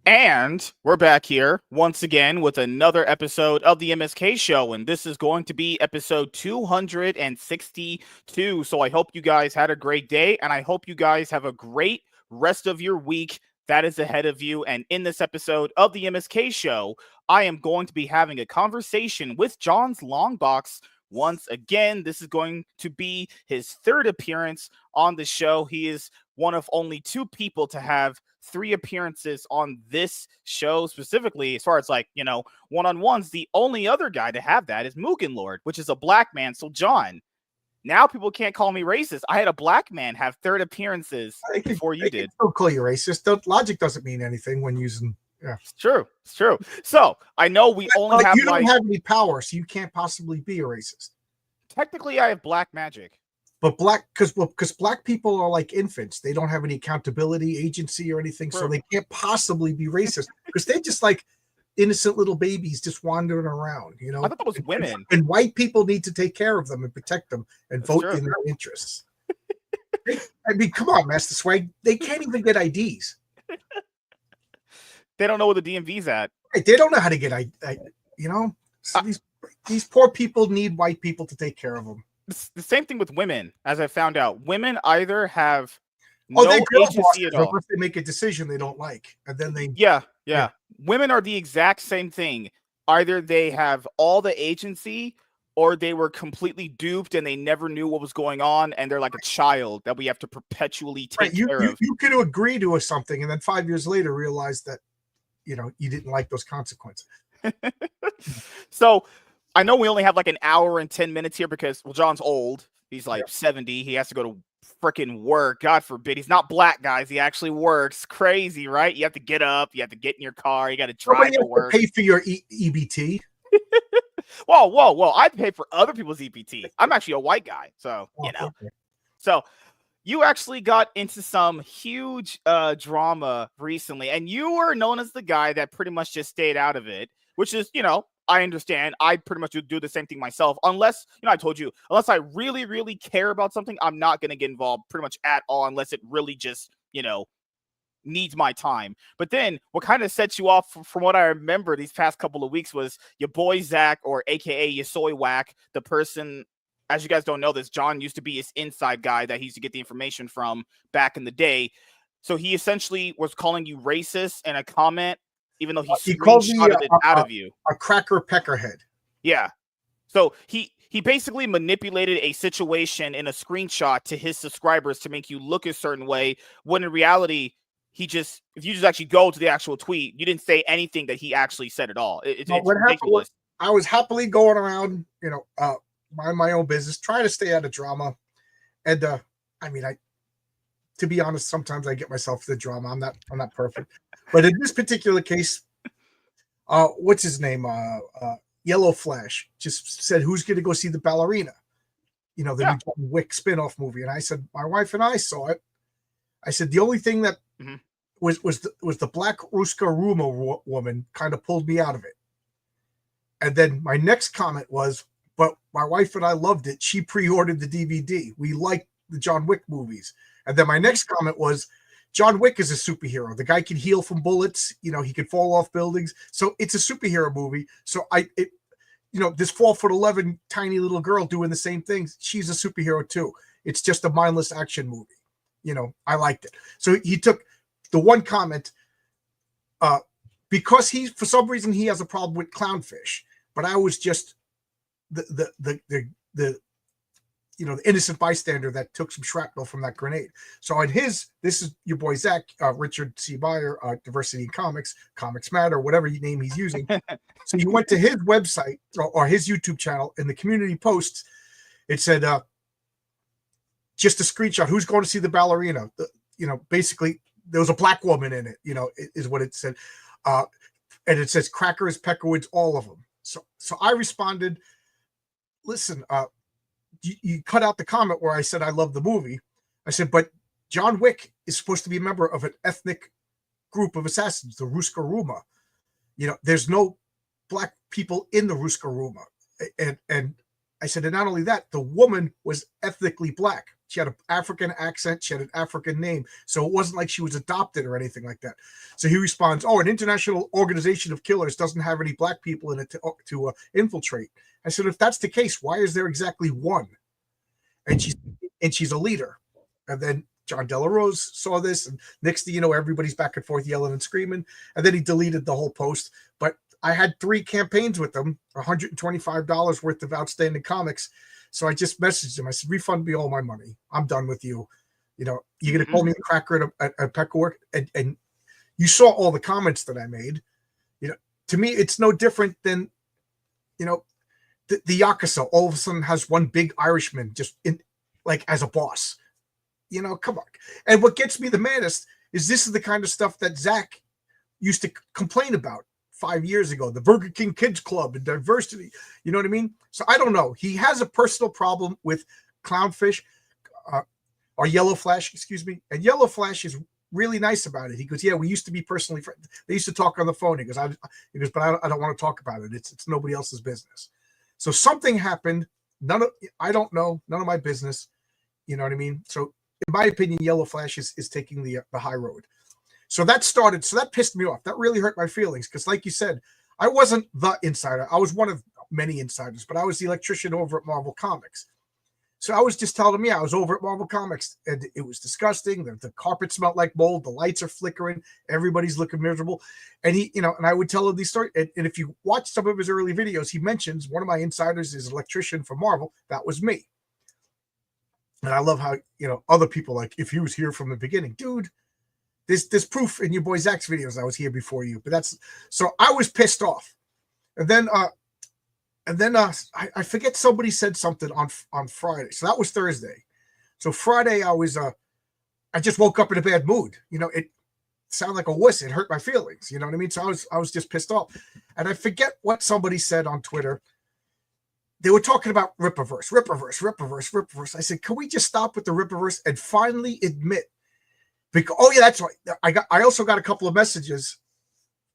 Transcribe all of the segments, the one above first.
And we're back here once again with another episode of the MSK show, and this is going to be episode 262. So I hope you guys had a great day, and I hope you guys have a great rest of your week that is ahead of you. And in this episode of the MSK show, I am going to be having a conversation with John's Longbox. Once again, this is going to be his third appearance on the show. He is one of only two people to have 3 appearances on this show, specifically as far as one-on-ones. The only other guy to have that is Mugen Lord, which is a black man. So John, now people can't call me racist. I had a black man have 3rd appearances before you did. Don't call you racist. Logic doesn't mean anything when using. Yeah, it's true. So I know we only have. You don't have any power, so you can't possibly be a racist. Technically, I have black magic. But because black people are like infants, they don't have any accountability, agency, or anything, so they can't possibly be racist because they're just like innocent little babies just wandering around. You know, I thought that was women. And white people need to take care of them and protect them and vote in their interests. I mean, come on, Master Swag. They can't even get IDs. They don't know where the DMV's at. They don't know how to get So these poor people need white people to take care of them. The same thing with women, as I found out. Women either have no agency at all. Unless they make a decision they don't like, and then they yeah. Women are the exact same thing. Either they have all the agency, or they were completely duped and they never knew what was going on, and they're like a child that we have to perpetually take care of. You could agree to something, and then 5 years later realize that you didn't like those consequences. So I know we only have like an hour and 10 minutes here because, John's old. He's like 70. He has to go to freaking work. God forbid. He's not black, guys. He actually works. Crazy, right? You have to get up. You have to get in your car. You got to drive to work. Pay for your EBT. Whoa. I pay for other people's EBT. I'm actually a white guy. So, Okay. So you actually got into some huge drama recently, and you were known as the guy that pretty much just stayed out of it, which is, I understand. I pretty much do the same thing myself. Unless, I told you, unless I really, really care about something, I'm not going to get involved pretty much at all unless it really just, needs my time. But then what kind of sets you off from what I remember these past couple of weeks was your boy Zach, or AKA Yasoy Whack, the person, as you guys don't know this, John used to be his inside guy that he used to get the information from back in the day. So he essentially was calling you racist in a comment, even though he screenshotted it out of you. A cracker peckerhead. Yeah. So he basically manipulated a situation in a screenshot to his subscribers to make you look a certain way, when in reality, if you just actually go to the actual tweet, you didn't say anything that he actually said at all. It's ridiculous. I was happily going around, mind my own business, trying to stay out of drama. And to be honest, sometimes I get myself to the drama. I'm not perfect. But in this particular case, what's his name? Yellow Flash just said, who's going to go see the ballerina? The new John Wick spinoff movie. And I said, my wife and I saw it. I said, the only thing that was the Black Ruska Ruma woman kind of pulled me out of it. And then my next comment was, but my wife and I loved it. She pre-ordered the DVD. We liked the John Wick movies. And then my next comment was, John Wick is a superhero. The guy can heal from bullets. He can fall off buildings. So it's a superhero movie. So this 4'11" tiny little girl doing the same things, she's a superhero too. It's just a mindless action movie. I liked it. So he took the one comment because for some reason he has a problem with clownfish, but I was just the innocent bystander that took some shrapnel from that grenade. So on this is your boy Zach, Richard C. Beyer, Diversity in Comics Matter, whatever name he's using. So you went to his website or his YouTube channel, in the community posts, it said, just a screenshot, who's going to see the ballerina? Basically there was a black woman in it, is what it said. And it says crackers, peckerwoods, all of them. So I responded, listen, you cut out the comment where I said I love the movie. I said, but John Wick is supposed to be a member of an ethnic group of assassins, the Ruska Ruma. There's no black people in the Ruska Ruma. And I said, and not only that, the woman was ethnically black. She had an African accent. She had an African name. So it wasn't like she was adopted or anything like that. So he responds, "Oh, an international organization of killers doesn't have any black people in it to infiltrate." I said, "If that's the case, why is there exactly one?" And she's a leader. And then John Della Rose saw this, and next thing you know, everybody's back and forth yelling and screaming. And then he deleted the whole post. But I had 3 campaigns with them, $125 worth of outstanding comics. So I just messaged him. I said, "Refund me all my money. I'm done with you. You know, you're going to call me a cracker at Peckerwork." And you saw all the comments that I made. You know, to me, it's no different than, you know, the Yakuza all of a sudden has one big Irishman just in, like, as a boss. You know, come on. And what gets me the maddest is this is the kind of stuff that Zach used to complain about 5 years ago, the Burger King Kids Club and diversity. You know what I mean? So I don't know. He has a personal problem with Clownfish or Yellow Flash, excuse me. And Yellow Flash is really nice about it. He goes, "Yeah, we used to be personally friends. They used to talk on the phone." He goes, "But I don't want to talk about it. It's nobody else's business." So something happened. I don't know. None of my business. You know what I mean? So in my opinion, Yellow Flash is taking the high road. So that started. So that pissed me off. That really hurt my feelings because, like you said, I wasn't the insider. I was one of many insiders, but I was the electrician over at Marvel Comics. So I was just telling me I was over at Marvel Comics, and it was disgusting. The carpet smelled like mold. The lights are flickering. Everybody's looking miserable. And he, you know, and I would tell him these stories. And if you watch some of his early videos, he mentions one of my insiders is an electrician for Marvel. That was me. And I love how, you know, other people, like, if he was here from the beginning, dude, there's proof in your boy Zach's videos I was here before you. But that's, so I was pissed off. And then I forget, somebody said something on Friday. So that was Thursday. So Friday I just woke up in a bad mood. You know, it sounded like a wuss. It hurt my feelings. You know what I mean? So I was just pissed off. And I forget what somebody said on Twitter. They were talking about Rippaverse. I said, "Can we just stop with the Rippaverse and finally admit?" Because, oh yeah, that's right. I also got a couple of messages.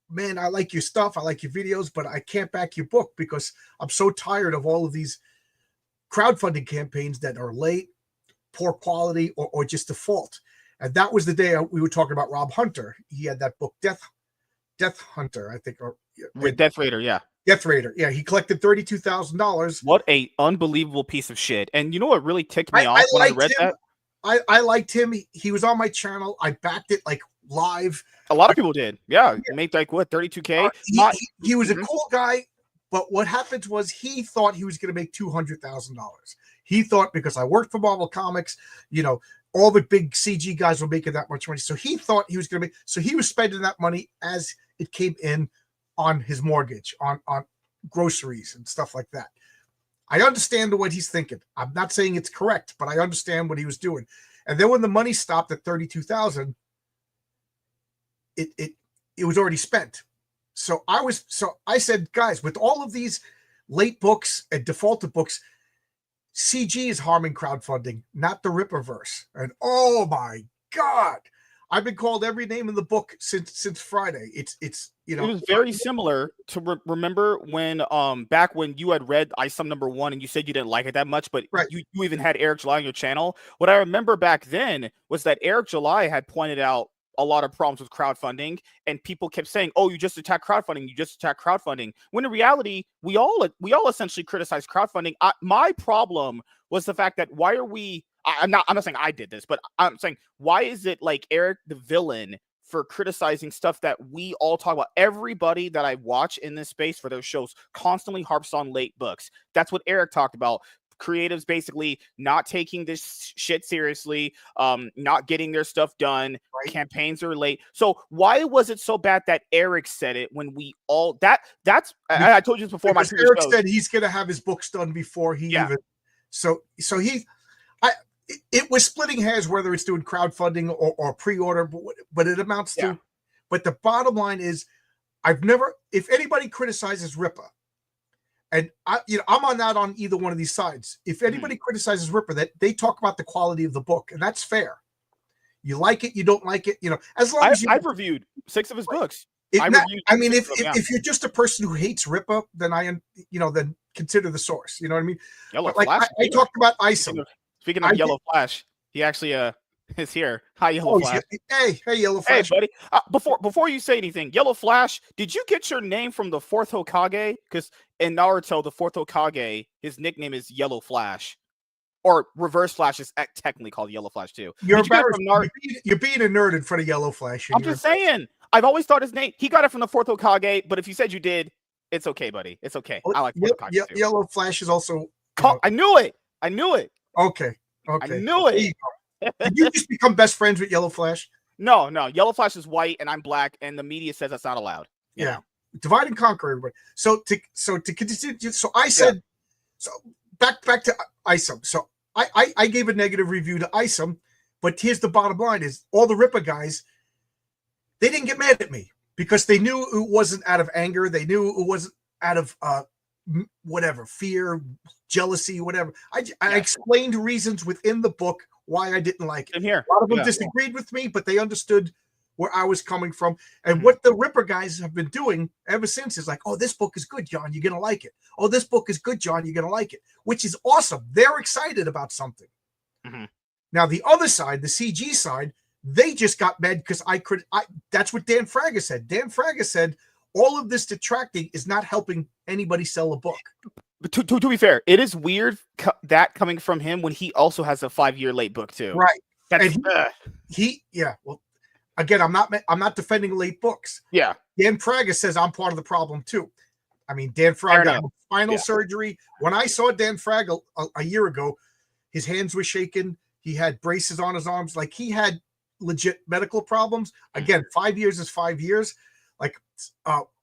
"Man, I like your stuff. I like your videos, but I can't back your book because I'm so tired of all of these crowdfunding campaigns that are late, poor quality, or just default." And that was the day we were talking about Rob Hunter. He had that book, Death Hunter, I think, or with Death Raider, yeah. Death Raider. Yeah, he collected $32,000. What a unbelievable piece of shit. And you know what really ticked me off when I read that? I liked him. He was on my channel. I backed it like live. A lot of people did. Yeah. Made like what, 32K? He was a cool guy, but what happened was he thought he was going to make $200,000. He thought because I worked for Marvel Comics, you know, all the big CG guys were making that much money. So he thought he was going to make, so he was spending that money as it came in on his mortgage, on groceries and stuff like that. I understand what he's thinking. I'm not saying it's correct, but I understand what he was doing. And then when the money stopped at $32,000, it was already spent. So I said, "Guys, with all of these late books and defaulted books, CG is harming crowdfunding, not the Rippaverse." And oh my God, I've been called every name in the book since Friday. It's you know, it was very similar to remember when back when you had read ISOM #1 and you said you didn't like it that much, but right. you even had Eric July on your channel. What I remember back then was that Eric July had pointed out a lot of problems with crowdfunding, and people kept saying, "Oh, you just attack crowdfunding. You just attack crowdfunding." When in reality, we all essentially criticize crowdfunding. My problem was the fact that why are we? I'm not saying I did this, but I'm saying why is it like Eric the villain for criticizing stuff that we all talk about? Everybody that I watch in this space for those shows constantly harps on late books. That's what Eric talked about. Creatives basically not taking this shit seriously, not getting their stuff done. Right. Campaigns are late. So why was it so bad that Eric said it when we all I told you this before. Because Eric said he's gonna have his books done before he even. So it was splitting hairs whether it's doing crowdfunding or pre-order, but it amounts to. But the bottom line is, if anybody criticizes Ripper, and I'm on that on either one of these sides. If anybody criticizes Ripper, that they talk about the quality of the book, and that's fair. You like it, you don't like it, as long as I've reviewed 6 of his books. If you're just a person who hates Ripper, then then consider the source. You know what I mean? Yellow Flash. I talked about ISOM. Speaking of Yellow Flash, He actually is here. Hi, Yellow Oh, Flash. hey, Yellow Hey, Flash. buddy. Before you say anything, Yellow Flash, did you get your name from the fourth Hokage? Because in Naruto, the fourth Hokage, his nickname is Yellow Flash, or Reverse Flash is technically called Yellow Flash too. You're Did you get it embarrassed. from You're being a nerd in front of Yellow Flash. I'm just saying. I've always thought his name. He got it from the fourth Hokage, but if you said you did, it's okay, buddy. It's okay. I like fourth Hokage too. Yellow Flash is also. I knew it. I knew it. Okay. I knew it. Did you just become best friends with Yellow Flash? No. Yellow Flash is white and I'm black, and the media says that's not allowed. Yeah. Divide and conquer, everybody. So to continue, so I said, so back to Isom. So I gave a negative review to Isom, but here's the bottom line: is all the Ripper guys, they didn't get mad at me because they knew it wasn't out of anger. They knew it wasn't out of whatever, fear, jealousy, whatever. I explained reasons within the book why I didn't like it. Here. A lot of them disagreed with me, but they understood where I was coming from. And what the Ripper guys have been doing ever since is like, oh, this book is good, John, you're going to like it. Oh, this book is good, John, you're going to like it, which is awesome. They're excited about something. Mm-hmm. Now, the other side, the CG side, they just got mad because that's what Dan Fraga said. Dan Fraga said, all of this detracting is not helping anybody sell a book. But to be fair, it is weird that coming from him when he also has a 5-year late book too. Right. That's, well, again, I'm not defending late books. Yeah. Dan Fraga says I'm part of the problem too. I mean, Dan Fraga had spinal surgery. When I saw Dan Fraga a year ago, his hands were shaking. He had braces on his arms. Like, he had legit medical problems. Again, 5 years is 5 years. Like,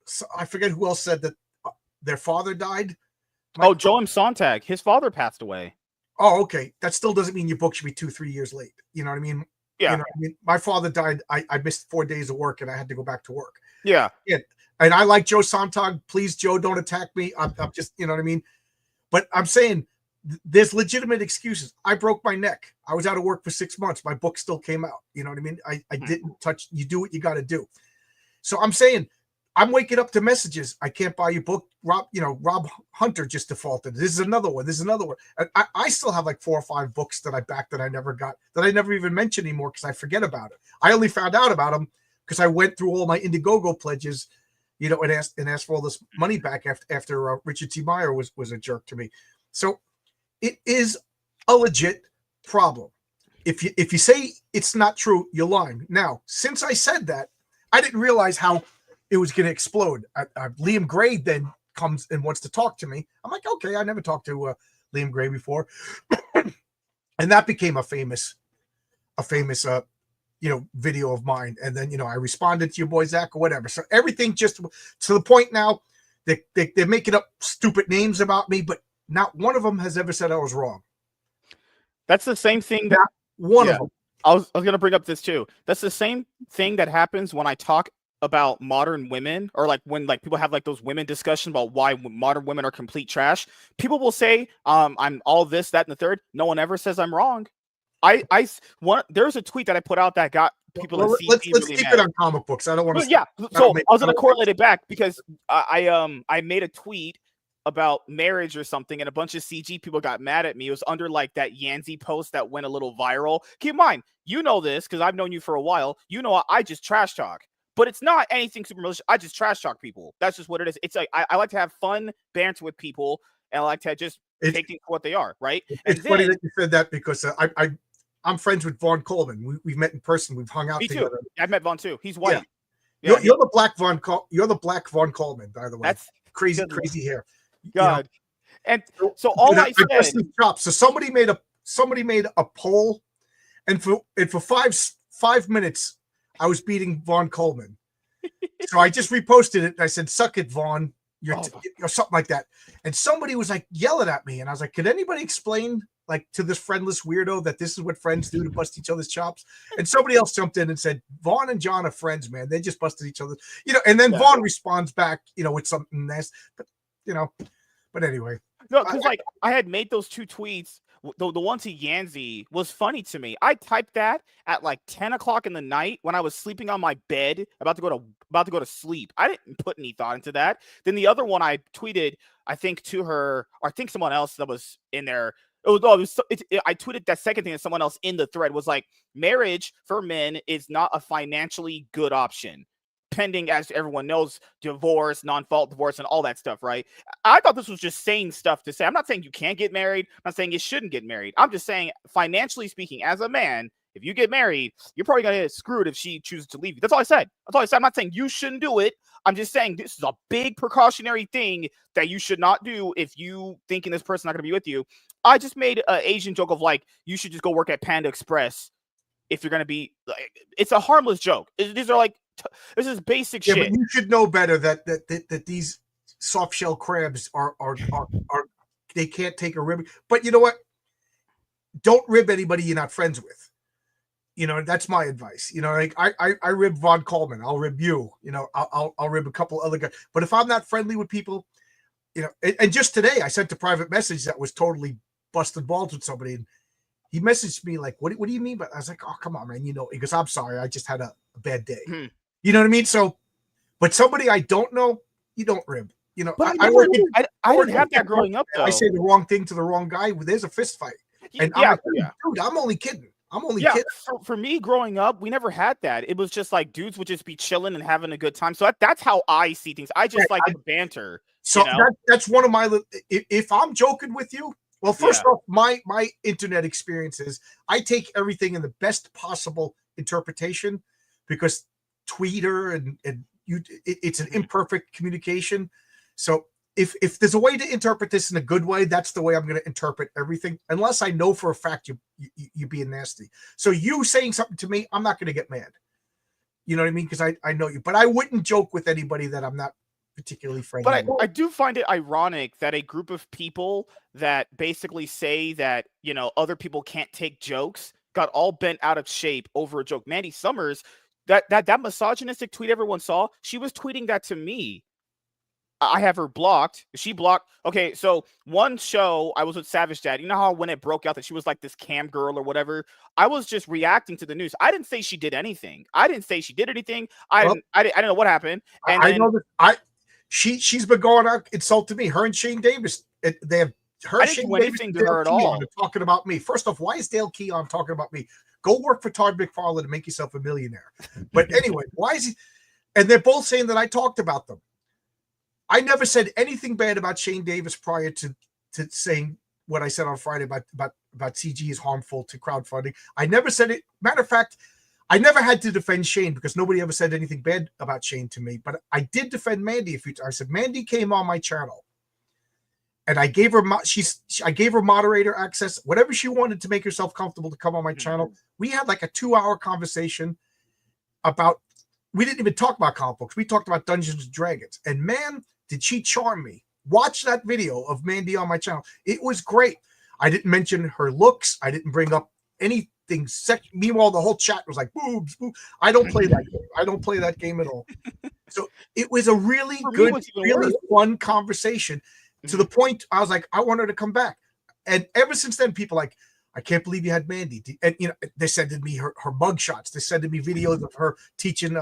so I forget who else said that their father died. Joel Sontag. His father passed away. Oh, okay. That still doesn't mean your book should be 2-3 years late. You know what I mean? Yeah. You know what I mean? My father died. I missed 4 days of work and I had to go back to work. Yeah. And I like Joe Sontag. Please, Joe, don't attack me. I'm just, you know what I mean? But I'm saying there's legitimate excuses. I broke my neck. I was out of work for 6 months. My book still came out. You know what I mean? I didn't touch. You do what you got to do. So I'm saying, I'm waking up to messages. I can't buy your book. Rob Hunter just defaulted. This is another one. I still have like 4 or 5 books that I backed that I never got, that I never even mention anymore because I forget about it. I only found out about them because I went through all my Indiegogo pledges, and asked for all this money back after Richard T. Meyer was a jerk to me. So it is a legit problem. If you say it's not true, you're lying. Now, since I said that, I didn't realize how it was going to explode. Liam Gray then comes and wants to talk to me. I'm like, okay, I never talked to Liam Gray before. And that became a famous video of mine. And then, I responded to your boy, Zach, or whatever. So everything just to the point now they're making up stupid names about me, but not one of them has ever said I was wrong. That's the same thing that one of them. I was going to bring up this too. That's the same thing that happens when I talk about modern women, or like when like people have like those women discussions about why modern women are complete trash. People will say, I'm all this, that, and the third. No one ever says I'm wrong. There's a tweet that I put out that got people. Let's really keep mad. it on comic books. I don't want to. Yeah. So I was going to correlate it back because I made a tweet about marriage or something, and a bunch of CG people got mad at me. It was under like that Yanzi post that went a little viral. Keep in mind, this because I've known you for a while. I just trash talk. But it's not anything super malicious. I just trash talk people. That's just what it is. It's like I like to have fun banter with people, and I like to just take things for what they are, right? It's funny that you said that because I'm friends with Vaughn Coleman. We've met in person. We've hung out together. I've met Vaughn too. He's white. Yeah. You're the black Vaughn. You're the black Vaughn Coleman, by the way. That's crazy hair. God. And so all I said. So somebody made a poll, and for 5 minutes. I was beating Vaughn Coleman. So I just reposted it. And I said, suck it, Vaughn. Or something like that. And somebody was like yelling at me. And I was like, could anybody explain like to this friendless weirdo that this is what friends do to bust each other's chops? And somebody else jumped in and said, Vaughn and John are friends, man. They just busted each other. And then Vaughn responds back, with something nice. But anyway. No, because I had made those 2 tweets. The one to Yanzi was funny to me. I typed that at like 10 o'clock in the night when I was sleeping on my bed, about to go to sleep. I didn't put any thought into that. Then the other one I tweeted, I think to her, or I think someone else that was in there, I tweeted that second thing, and someone else in the thread was like, marriage for men is not a financially good option, pending, as everyone knows, divorce, non-fault divorce, and all that stuff, right? I thought this was just saying stuff to say. I'm not saying you can't get married. I'm not saying you shouldn't get married. I'm just saying, financially speaking, as a man, if you get married, you're probably gonna get screwed if she chooses to leave you. That's all I said. That's all I said. I'm not saying you shouldn't do it. I'm just saying this is a big precautionary thing that you should not do if you thinking this person's not gonna be with you. I just made an Asian joke of like, you should just go work at Panda Express if you're gonna be. Like, it's a harmless joke. These are like, this is basic shit. But you should know better that these soft shell crabs are they can't take a rib. But you know what? Don't rib anybody you're not friends with. You know, that's my advice. You know, like I rib Von Coleman, I'll rib you. You know, I'll rib a couple other guys. But if I'm not friendly with people, you know, and just today I sent a private message that was totally busted balls with somebody, and he messaged me like, "What do you mean?" But I was like, "Oh, come on, man." You know, he goes, "I'm sorry, I just had a bad day." You know what I mean? So, but somebody I don't know, you don't rib. You know, but I didn't have that growing up. Though I say the wrong thing to the wrong guy, there's a fist fight. And I'm like, dude, I'm only kidding. Kidding. For me growing up, we never had that. It was just like dudes would just be chilling and having a good time. So that's how I see things. I just like the banter. So that's one of my. If I'm joking with you, well, first off, my internet experiences, I take everything in the best possible interpretation, because Twitter and it's an imperfect communication. So if there's a way to interpret this in a good way, that's the way I'm going to interpret everything, unless I know for a fact you being nasty. So you saying something to me, I'm not going to get mad. You know what I mean? Because I know you. But I wouldn't joke with anybody that I'm not particularly friendly with. I do find it ironic that a group of people that basically say that, you know, other people can't take jokes got all bent out of shape over a joke. Mandy Summers, that misogynistic tweet everyone saw, she was tweeting that to me. I have her blocked. She blocked. Okay, so one show I was with Savage Dad. You know how when it broke out that she was like this cam girl or whatever? I was just reacting to the news. I didn't say she did anything. I didn't know what happened. And I know that she's been going out insulting me. Her and Shane Davis. They have her. I didn't do anything to her at all. Talking about me. First off, why is Dale Keon talking about me? Go work for Todd McFarlane and make yourself a millionaire. But anyway, why is he? And they're both saying that I talked about them. I never said anything bad about Shane Davis prior to saying what I said on Friday about CG is harmful to crowdfunding. I never said it. Matter of fact, I never had to defend Shane because nobody ever said anything bad about Shane to me. But I did defend Mandy a few times. I said Mandy came on my channel, and I gave her I gave her moderator access, whatever she wanted to make herself comfortable to come on my channel. We had like a 2-hour conversation about. We didn't even talk about comic books. We talked about Dungeons and Dragons, and man, did she charm me. Watch that video of Mandy on my channel. It was great. I didn't mention her looks. I didn't bring up anything sexual. Meanwhile, the whole chat was like, boobs, boobs. I don't play that game. I don't play that game at all. So it was a really good, really fun conversation, to the point I was like, I want her to come back. And ever since then, people like, I can't believe you had Mandy. And, you know, they sending me her mug shots. They sending me videos of her teaching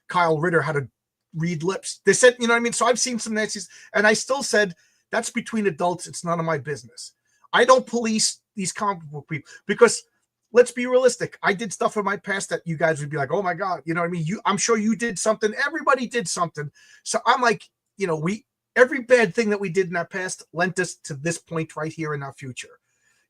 Kyle Ritter how to read lips. They said, you know what I mean? So I've seen some nasties, and I still said, that's between adults. It's none of my business. I don't police these comic book people, because let's be realistic. I did stuff in my past that you guys would be like, oh my God, you know what I mean? I'm sure you did something. Everybody did something. So I'm like, you know, every bad thing that we did in our past lent us to this point right here in our future.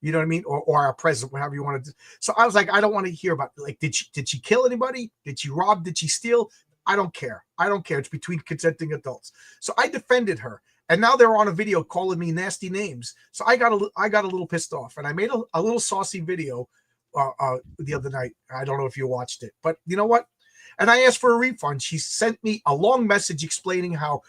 You know what I mean? Or our present, whatever you want to do. So I was like, I don't want to hear about, like, did she kill anybody? Did she rob? Did she steal? I don't care. I don't care. It's between consenting adults. So I defended her, and now they're on a video calling me nasty names. So I got a little pissed off, and I made a little saucy video the other night. I don't know if you watched it, but you know what? And I asked for a refund. She sent me a long message explaining how,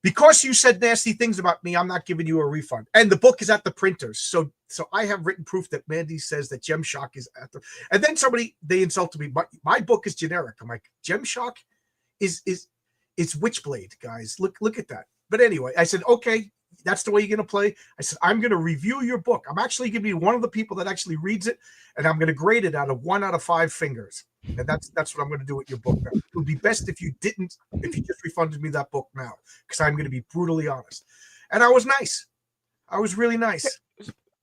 because you said nasty things about me, I'm not giving you a refund. And the book is at the printers. So I have written proof that Mandy says that Gemshock is at the. And then they insulted me. My book is generic. I'm like, Gemshock is Witchblade, guys. Look at that. But anyway, I said, okay, that's the way you're going to play. I said, I'm going to review your book. I'm actually going to be one of the people that actually reads it, and I'm going to grade it out of 1 out of 5 fingers. And that's what I'm going to do with your book now. It would be best if you just refunded me that book now, because I'm going to be brutally honest. And I was nice. I was really nice.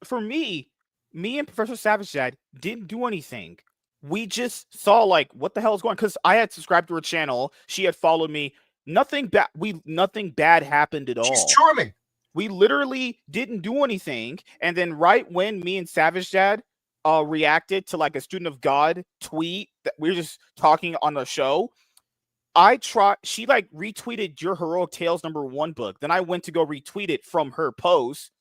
for me and Professor Savage Dad didn't do anything. We just saw like what the hell is going, because I had subscribed to her channel. She had followed me. Nothing bad happened at She's all. charming. We literally didn't do anything. And then right when me and Savage Dad reacted to like a Student of God tweet that we were just talking on the show, she like retweeted your Heroic Tales #1 book. Then I went to go retweet it from her post,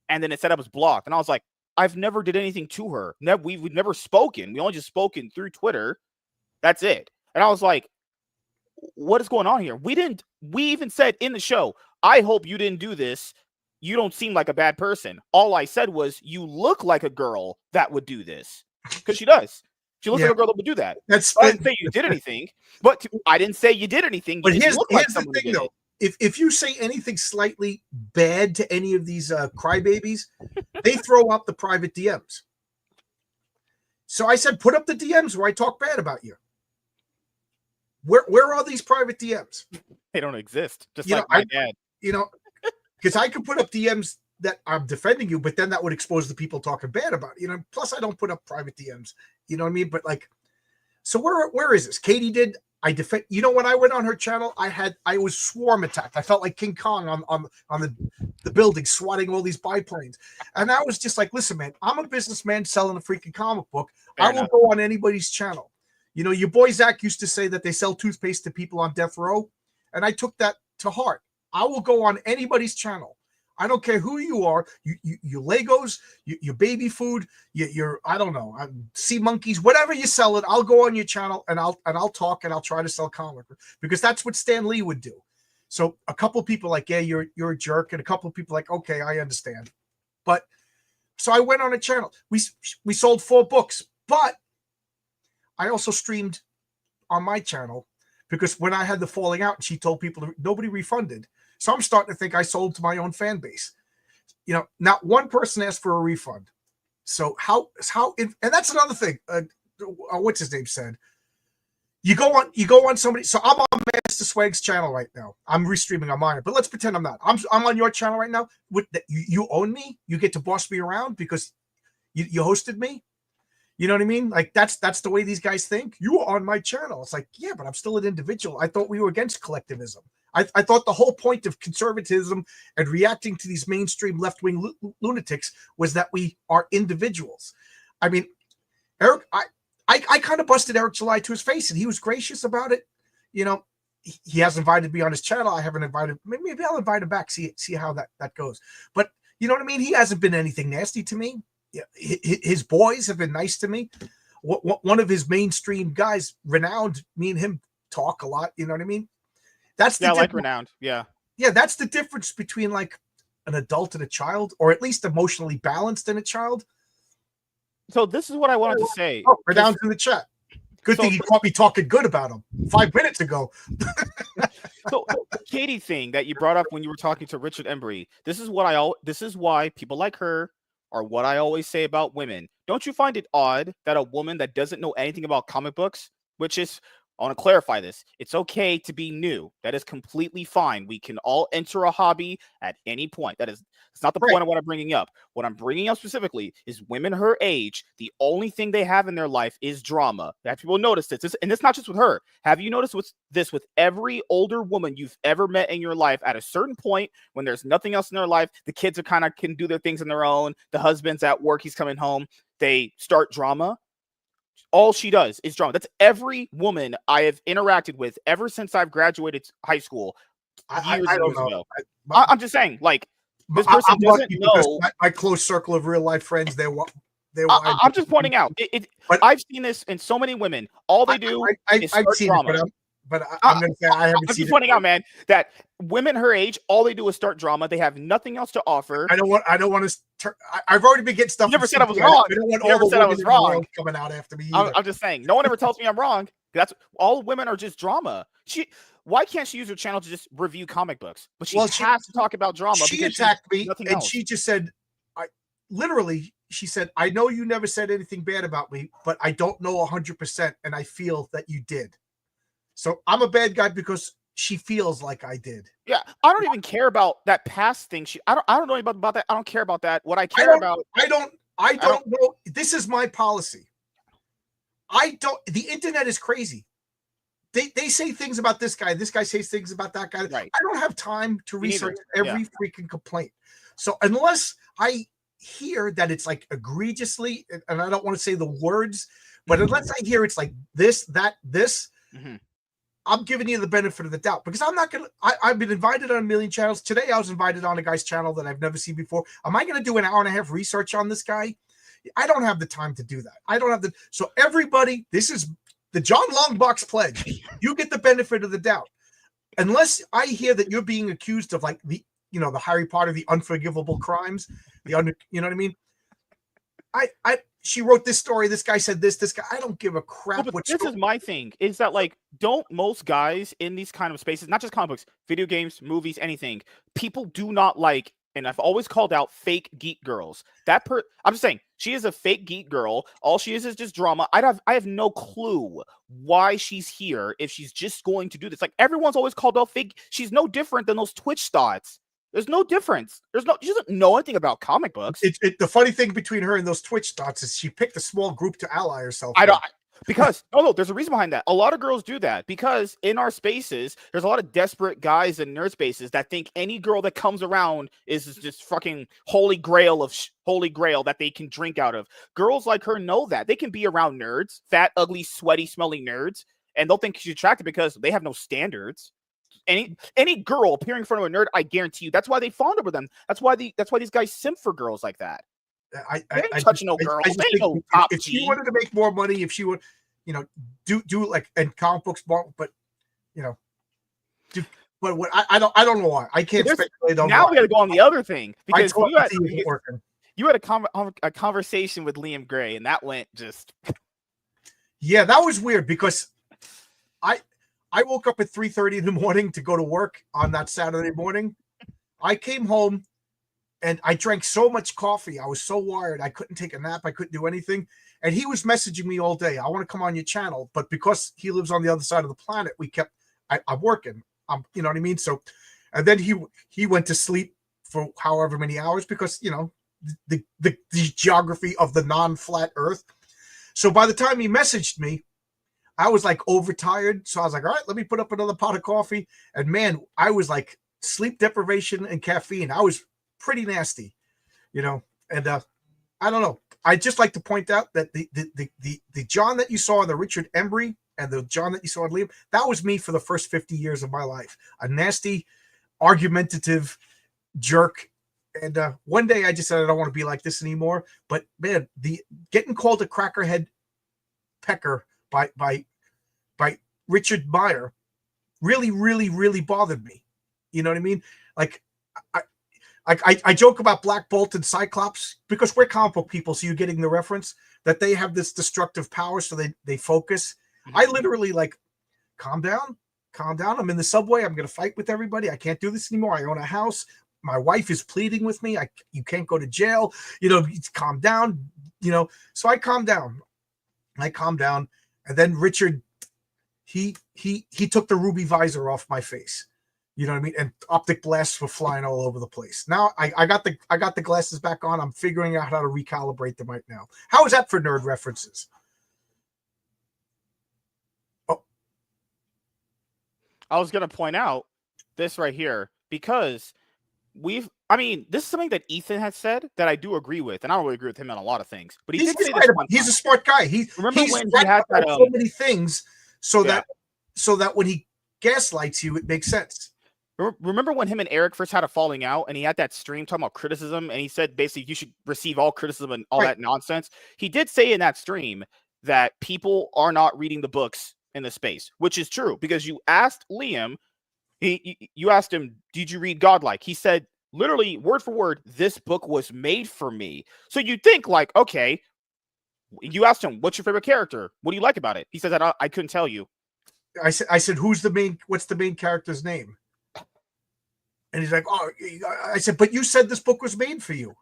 and then it said I was blocked. And I was like, I've never did anything to her. We've never spoken. We only just spoken through Twitter. That's it. And I was like, what is going on here? We even said in the show, I hope you didn't do this. You don't seem like a bad person. All I said was, you look like a girl that would do this. Because she does. She looks like a girl that would do that. I didn't say you did anything, but I didn't say you did anything. But here's the thing, though. If you say anything slightly bad to any of these crybabies, they throw up the private DMs. So I said, put up the DMs where I talk bad about you. Where are these private DMs? They don't exist. Just like my dad. Because I could put up DMs that I'm defending you, but then that would expose the people talking bad about it. Plus I don't put up private DMs. You know what I mean? But like, so where is this? Katie did. I defend. When I went on her channel, I was swarm attacked. I felt like King Kong on the building, swatting all these biplanes. And I was just like, listen, man, I'm a businessman selling a freaking comic book. I will go on anybody's channel. Your boy Zach used to say that they sell toothpaste to people on death row, and I took that to heart. I will go on anybody's channel. I don't care who you are. Your Legos, your baby food, your I don't know, sea monkeys, whatever you sell it. I'll go on your channel and I'll talk and I'll try to sell comic, because that's what Stan Lee would do. So a couple of people like, yeah, you're a jerk, and a couple of people like, okay, I understand. But so I went on a channel. We sold 4 books, but I also streamed on my channel, because when I had the falling out, she told people nobody refunded. So I'm starting to think I sold to my own fan base. Not one person asked for a refund. So and that's another thing. What's his name said? You go on somebody. So I'm on Master Swag's channel right now. I'm restreaming on mine, but let's pretend I'm not. I'm on your channel right now. You own me. You get to boss me around because you hosted me. You know what I mean? Like that's the way these guys think. You are on my channel. It's like, yeah, but I'm still an individual. I thought we were against collectivism. I thought the whole point of conservatism and reacting to these mainstream left-wing lunatics was that we are individuals. I mean, Eric, I kind of busted Eric July to his face, and he was gracious about it. He has invited me on his channel. I haven't invited. Maybe I'll invite him back. See how that goes. But you know what I mean? He hasn't been anything nasty to me. His boys have been nice to me. One of his mainstream guys, Renowned, me and him talk a lot. You know what I mean? That's the like Renowned. Yeah, that's the difference between like an adult and a child, or at least emotionally balanced in a child. So this is what I wanted to say. Oh, Renowned in the chat. Good thing he caught me talking good about him 5 minutes ago. So the Katie thing that you brought up when you were talking to Richard Embry, this is why people like her are what I always say about women. Don't you find it odd that a woman that doesn't know anything about comic books, which is, I want to clarify this, it's okay to be new. That is completely fine. We can all enter a hobby at any point. It's not the point of what I'm bringing up. What I'm bringing up specifically is women her age, the only thing they have in their life is drama. That people notice this. And it's not just with her. Have you noticed this with every older woman you've ever met in your life? At a certain point, when there's nothing else in their life, the kids are can do their things on their own. The husband's at work, he's coming home. They start drama. All she does is drama. That's every woman I have interacted with ever since I've graduated high school. I don't know. I'm just saying, like, this person doesn't know. My close circle of real life friends, I'm just pointing out. But I've seen this in so many women. All they do is start drama. But I'm going to say I haven't seen it. I'm just pointing out, man, that women her age, all they do is start drama. They have nothing else to offer. I don't want to. I've already been getting stuff. You never said I was wrong. I don't want all the women in the world coming out after me. I'm just saying. No one ever tells me I'm wrong. That's all women are just drama. Why can't she use her channel to just review comic books? But she has to talk about drama. She attacked me, and she just said, she said, I know you never said anything bad about me, but I don't know 100%, and I feel that you did. So I'm a bad guy because she feels like I did. Yeah, I don't even care about that past thing. I don't know about that. I don't care about that. What I care about. I don't know. This is my policy. The internet is crazy. They say things about this guy says things about that guy. Right. I don't have time to research every freaking complaint. So unless I hear that it's like egregiously, and I don't want to say the words, but unless I hear it's like this, that, this, I'm giving you the benefit of the doubt, because I'm not going to, I've been invited on a million channels. Today I was invited on a guy's channel that I've never seen before. Am I going to do an hour and a half research on this guy? I don't have the time to do that. I don't have the, so everybody, this is the John Longbox pledge. You get the benefit of the doubt. Unless I hear that you're being accused of like the Harry Potter, the unforgivable crimes, you know what I mean? She wrote this story. This guy said this guy, I don't give a crap. But this is my thing, is that like, don't most guys in these kind of spaces, not just comic books, video games, movies, anything, people do not like, and I've always called out fake geek girls. I'm just saying, she is a fake geek girl. All she is just drama. I have no clue why she's here if she's just going to do this. Like, everyone's always called out fake. She's no different than those Twitch thoughts. There's no difference. She doesn't know anything about comic books. The funny thing between her and those Twitch thoughts is she picked a small group to ally herself. There's a reason behind that. A lot of girls do that because in our spaces, there's a lot of desperate guys in nerd spaces that think any girl that comes around is just fucking holy grail that they can drink out of. Girls like her know that they can be around nerds, fat, ugly, sweaty, smelly nerds, and they'll think she's attractive because they have no standards. Any girl appearing in front of a nerd, I guarantee you, that's why they fawn over them. That's why these guys simp for girls like that. They ain't touching no girls. If she wanted to make more money, if she would, do like in comic books, but I don't know why. I can't speculate on. Now we got to go on the other thing, because you had a conversation with Liam Gray, and that went just. Yeah, that was weird because I woke up at 3:30 in the morning to go to work on that Saturday morning. I came home and I drank so much coffee. I was so wired. I couldn't take a nap. I couldn't do anything. And he was messaging me all day. I want to come on your channel. But because he lives on the other side of the planet, I'm working. You know what I mean? So, and then he went to sleep for however many hours because, the geography of the non-flat earth. So by the time he messaged me, I was like overtired. So I was like, all right, let me put up another pot of coffee. And man, I was like sleep deprivation and caffeine. I was pretty nasty, and I don't know. I just like to point out that the John that you saw in the Richard Embry and the John that you saw in Liam, that was me for the first 50 years of my life. A nasty, argumentative jerk. And one day I just said, I don't want to be like this anymore. But man, the getting called a crackerhead pecker by Richard Meyer really, really, really bothered me. You know what I mean? Like I joke about Black Bolt and Cyclops because we're comic book people, so you're getting the reference that they have this destructive power, so they focus. I literally like, calm down. I'm in the subway. I'm going to fight with everybody. I can't do this anymore. I own a house. My wife is pleading with me. You can't go to jail. Calm down. So I calm down. And then Richard, he took the ruby visor off my face. You know what I mean? And optic blasts were flying all over the place. Now I got the glasses back on. I'm figuring out how to recalibrate them right now. How is that for nerd references? Oh, I was gonna point out this right here because this is something that Ethan has said that I do agree with, and I don't really agree with him on a lot of things. But he did say this one time. He's a smart guy. Remember when he had that so many things so that when he gaslights you, it makes sense. Remember when him and Eric first had a falling out, and he had that stream talking about criticism, and he said basically you should receive all criticism and all that nonsense. He did say in that stream that people are not reading the books in the space, which is true because you asked Liam, you asked him, did you read Godlike? He said literally word for word, this book was made for me. So you think like, okay, you asked him, what's your favorite character? What do you like about it? He says that I couldn't tell you. I said, what's the main character's name? And he's like, oh, I said, but you said this book was made for you.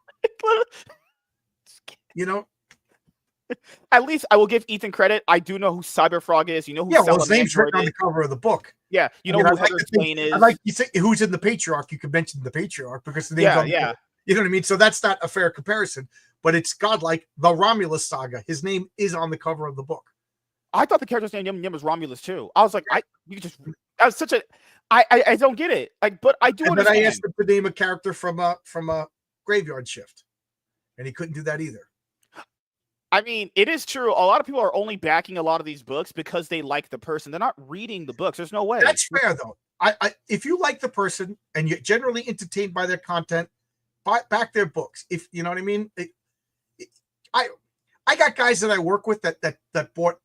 At least I will give Ethan credit. I do know who Cyberfrog is. You know who his name's written on the cover of the book. Yeah, you know who Heather Swain is. I like you say who's in the Patriarch. You could mention the Patriarch because the name's Yeah, on the yeah. cover. You know what I mean? So that's not a fair comparison, but it's godlike. The Romulus saga. His name is on the cover of the book. I thought the character's name was Romulus too. I was like, that was such a, I don't get it. Like, but I do understand. Then I asked him to name a character from a Graveyard Shift, and he couldn't do that either. I mean, it is true. A lot of people are only backing a lot of these books because they like the person. They're not reading the books. There's no way. That's fair though. If you like the person and you're generally entertained by their content, back their books. If you know what I mean. I got guys that I work with that bought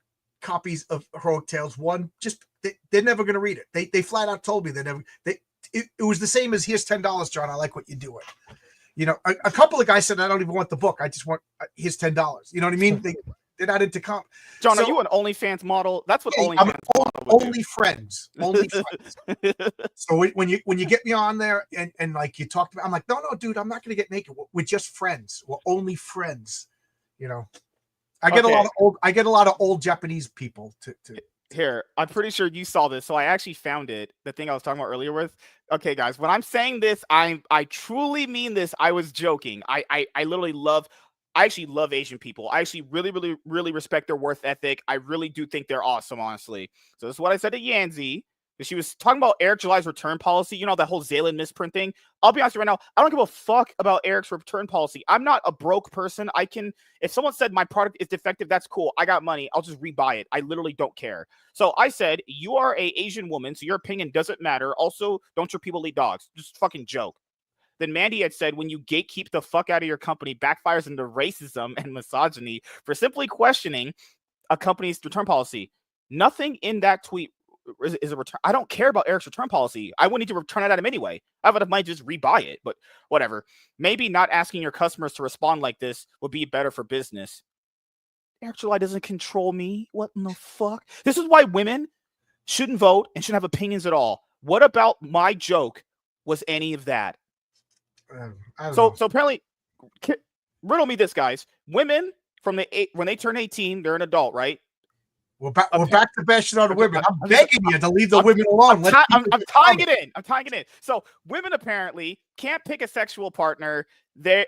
copies of Heroic Tales 1. Just they're never going to read it. They flat out told me they never. It was the same as here's $10, John. I like what you're doing. You know, a couple of guys said I don't even want the book. I just want here's $10. You know what I mean? They're not into comp. John, are you an OnlyFans model? That's what OnlyFans only friends. Only friends. So when you get me on there and like you talk to me, I'm like, no, dude, I'm not going to get naked. We're just friends. We're only friends. You know, I get a lot of old Japanese people to. Here, I'm pretty sure you saw this, so I actually found it. The thing I was talking about earlier with. Okay, guys, when I'm saying this, I truly mean this. I was joking. I literally I actually love Asian people. I actually really respect their work ethic. I really do think they're awesome, honestly. So this is what I said to Yanzi. She was talking about Eric July's return policy. You know, that whole Zaylan misprint thing. I'll be honest with you right now. I don't give a fuck about Eric's return policy. I'm not a broke person. If someone said my product is defective, that's cool. I got money. I'll just rebuy it. I literally don't care. So I said, you are a Asian woman, so your opinion doesn't matter. Also, don't your people eat dogs? Just fucking joke. Then Mandy had said, when you gatekeep the fuck out of your company, backfires into racism and misogyny for simply questioning a company's return policy. Nothing in that tweet is a return. I don't care about Eric's return policy. I wouldn't need to return it at him anyway. I would have might just rebuy it, but whatever. Maybe not asking your customers to respond like this would be better for business. Eric July doesn't control me. What in the fuck? This is why women shouldn't vote and shouldn't have opinions at all. What about my joke was any of that? So apparently, riddle me this, guys. Women when they turn 18, they're an adult, right? We're back to bashing on the women. I'm begging you to leave the women alone. I'm tying it in. I'm tying it in. So women apparently can't pick a sexual partner. They're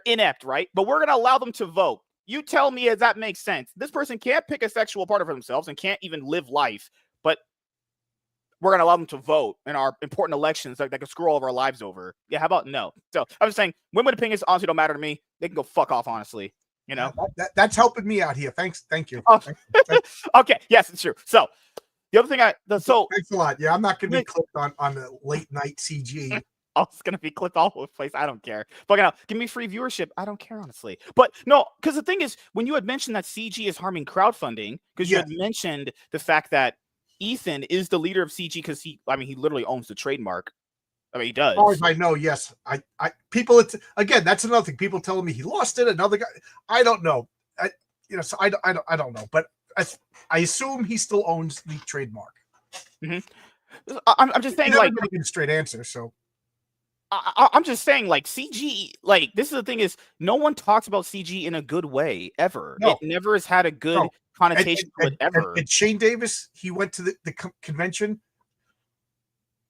inept, right? But we're gonna allow them to vote. You tell me if that makes sense. This person can't pick a sexual partner for themselves and can't even live life, but we're going to allow them to vote in our important elections that can screw all of our lives over. Yeah, how about no? So I'm just saying, women opinions honestly don't matter to me. They can go fuck off, honestly. You know? That's helping me out here. Thanks. Thank you. Oh. Okay. Yes, it's true. So the other thing thanks a lot. Yeah, I'm not going to be clicked on the late night CG. Oh, it's going to be clicked all over the place. I don't care. But give me free viewership. I don't care, honestly. But no, because the thing is, when you had mentioned that CG is harming crowdfunding, because you had mentioned the fact that Ethan is the leader of CG because he literally owns the trademark. I mean, he does. Oh, I know. Yes, people. It's again. That's another thing. People telling me he lost it. Another guy. I don't know. So I don't know. But I assume he still owns the trademark. Mm-hmm. I'm just saying, like, a straight answer. So I'm just saying, like, CG. Like, this is the thing is, no one talks about CG in a good way ever. No. It never has had a good connotation to it ever. And Shane Davis, he went to the convention.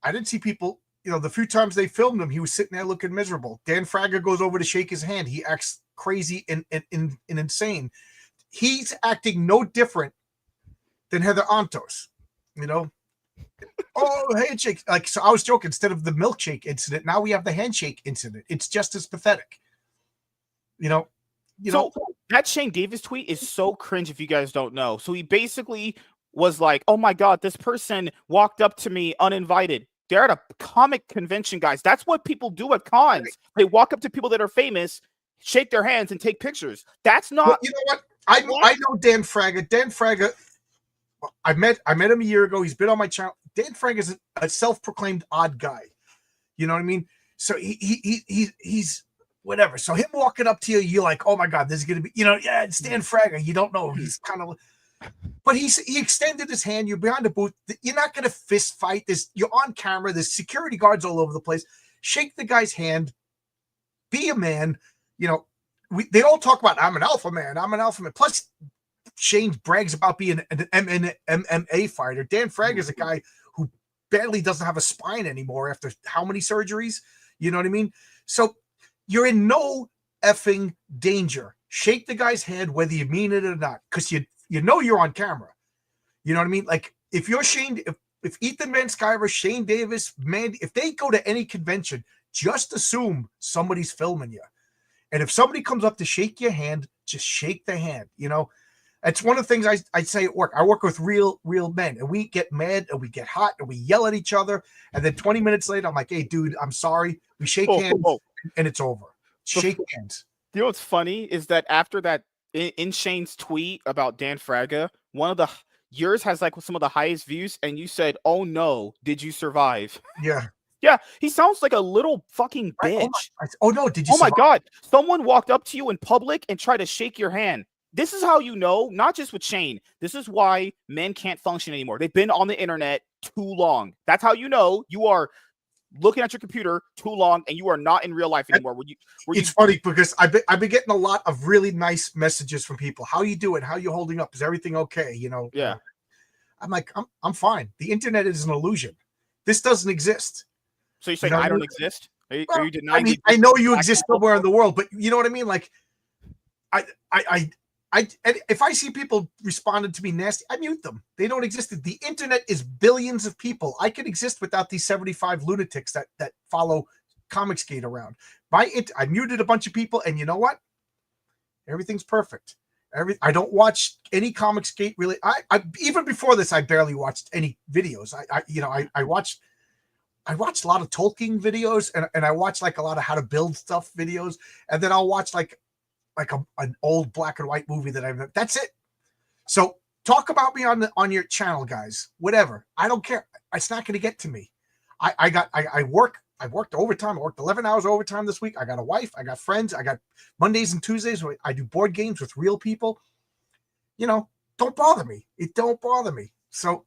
I didn't see people, the few times they filmed him, he was sitting there looking miserable. Dan Fraga goes over to shake his hand. He acts crazy and insane. He's acting no different than Heather Antos, Oh, handshake. Like, so I was joking, instead of the milkshake incident, now we have the handshake incident. It's just as pathetic. So that Shane Davis tweet is so cringe if you guys don't know. So he basically was like, oh my God, this person walked up to me uninvited. They're at a comic convention, guys. That's what people do at cons. They walk up to people that are famous, shake their hands, and take pictures. That's not. Well, you know what? I know Dan Fraga. Dan Fraga, I met him a year ago. He's been on my channel. Dan Fraga is a self-proclaimed odd guy. You know what I mean? So he's whatever. So him walking up to you, you're like, oh my God, this is gonna be, it's Dan Fraga. You don't know. He's kind of, but he extended his hand. You're behind the booth. You're not gonna fist fight. You're on camera. There's security guards all over the place. Shake the guy's hand. Be a man. They all talk about I'm an alpha man. I'm an alpha man. Plus, Shane brags about being an MMA fighter. Dan Fraga is a guy who barely doesn't have a spine anymore after how many surgeries? You know what I mean? So you're in no effing danger. Shake the guy's hand whether you mean it or not, because you know you're on camera. You know what I mean? Like if you're Shane, if Ethan Van Sciver, Shane Davis, Mandy, if they go to any convention, just assume somebody's filming you. And if somebody comes up to shake your hand, just shake the hand. You know, it's one of the things I say at work. I work with real men, and we get mad and we get hot and we yell at each other. And then 20 minutes later, I'm like, hey, dude, I'm sorry. We shake hands and it's over. Shake hands. You know what's funny is that after that, in Shane's tweet about Dan Fraga, one of yours has like some of the highest views, and you said, "Oh no, did you survive?" Yeah. Yeah, he sounds like a little fucking bitch. Oh no, did you? Oh my God, someone walked up to you in public and tried to shake your hand. This is how you know, not just with Shane. This is why men can't function anymore. They've been on the internet too long. That's how you know you are looking at your computer too long and you are not in real life anymore. It's funny because I've been getting a lot of really nice messages from people. How you doing? How you holding up? Is everything okay? You know? Yeah. I'm like, I'm fine. The internet is an illusion. This doesn't exist. So you're saying I don't exist? Are you denying? I mean, I know you exist somewhere in the world, but you know what I mean? Like, if I see people responding to me nasty, I mute them. They don't exist. The internet is billions of people. I can exist without these 75 lunatics that follow Comicsgate around. I muted a bunch of people, and you know what? Everything's perfect. I don't watch any Comicsgate really. I even before this, I barely watched any videos. I watched a lot of Tolkien videos, and I watched like a lot of how to build stuff videos, and then I'll watch like an old black and white movie that that's it. So talk about me on your channel, guys. Whatever. I don't care. It's not going to get to me. I worked overtime. I worked 11 hours overtime this week. I got a wife. I got friends. I got Mondays and Tuesdays where I do board games with real people. You know, don't bother me. It don't bother me. So,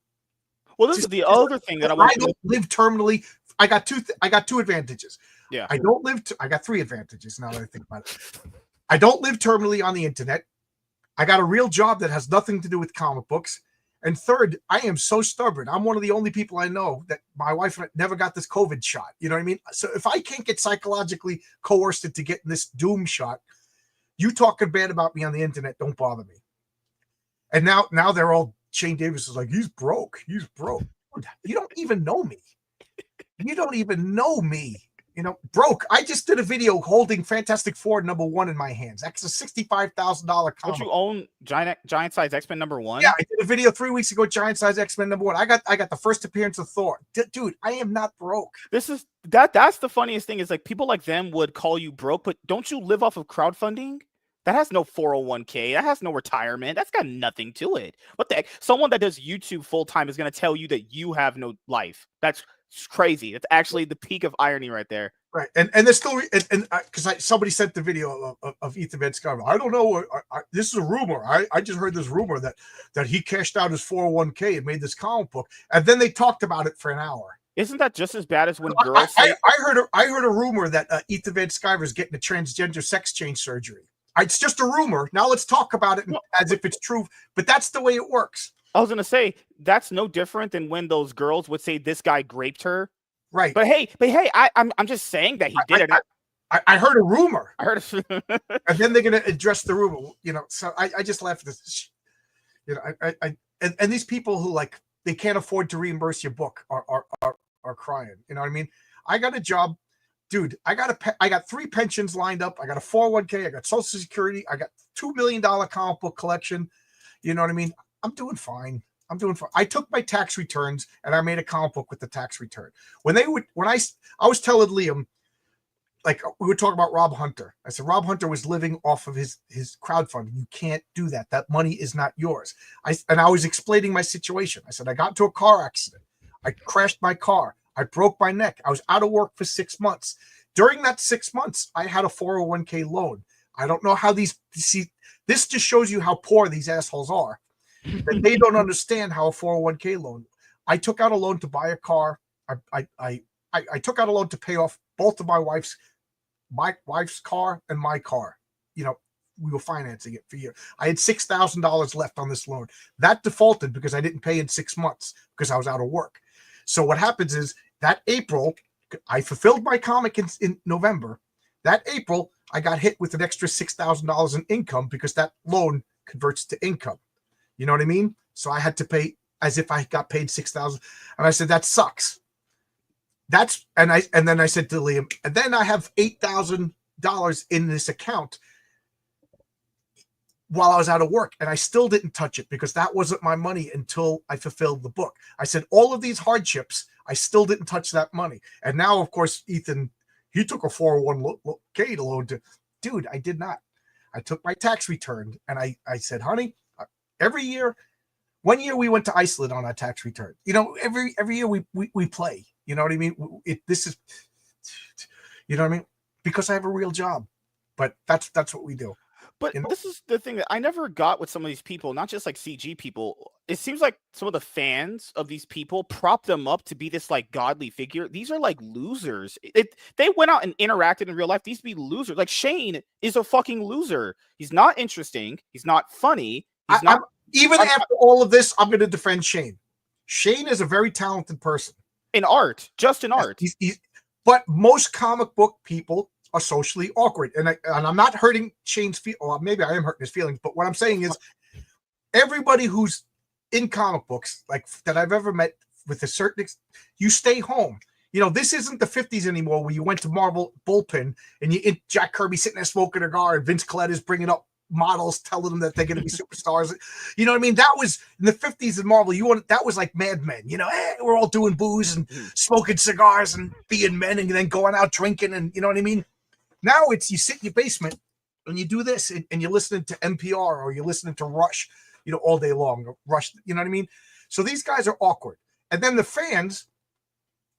well, this is the other thing that I don't live terminally. I got two advantages. Yeah. I got three advantages now that I think about it. I don't live terminally on the internet. I got a real job that has nothing to do with comic books. And third, I am so stubborn. I'm one of the only people I know that my wife never got this COVID shot. You know what I mean? So if I can't get psychologically coerced into getting this doom shot, you talking bad about me on the internet, don't bother me. And now they're all, Shane Davis is like, he's broke. He's broke. You don't even know me. You don't even know me. You know, broke. I just did a video holding Fantastic Four #1 in my hands. That's a $65,000 comic. Don't you own Giant Size X-Men #1? Yeah, I did a video 3 weeks ago. Giant Size X-Men #1. I got the first appearance of Thor. Dude, I am not broke. That's the funniest thing is like people like them would call you broke, but don't you live off of crowdfunding? That has no 401k. That has no retirement. That's got nothing to it. What the heck? Someone that does YouTube full time is going to tell you that you have no life. That's crazy. That's actually the peak of irony right there. Right, and there's still because somebody sent the video of Ethan Van Sciver. I don't know. This is a rumor. I just heard this rumor that he cashed out his 401k and made this comic book, and then they talked about it for an hour. Isn't that just as bad as when girls? I heard a rumor that Ethan Van Sciver is getting a transgender sex change surgery. It's just a rumor. Now let's talk about it as if it's true. But that's the way it works. I was gonna say that's no different than when those girls would say this guy raped her. Right. But hey, I'm just saying that he did it. I heard a rumor. I heard and then they're gonna address the rumor, you know. So I just laughed at this. You know, and these people who like they can't afford to reimburse your book are crying. You know what I mean? I got a job, dude. I got 3 pensions lined up. I got a 401k. I got Social Security. I got $2 million comic book collection. You know what I mean? I'm doing fine. I took my tax returns and I made a comic book with the tax return. When I was telling Liam, like we were talking about Rob Hunter. I said, Rob Hunter was living off of his crowdfunding. You can't do that. That money is not yours. I was explaining my situation. I said, I got into a car accident. I crashed my car. I broke my neck. I was out of work for 6 months. During that 6 months, I had a 401k loan. I don't know how this just shows you how poor these assholes are. That they don't understand how a 401k loan. I took out a loan to buy a car. I took out a loan to pay off both of my wife's car and my car. You know, we were financing it for a year. I had $6,000 left on this loan. That defaulted because I didn't pay in 6 months because I was out of work. So what happens is that April, I fulfilled my comic in November. That April, I got hit with an extra $6,000 in income because that loan converts to income. You know what I mean? So I had to pay as if I got paid $6,000, and I said that sucks. And then I said to Liam, and then I have $8,000 in this account while I was out of work, and I still didn't touch it because that wasn't my money until I fulfilled the book. I said all of these hardships, I still didn't touch that money, and now of course Ethan, he took a 401k loan to, dude, I did not. I took my tax return and I said, honey, every year, 1 year we went to Iceland on our tax return. You know, every year we play. You know what I mean? This is, you know what I mean? Because I have a real job, but that's what we do. But this is the thing that I never got with some of these people, not just like CG people. It seems like some of the fans of these people prop them up to be this like godly figure. These are like losers. They went out and interacted in real life. These be losers. Like Shane is a fucking loser. He's not interesting. He's not funny. He's not. After all of this, I'm going to defend Shane. Shane is a very talented person. In art, just in art. But most comic book people are socially awkward. And I'm not hurting Shane's feelings. Well, maybe I am hurting his feelings. But what I'm saying is everybody who's in comic books, like that I've ever met with a certain you stay home. You know, this isn't the 50s anymore where you went to Marvel Bullpen and Jack Kirby sitting there smoking a cigar and Vince Collette is bringing up models telling them that they're going to be superstars. You know what I mean? That was in the 50s in Marvel. That was like Mad Men. You know, we're all doing booze and smoking cigars and being men and then going out drinking, and you know what I mean? Now it's you sit in your basement and you do this and you're listening to NPR or you're listening to Rush, you know, all day long. Rush, you know what I mean? So these guys are awkward. And then the fans,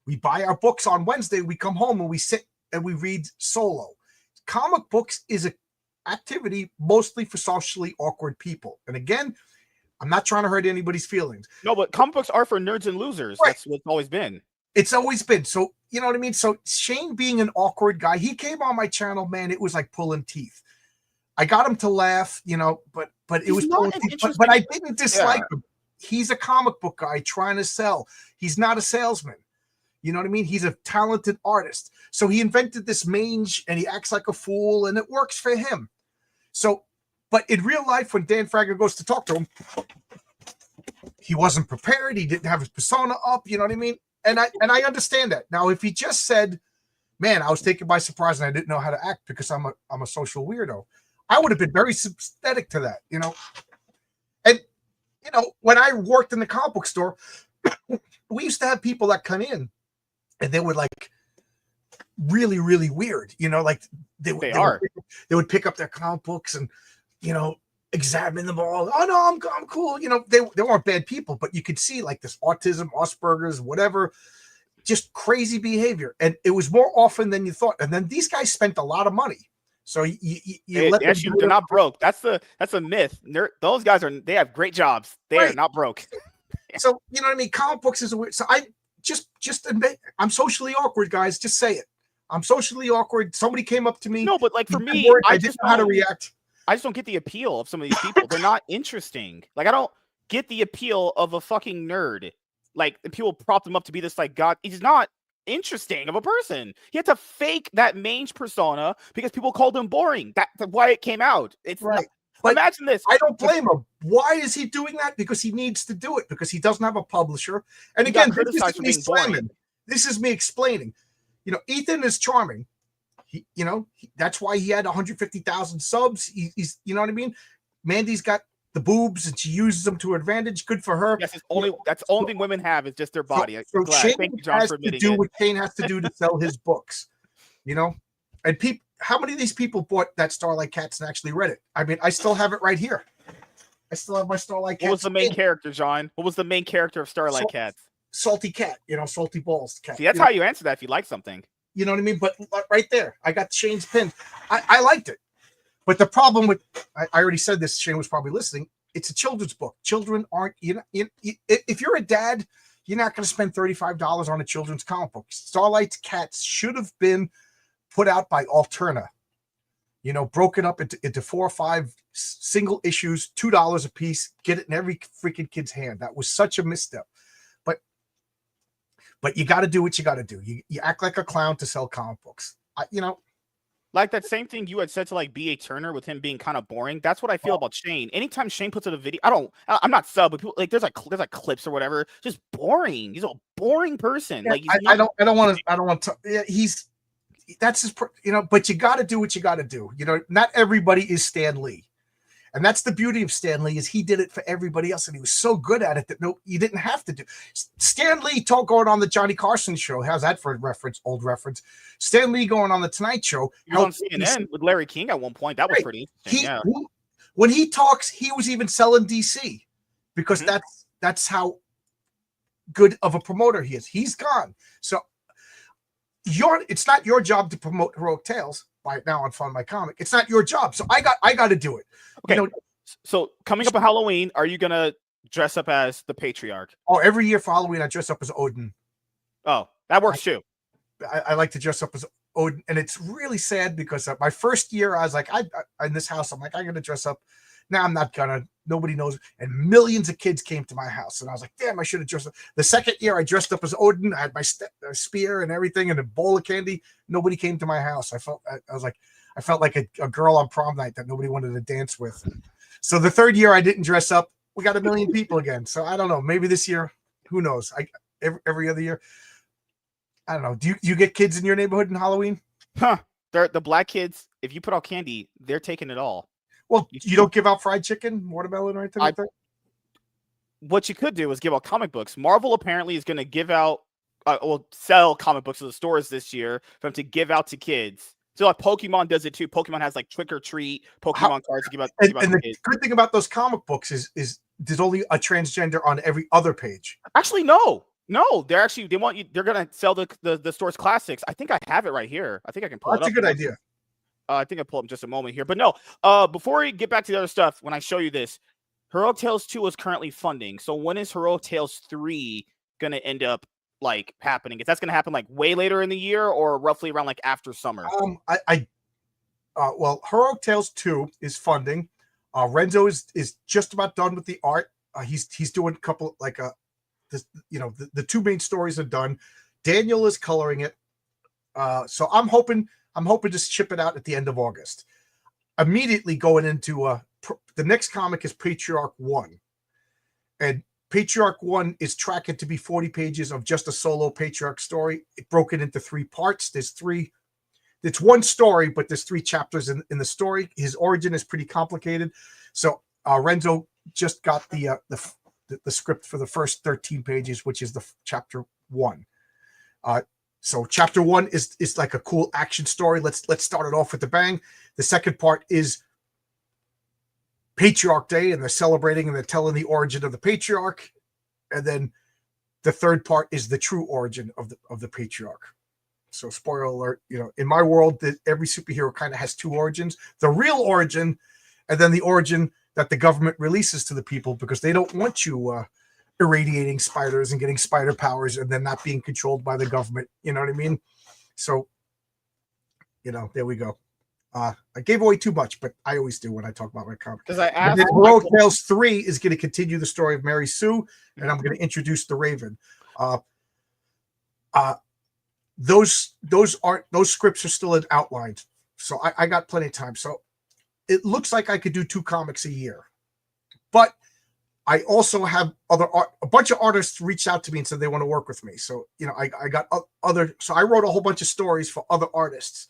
we buy our books on Wednesday, we come home and we sit and we read solo. Comic books is a activity mostly for socially awkward people. And again, I'm not trying to hurt anybody's feelings. No, but comic books are for nerds and losers. Right. That's what it's always been. It's always been. So, you know what I mean? So Shane being an awkward guy, he came on my channel, man, it was like pulling teeth. I got him to laugh, you know, but it was pulling teeth. But I didn't dislike him. He's a comic book guy trying to sell. He's not a salesman. You know what I mean? He's a talented artist. So he invented this mange and he acts like a fool and it works for him. So, but in real life, when Dan Fragger goes to talk to him, he wasn't prepared. He didn't have his persona up. You know what I mean? And I understand that. Now, if he just said, man, I was taken by surprise and I didn't know how to act because I'm a social weirdo, I would have been very sympathetic to that, you know? And, you know, when I worked in the comic book store, we used to have people that come in and they would like really, really weird, you know, like they would pick up their comic books and, you know, examine them all. Oh no, I'm cool. You know, they weren't bad people, but you could see like this autism, Asperger's, whatever, just crazy behavior. And it was more often than you thought. And then these guys spent a lot of money. So they're not broke. That's a myth. Those guys they have great jobs. They are not broke. So, you know what I mean? Comic books is a weird. So I just admit I'm socially awkward, guys. Just say it. I'm socially awkward. Somebody came up to me. No, but like for me, I didn't know how to react. I just don't get the appeal of some of these people. They're not interesting. Like I don't get the appeal of a fucking nerd. Like the people prop him up to be this like god. He's not interesting of a person. He had to fake that mange persona because people called him boring. That's why it came out. It's right. But imagine this. I don't blame him. Why is he doing that? Because he needs to do it. Because he doesn't have a publisher. And again, this is me explaining. You know, Ethan is charming. That's why he had 150,000 subs. He's, you know what I mean? Mandy's got the boobs and she uses them to her advantage. Good for her. Yes, that's the only thing women have is just their body. So Shane has to do what Shane has to do to sell his books. You know, and how many of these people bought that Starlight Cats and actually read it? I mean, I still have it right here. I still have my Starlight Cats. What was the main character, John? What was the main character of Starlight Cats? Salty cat, you know, salty balls cat. See, that's how you answer that if you like something. You know what I mean? But right there, I got Shane's pin. I liked it. But the problem with, I already said this, Shane was probably listening, it's a children's book. Children aren't, if you're a dad, you're not going to spend $35 on a children's comic book. Starlight Cats should have been put out by Alterna. You know, broken up into 4 or 5 single issues, $2 a piece, get it in every freaking kid's hand. That was such a misstep. But But you got to do what you got to do. You act like a clown to sell comic books. Like that same thing you had said to like B.A. Turner with him being kind of boring. That's what I feel about Shane. Anytime Shane puts out a video, I'm not sub, but people like there's like clips or whatever, just boring. He's a boring person. Yeah, like I don't want to. Yeah, that's his. But you got to do what you got to do. Not everybody is Stan Lee. And that's the beauty of Stan Lee, is he did it for everybody else, and he was so good at it that you didn't have to do. Stan Lee going on the Johnny Carson show. How's that for a reference? Old reference. Stan Lee going on the Tonight Show. He was on CNN with Larry King at one point. That was pretty interesting. When he talks, he was even selling DC, because that's how good of a promoter he is. He's gone. So it's not your job to promote Heroic Tales right now on Fun My Comic. It's not your job. So I got to do it. Okay. So coming up on Halloween, are you gonna dress up as the Patriarch? Oh, every year for Halloween I dress up as Odin. Oh, that works too. I like to dress up as Odin, and it's really sad because my first year I was like, I in this house, I'm like, I'm gonna dress up. Now I'm not gonna. Nobody knows. And millions of kids came to my house, and I was like, damn, I should have dressed up. The second year I dressed up as Odin. I had my spear and everything, and a bowl of candy. Nobody came to my house. I felt like a girl on prom night that nobody wanted to dance with. So the third year I didn't dress up. We got 1 million people again. So I don't know. Maybe this year, who knows? Every other year. I don't know. Do you get kids in your neighborhood in Halloween? They're the black kids. If you put out candy, they're taking it all. Well, you don't give out fried chicken, watermelon, or anything like that? What you could do is give out comic books. Marvel apparently is going to give out, sell comic books to the stores this year for them to give out to kids. So like Pokemon does it too. Pokemon has like trick or treat Pokemon cards to give out. And the good thing about those comic books is there's only a transgender on every other page. Actually, no, they're they want you. They're gonna sell the store's classics. I think I have it right here. I think I can pull it up. That's a good idea. I think I pull up in just a moment here, but no. Before we get back to the other stuff, when I show you this, Heroic Tales 2 is currently funding. So when is Heroic Tales 3 gonna end up like happening? Is that gonna happen like way later in the year or roughly around like after summer? Well, Heroic Tales 2 is funding. Renzo is just about done with the art. He's doing a couple the two main stories are done. Daniel is coloring it. So I'm hoping to ship it out at the end of August. Immediately going into the next comic is Patriarch 1. And Patriarch 1 is tracking to be 40 pages of just a solo Patriarch story. It broken into 3 parts. It's one story, but there's 3 chapters in the story. His origin is pretty complicated. So Renzo just got the script for the first 13 pages, which is the chapter 1. So chapter 1 is like a cool action story. Let's start it off with the bang. The second part is Patriarch Day, and they're celebrating and they're telling the origin of the Patriarch. And then the third part is the true origin of the Patriarch. So spoiler alert, in my world, every superhero kind of has 2 origins: the real origin, and then the origin that the government releases to the people because they don't want you irradiating spiders and getting spider powers and then not being controlled by the government. You know what I mean? So, there we go. I gave away too much, but I always do when I talk about my comic. Because I asked, Heroic Tales 3 is going to continue the story of Mary Sue, and I'm going to introduce the Raven. Those scripts are still outlined, so I got plenty of time. So it looks like I could do 2 comics a year, but I also have a bunch of artists reached out to me and said they want to work with me. So I got so I wrote a whole bunch of stories for other artists.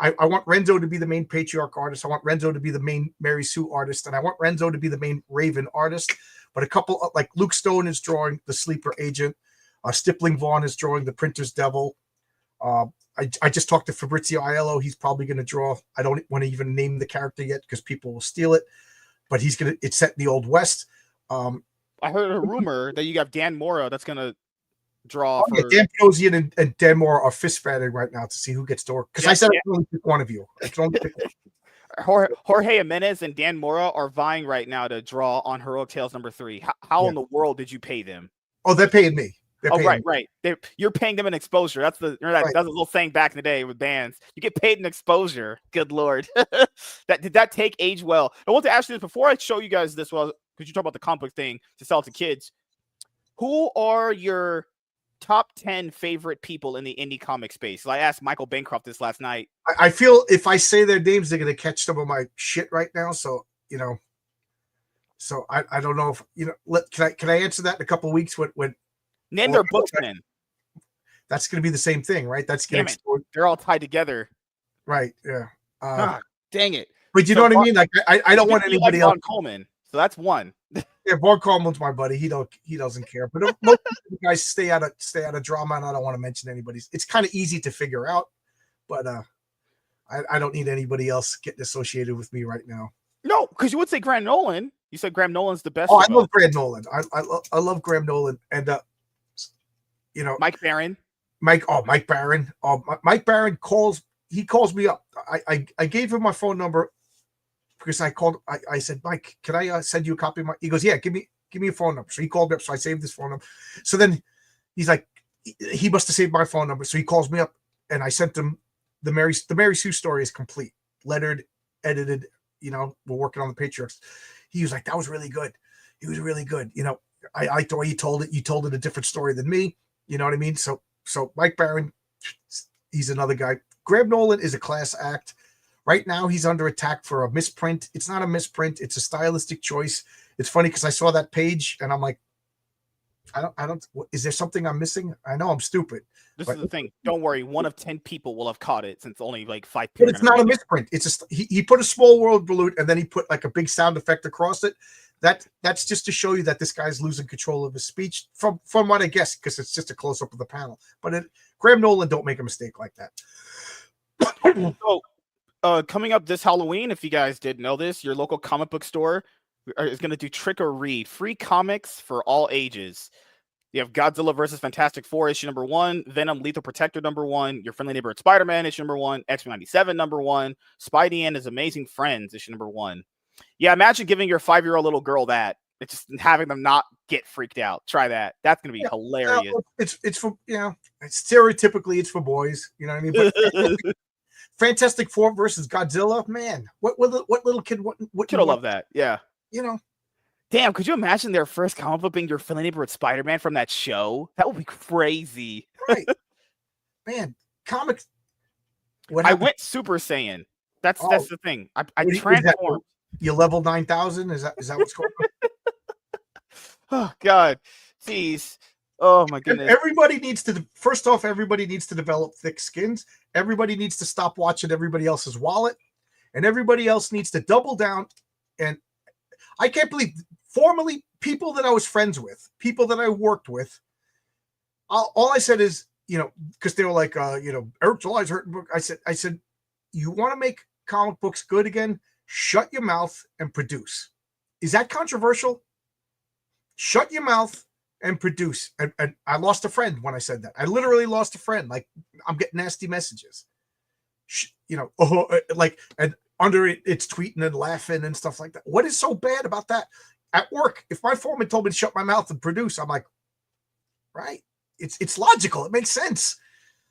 I want Renzo to be the main Patriarch artist. I want Renzo to be the main Mary Sue artist, and I want Renzo to be the main Raven artist. But a couple like Luke Stone is drawing the Sleeper Agent. Stippling Vaughn is drawing the Printer's Devil. I just talked to Fabrizio Aiello. He's probably going to draw. I don't want to even name the character yet because people will steal it. But it's set in the Old West. I heard a rumor that you got Dan Mora that's going to draw. Dan Pedozian and Dan Mora are fist fighting right now to see who gets to work. Because I said I can only pick one of you. I can only pick one. Jorge Jimenez and Dan Mora are vying right now to draw on Heroic Tales number 3. How in the world did you pay them? Oh, they're paying me. Right. You're paying them an exposure. That's that's a little saying back in the day with bands. You get paid an exposure. Good Lord. Did that take age well? I want to ask you this before I show you guys this, because you talk about the comic book thing to sell to kids. Who are your top 10 favorite people in the indie comic space. So I asked Michael Bancroft this last night. I feel if I say their names, they're gonna catch some of my shit right now. So so I don't know if can I answer that in a couple of weeks when name their books then. That's gonna be the same thing, right? That's Damn gonna it. They're all tied together. Right, yeah. Dang it. But you know what I mean? Like I don't want anybody else. Vaughn Coleman, so that's one. Yeah, Vaughn Coleman's my buddy. He doesn't care. But most guys stay out of drama, and I don't want to mention anybody's. It's kind of easy to figure out, but I don't need anybody else getting associated with me right now. No, because you would say Graham Nolan. You said Graham Nolan's the best. Oh, I love Graham Nolan. I love Graham Nolan, and Mike Barron. Mike Barron. Mike Barron calls me up. I gave him my phone number because I said, Mike, can I send you a copy of my? He goes, yeah, give me a phone number. So he called me up. So I saved this phone number. So then he's like, he must have saved my phone number. So he calls me up, and I sent him the Mary Sue story is complete, lettered, edited. We're working on the Patriarchs. He was like, that was really good. He was really good. I liked the way you told it. You told it a different story than me. You know what I mean? So Mike Barron, he's another guy. Graham Nolan is a class act. Right now, he's under attack for a misprint. It's not a misprint. It's a stylistic choice. It's funny because I saw that page and I'm like, I don't. Is there something I'm missing? I know I'm stupid. This is the thing. Don't worry. 1 of 10 people will have caught it since only like 5 people. But it's not a misprint. It's just he put a small world balloon and then he put like a big sound effect across it. That's just to show you that this guy's losing control of his speech from what I guess, because it's just a close up of the panel. But Graham Nolan don't make a mistake like that. So, coming up this Halloween, if you guys didn't know this, your local comic book store is going to do Trick or Read, free comics for all ages. You have Godzilla vs. Fantastic Four, issue number 1, Venom Lethal Protector number 1, Your Friendly Neighborhood Spider-Man, issue number 1, X-Men 97 number 1, Spidey and His Amazing Friends, issue number 1. Yeah, imagine giving your 5-year-old little girl that. It's just having them not get freaked out. Try that. That's going to be hilarious. It's for, stereotypically it's for boys. You know what I mean? But Fantastic Four versus Godzilla, man. What little kid what could have loved that? Yeah. Damn, could you imagine their first comic book being Your Friendly Neighborhood Spider-Man from that show? That would be crazy. Right. Man, comics. I went Super Saiyan. That's the thing. I transformed. You level 9,000? Is that what's going on? Oh God. Jeez. Oh my goodness. Everybody needs to develop thick skins. Everybody needs to stop watching everybody else's wallet. And everybody else needs to double down. And I can't believe formerly people that I was friends with, people that I worked with, all I said is, because they were like, Eric July's hurting book. I said, you want to make comic books good again? Shut your mouth and produce. Is that controversial? Shut your mouth and produce. And I lost a friend when I said that. I literally lost a friend. Like, I'm getting nasty messages. And under it's tweeting and laughing and stuff like that. What is so bad about that? At work, if my foreman told me to shut my mouth and produce, I'm like, right? It's logical. It makes sense.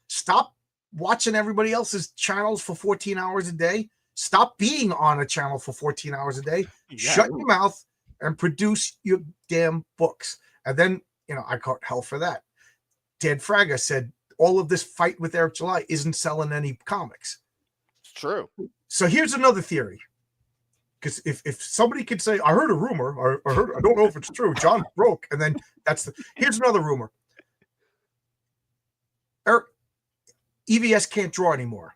Stop watching everybody else's channels for 14 hours a day. Stop being on a channel for 14 hours a day. Yeah. Shut your mouth and produce your damn books. And then, I caught hell for that. Dan Fraga said all of this fight with Eric July isn't selling any comics. It's true. So here's another theory. Because if somebody could say, I heard a rumor, or I don't know if it's true, John broke, and then here's another rumor. EVS can't draw anymore.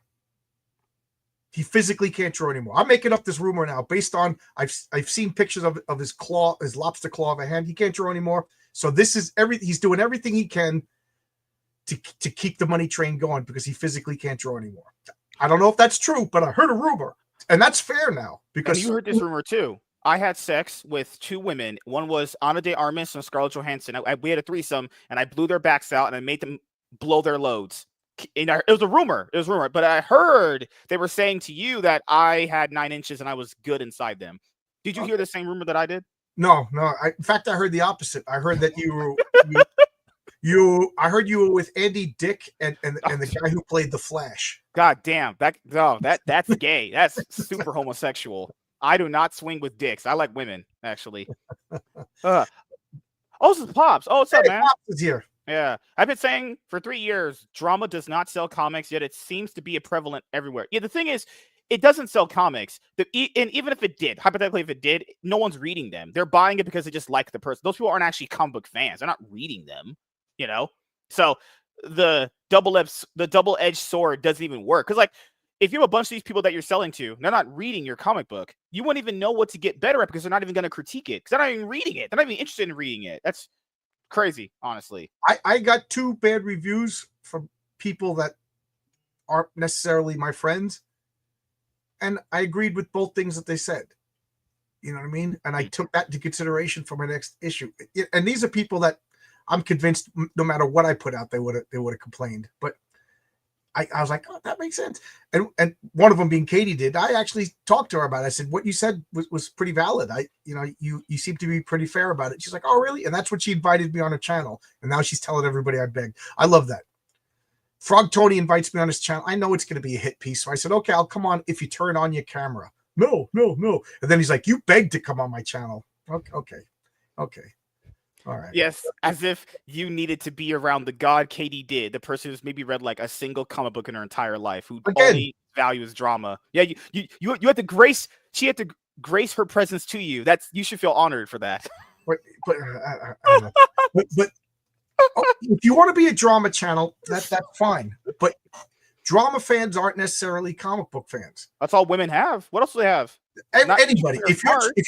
He physically can't draw anymore. I'm making up this rumor now based on I've seen pictures of his claw, his lobster claw of a hand. He can't draw anymore. So this is he's doing everything he can to keep the money train going because he physically can't draw anymore. I don't know if that's true, but I heard a rumor. And that's fair now. Because and you heard this rumor too. I had sex with 2 women. One was Ana de Armas and Scarlett Johansson. We had a threesome, and I blew their backs out, and I made them blow their loads. It was a rumor. But I heard they were saying to you that I had 9 inches and I was good inside them. Did you hear the same rumor that I did? No. In fact, I heard the opposite. I heard that I heard you were with Andy Dick and the guy who played the Flash. God damn. That's gay. That's super homosexual. I do not swing with dicks. I like women, actually. Oh, this is Pops. Oh, what's up, man? Pops is here. Yeah, I've been saying for 3 years, drama does not sell comics, yet it seems to be a prevalent everywhere. Yeah, the thing is, it doesn't sell comics. And even if it did, hypothetically, if it did, no one's reading them. They're buying it because they just like the person. Those people aren't actually comic book fans. They're not reading them, you know. So the double-edged sword doesn't even work because, like, if you have a bunch of these people that you're selling to, they're not reading your comic book. You wouldn't even know what to get better at because they're not even going to critique it because they're not even reading it. They're not even interested in reading it. That's crazy, honestly. I got 2 bad reviews from people that aren't necessarily my friends, and I agreed with both things that they said. You know what I mean? And I took that into consideration for my next issue. And these are people that I'm convinced no matter what I put out, they would have complained. But I was like, oh, that makes sense. And one of them being Katie did. I actually talked to her about it. I said, what you said was pretty valid. You seem to be pretty fair about it. She's like, oh, really? And that's when she invited me on her channel. And now she's telling everybody I begged. I love that. Frog Tony invites me on his channel. I know it's going to be a hit piece. So I said, okay, I'll come on if you turn on your camera. No. And then he's like, you begged to come on my channel. Okay. All right. Yes, as if you needed to be around the god Katie did, the person who's maybe read like a single comic book in her entire life, who only values drama. Yeah, you had to grace. She had to grace her presence to you. You should feel honored for that. But if you want to be a drama channel, that's fine. But drama fans aren't necessarily comic book fans. That's all women have. What else do they have? Anybody. If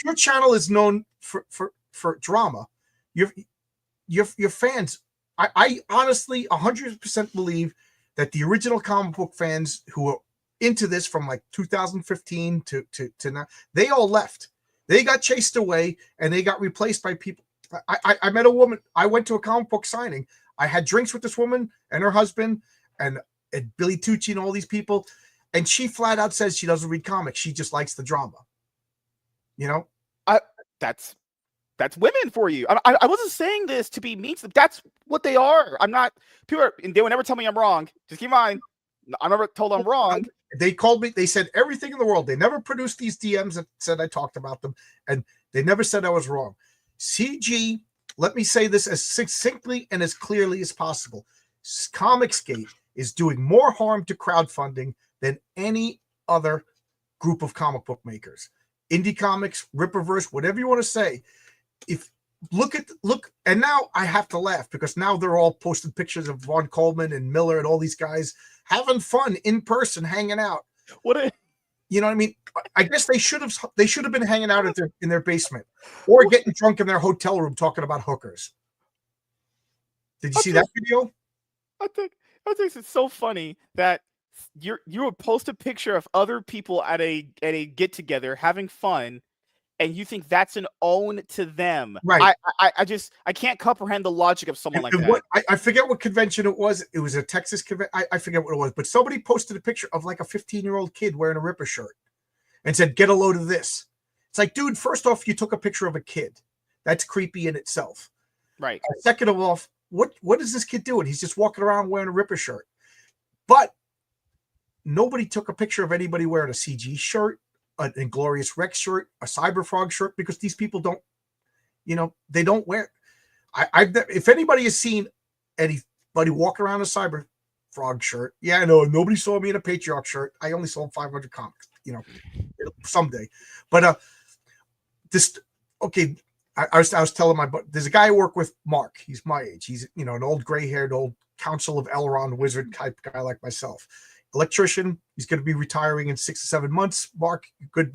your channel is known for drama, your fans. I honestly 100% believe that the original comic book fans who were into this from like 2015 to now, they all left. They got chased away and they got replaced by people. I met a woman. I went to a comic book signing. I had drinks with this woman and her husband and Billy Tucci and all these people. And she flat out says she doesn't read comics. She just likes the drama. You know? That's women for you. I wasn't saying this to be mean. That's what they are. I'm not pure. And they would never tell me I'm wrong. Just keep in mind, I never told I'm wrong. They called me. They said everything in the world. They never produced these DMs that said I talked about them. And they never said I was wrong. CG, let me say this as succinctly and as clearly as possible. Comicsgate is doing more harm to crowdfunding than any other group of comic book makers. Indie Comics, Rippaverse, whatever you want to say. If look, and now I have to laugh because now they're all posting pictures of Von Coleman and Miller and all these guys having fun in person, hanging out. You know what I mean? I guess they should have been hanging out in their basement or getting drunk in their hotel room talking about hookers. Did you see that video? I think it's so funny that you would post a picture of other people at a get together having fun, and you think that's an own to them. Right. I can't comprehend the logic of someone like that. I forget what convention it was. It was a Texas convention. I forget what it was, but somebody posted a picture of like a 15-year-old kid wearing a Ripper shirt and said, get a load of this. It's like, dude, first off, you took a picture of a kid. That's creepy in itself. Right. Second of all, what is this kid doing? He's just walking around wearing a Ripper shirt. But nobody took a picture of anybody wearing a CG shirt, an Inglorious Rex shirt, a Cyberfrog shirt, because these people don't, they don't wear. If anybody has seen anybody walk around a Cyberfrog shirt, yeah, I know nobody saw me in a Patriarch shirt. I only sold 500 comics, someday. But I was telling there's a guy I work with, Mark. He's my age. He's an old gray-haired, old Council of Elrond wizard type guy like myself. Electrician. He's going to be retiring in 6 to 7 months. Mark, good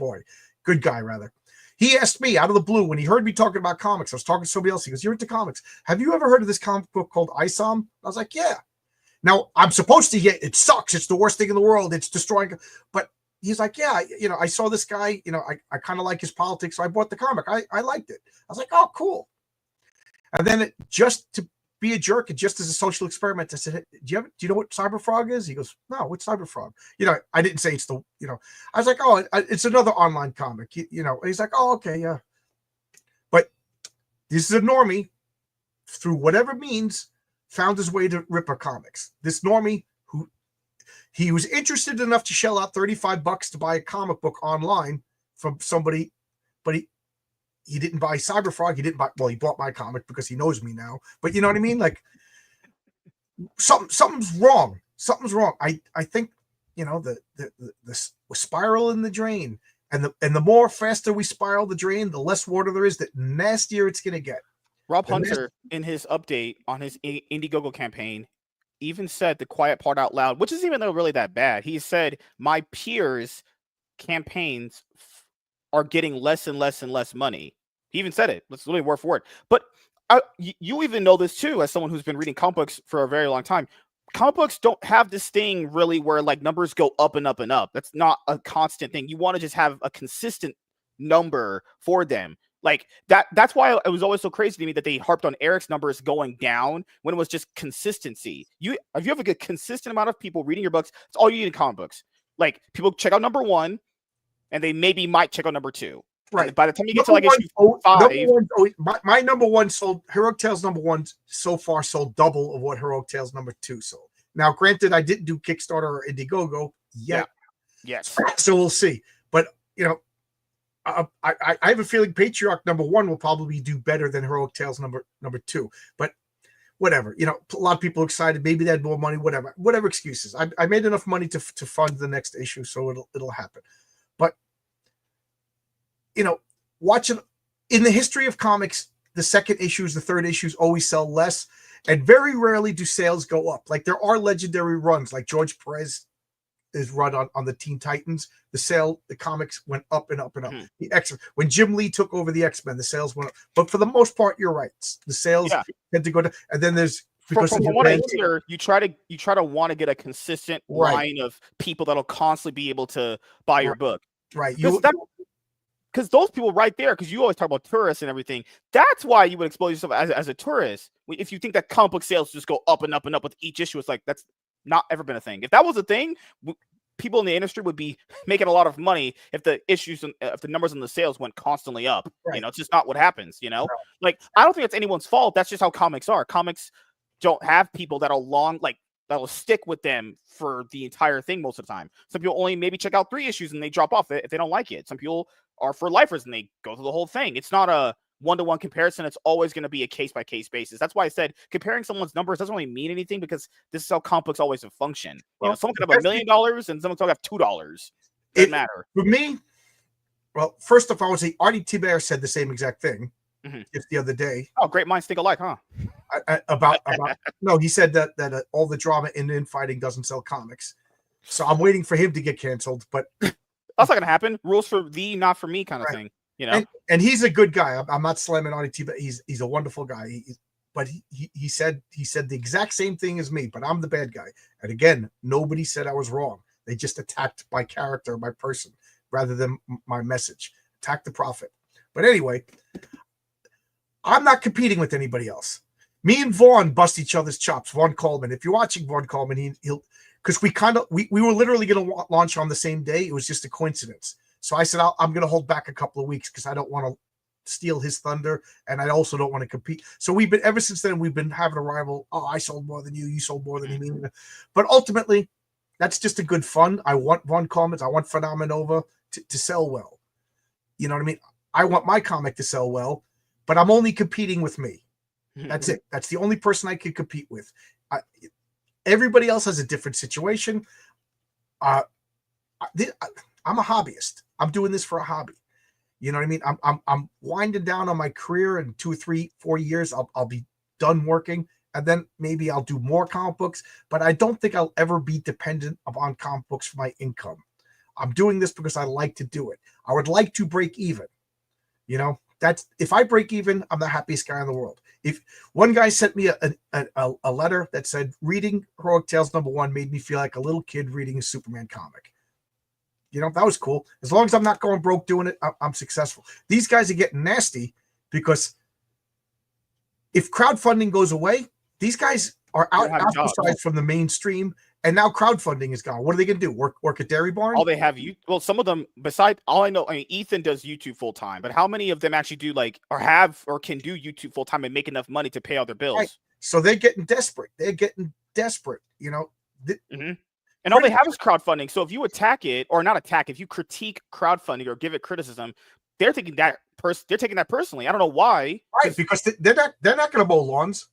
guy rather. He asked me out of the blue when he heard me talking about comics. I was talking to somebody else. He goes, "You're into comics. Have you ever heard of this comic book called ISOM?" I was like, "Yeah." Now I'm supposed to get it. Sucks. It's the worst thing in the world. It's destroying. But he's like, "Yeah, I saw this guy. I kind of like his politics, so I bought the comic. I liked it." I was like, "Oh, cool." And then just to be a jerk and just as a social experiment, I said, do you know what Cyberfrog is? He goes, "No, what's Cyberfrog?" I didn't say it's the, I was like, "Oh, it's another online comic." He's like, "Oh, okay, yeah." But this is a normie, through whatever means, found his way to Ripper Comics. This normie he was interested enough to shell out $35 to buy a comic book online from somebody, but he didn't buy Cyberfrog. He bought my comic because he knows me now. But you know what I mean? Like, something's wrong. Something's wrong. I think the spiral in the drain, and the more faster we spiral the drain, the less water there is, the nastier it's gonna get. Rob Hunter, in his update on his Indiegogo campaign, even said the quiet part out loud, which isn't even really that bad. He said, "My peers' campaigns are getting less and less and less money." He even said it. That's literally word for word. But you even know this too, as someone who's been reading comic books for a very long time. Comic books don't have this thing really where like numbers go up and up and up. That's not a constant thing. You want to just have a consistent number for them. Like that's why it was always so crazy to me that they harped on Eric's numbers going down when it was just consistency. If you have a consistent amount of people reading your books, it's all you need in comic books. Like people check out number 1 and they might check out number 2. Right. And by the time you get to like issue 5, my number 1 sold, Heroic Tales number 1 so far sold double of what Heroic Tales number 2 sold. Now, granted, I didn't do Kickstarter or Indiegogo yet. Yeah. Yes. So we'll see. But I have a feeling Patriarch number 1 will probably do better than Heroic Tales number 2. But whatever, a lot of people are excited. Maybe they had more money. Whatever excuses. I made enough money to fund the next issue, so it'll happen. But watching in the history of comics, the second issues, the third issues always sell less, and very rarely do sales go up. Like there are legendary runs, like George Perez is run on the Teen Titans. The comics went up and up and up. The X-Men, when Jim Lee took over the X-Men, the sales went up. But for the most part, you're right. The sales tend to go down, and then there's because from what I hear, you try to want to get a consistent line of people that'll constantly be able to buy your book. Right. Because those people right there, because you always talk about tourists and everything, that's why you would expose yourself as a tourist. If you think that comic book sales just go up and up and up with each issue, it's like that's not ever been a thing. If that was a thing, people in the industry would be making a lot of money if the issues and if the numbers and the sales went constantly up. Right. It's just not what happens. No. Like I don't think it's anyone's fault. That's just how comics are. Comics don't have people that'll stick with them for the entire thing most of the time. Some people only maybe check out 3 issues and they drop off if they don't like it. Some people are for lifers and they go through the whole thing. It's not a one-to-one comparison. It's always going to be a case-by-case basis. That's why I said comparing someone's numbers doesn't really mean anything, because this is how comic books always function. Someone could have $1 million and someone could have $2. Doesn't matter. For me, well, first off, I would say Artie Tiber said the same exact thing just the other day. Oh, great minds think alike, huh? About no, he said that all the drama in infighting doesn't sell comics. So I'm waiting for him to get canceled, but that's not gonna happen. Rules for thee, not for me, kind of thing. And he's a good guy. I'm not slamming on it, but he's a wonderful guy. But he said the exact same thing as me, but I'm the bad guy. And again, nobody said I was wrong. They just attacked my character, my person, rather than my message. Attack the prophet. But anyway, I'm not competing with anybody else. Me and Vaughn bust each other's chops. Vaughn Coleman. If you're watching Vaughn Coleman, he'll because we were literally going to launch on the same day. It was just a coincidence. So I said I'm going to hold back a couple of weeks because I don't want to steal his thunder, and I also don't want to compete. So ever since then we've been having a rival. Oh, I sold more than you sold more than me. But ultimately, that's just a good fun. I want Vaughn Coleman. I want Phenomenova to sell well. You know what I mean? I want my comic to sell well, but I'm only competing with me. That's it. That's the only person I can compete with. Everybody else has a different situation. I'm a hobbyist. I'm doing this for a hobby. You know what I mean? I'm winding down on my career. In 2 or 3, 4 years, I'll be done working, and then maybe I'll do more comic books. But I don't think I'll ever be dependent upon comic books for my income. I'm doing this because I like to do it. I would like to break even. That's if I break even, I'm the happiest guy in the world. If one guy sent me a letter that said reading Heroic Tales #1 made me feel like a little kid reading a Superman comic. That was cool. As long as I'm not going broke doing it, I'm successful. These guys are getting nasty because if crowdfunding goes away, these guys are ostracized from the mainstream, and now crowdfunding is gone. What are they going to do? Work at Dairy Barn? All they have some of them, besides all I know, Ethan does YouTube full time, but how many of them actually do or have or can do YouTube full time and make enough money to pay all their bills? Right. So they're getting desperate. And all they have is crowdfunding. So if you attack it, or not attack, if you critique crowdfunding or give it criticism, they're taking that personally. I don't know why. Right, because they're not going to mow lawns.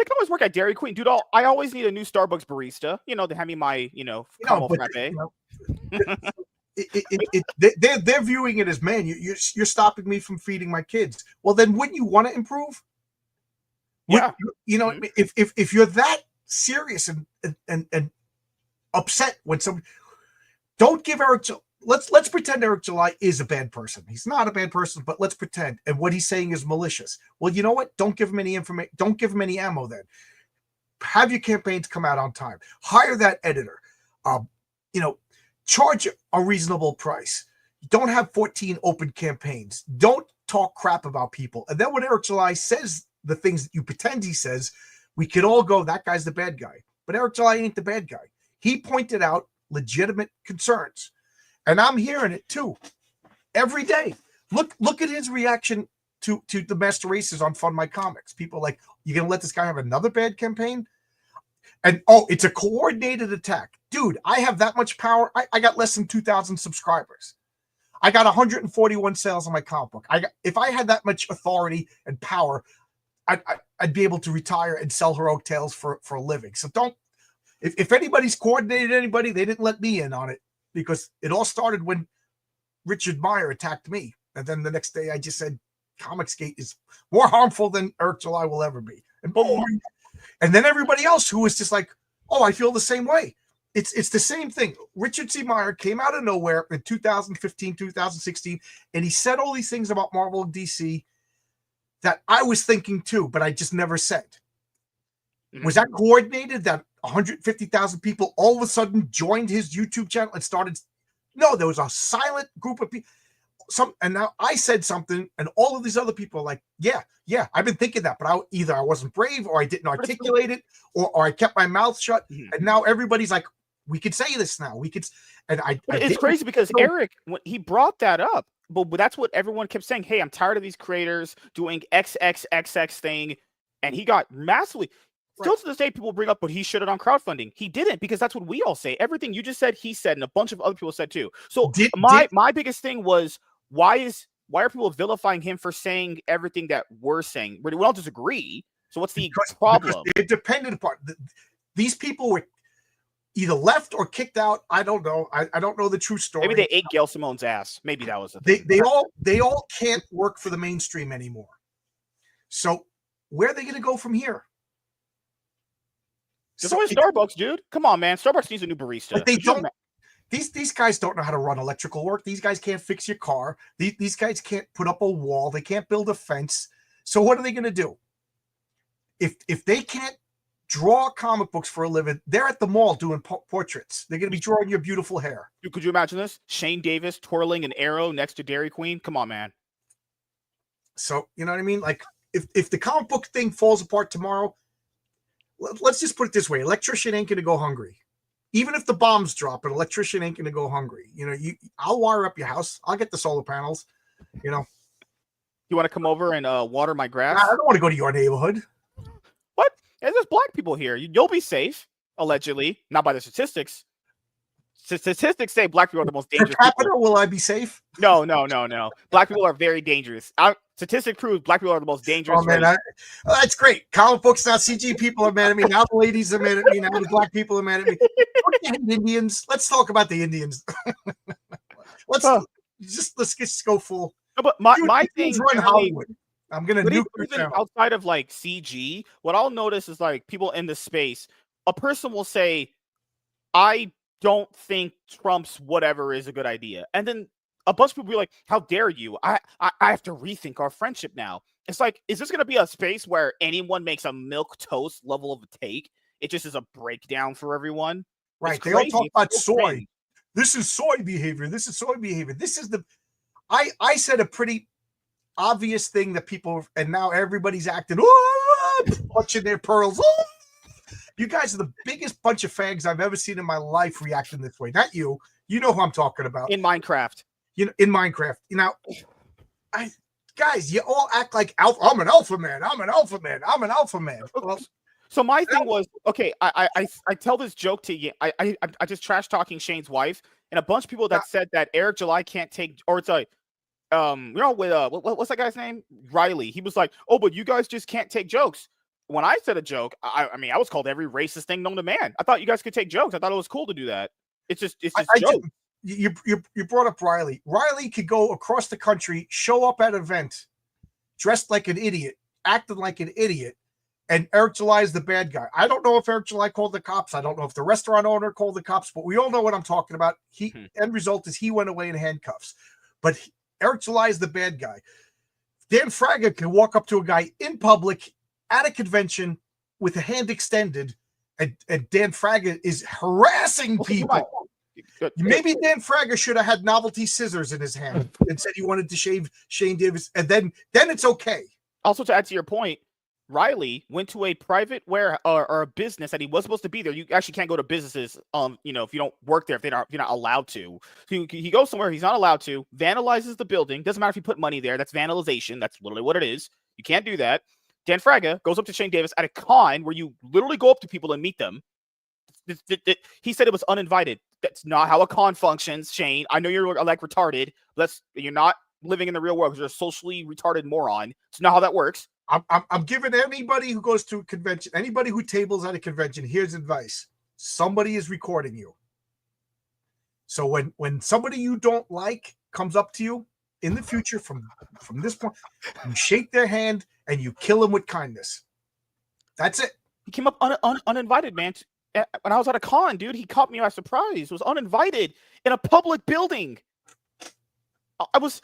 They can always work at Dairy Queen, dude. I always need a new Starbucks barista. To hand me my caramel frappe. They're viewing it as, man, you're stopping me from feeding my kids. Well, then wouldn't you want to improve? Yeah. If you're that serious and upset when somebody, don't give Eric. Let's pretend Eric July is a bad person. He's not a bad person, but let's pretend. And what he's saying is malicious. Well, you know what? Don't give him any information. Don't give him any ammo. Then have your campaigns come out on time. Hire that editor. Charge a reasonable price. Don't have 14 open campaigns. Don't talk crap about people. And then when Eric July says the things that you pretend he says, we could all go, that guy's the bad guy. But Eric July ain't the bad guy. He pointed out legitimate concerns. And I'm hearing it too. Every day. Look at his reaction to the master races on Fund My Comics. People are like, you gonna let this guy have another bad campaign? And it's a coordinated attack. Dude, I have that much power. I got less than 2,000 subscribers. I got 141 sales on my comic book. If I had that much authority and power, I'd be able to retire and sell heroic tales for a living. So if anybody's coordinated anybody, they didn't let me in on it, because it all started when Richard Meyer attacked me. And then the next day I just said, Comicsgate is more harmful than Eric July will ever be. And boom. And then everybody else who was just like, oh, I feel the same way. It's the same thing. Richard C. Meyer came out of nowhere in 2015, 2016, and he said all these things about Marvel and DC that I was thinking too, but I just never said. Was that coordinated, that 150,000 people all of a sudden joined his YouTube channel and started? No, there was a silent group of people. And now I said something, and all of these other people are like, yeah, I've been thinking that, but either I wasn't brave, or I didn't articulate it, or I kept my mouth shut. And now everybody's like, we could say this now. We could. And it's crazy because Eric, when he brought that up, but that's what everyone kept saying. Hey, I'm tired of these creators doing XXXX thing, and he got massively. Still to this day, people bring up, but he should have done crowdfunding. He didn't, because that's what we all say. Everything you just said, he said, and a bunch of other people said too. So my biggest thing was, why are people vilifying him for saying everything that we're saying? We all disagree. So what's the problem? It depended upon these people were either left or kicked out. I don't know. I don't know the true story. Maybe they ate Gail Simone's ass. Maybe that was the thing. They all can't work for the mainstream anymore. So where are they going to go from here? There's always Starbucks, dude. Come on, man. Starbucks needs a new barista. But they don't. These guys don't know how to run electrical work. These guys can't fix your car. These guys can't put up a wall. They can't build a fence. So what are they going to do? If they can't draw comic books for a living, they're at the mall doing portraits. They're going to be drawing your beautiful hair. Dude, could you imagine this? Shane Davis twirling an arrow next to Dairy Queen? Come on, man. So, you know what I mean? Like, if the comic book thing falls apart tomorrow, let's just put it this way. Electrician ain't going to go hungry. Even if the bombs drop, an electrician ain't going to go hungry. I'll wire up your house. I'll get the solar panels. You want to come over and water my grass? I don't want to go to your neighborhood. What? There's black people here. You'll be safe, allegedly. Not by the statistics. Statistics say black people are the most dangerous. Per capita, will I be safe? No. Black people are very dangerous. Statistic proves black people are the most dangerous. Oh, man, that's great. Comic books, now CG people are mad at me. Now the ladies are mad at me. Now the black people are mad at me. Indians. Let's talk about the Indians. let's just go full. No, but my thing run Hollywood. I'm gonna nuke even outside of like CG. What I'll notice is like people in the space. A person will say, "I don't think Trump's whatever is a good idea," and then a bunch of people be like, "How dare you? I have to rethink our friendship now." It's like, is this going to be a space where anyone makes a milk toast level of a take? It just is a breakdown for everyone. Right? They all talk about soy. This is soy behavior. This is soy behavior. This is the. I said a pretty obvious thing that people, and now everybody's acting, clutching their pearls. You guys are the biggest bunch of fags I've ever seen in my life reacting this way. Not you. You know who I'm talking about. In Minecraft. In Minecraft. Guys, you all act like alpha. I'm an alpha man. I'm an alpha man. I'm an alpha man. Well, so my thing was, okay, I tell this joke to you. I just trash talking Shane's wife, and a bunch of people that said that Eric July can't take, or it's like, with what's that guy's name? Riley. He was like, oh, but you guys just can't take jokes. when I said a joke, I mean, I was called every racist thing known to man. I thought you guys could take jokes. I thought it was cool to do that. It's just jokes. You brought up Riley. Riley could go across the country, show up at an event, dressed like an idiot, acting like an idiot, and Eric July is the bad guy. I don't know if Eric July called the cops. I don't know if the restaurant owner called the cops, but we all know what I'm talking about. End result is he went away in handcuffs. But Eric July is the bad guy. Dan Fraga can walk up to a guy in public at a convention with a hand extended, and Dan Fraga is harassing people. Maybe Dan Fraga should have had novelty scissors in his hand and said he wanted to shave Shane Davis, and then it's okay. Also, to add to your point, Riley went to a private or a business that he was supposed to be there. You actually can't go to businesses, if you don't work there, if you're not allowed to. So he goes somewhere he's not allowed to, vandalizes the building. Doesn't matter if you put money there. That's vandalization. That's literally what it is. You can't do that. Dan Fraga goes up to Shane Davis at a con where you literally go up to people and meet them. He said it was uninvited. That's not how a con functions, Shane. I know you're like retarded. You're not living in the real world because you're a socially retarded moron. It's not how that works. I'm giving anybody who goes to a convention, anybody who tables at a convention, here's advice. Somebody is recording you. So when somebody you don't like comes up to you in the future from this point, you shake their hand and you kill them with kindness. That's it. He came up uninvited, man. When I was at a con, dude, he caught me by surprise. It was uninvited in a public building. I was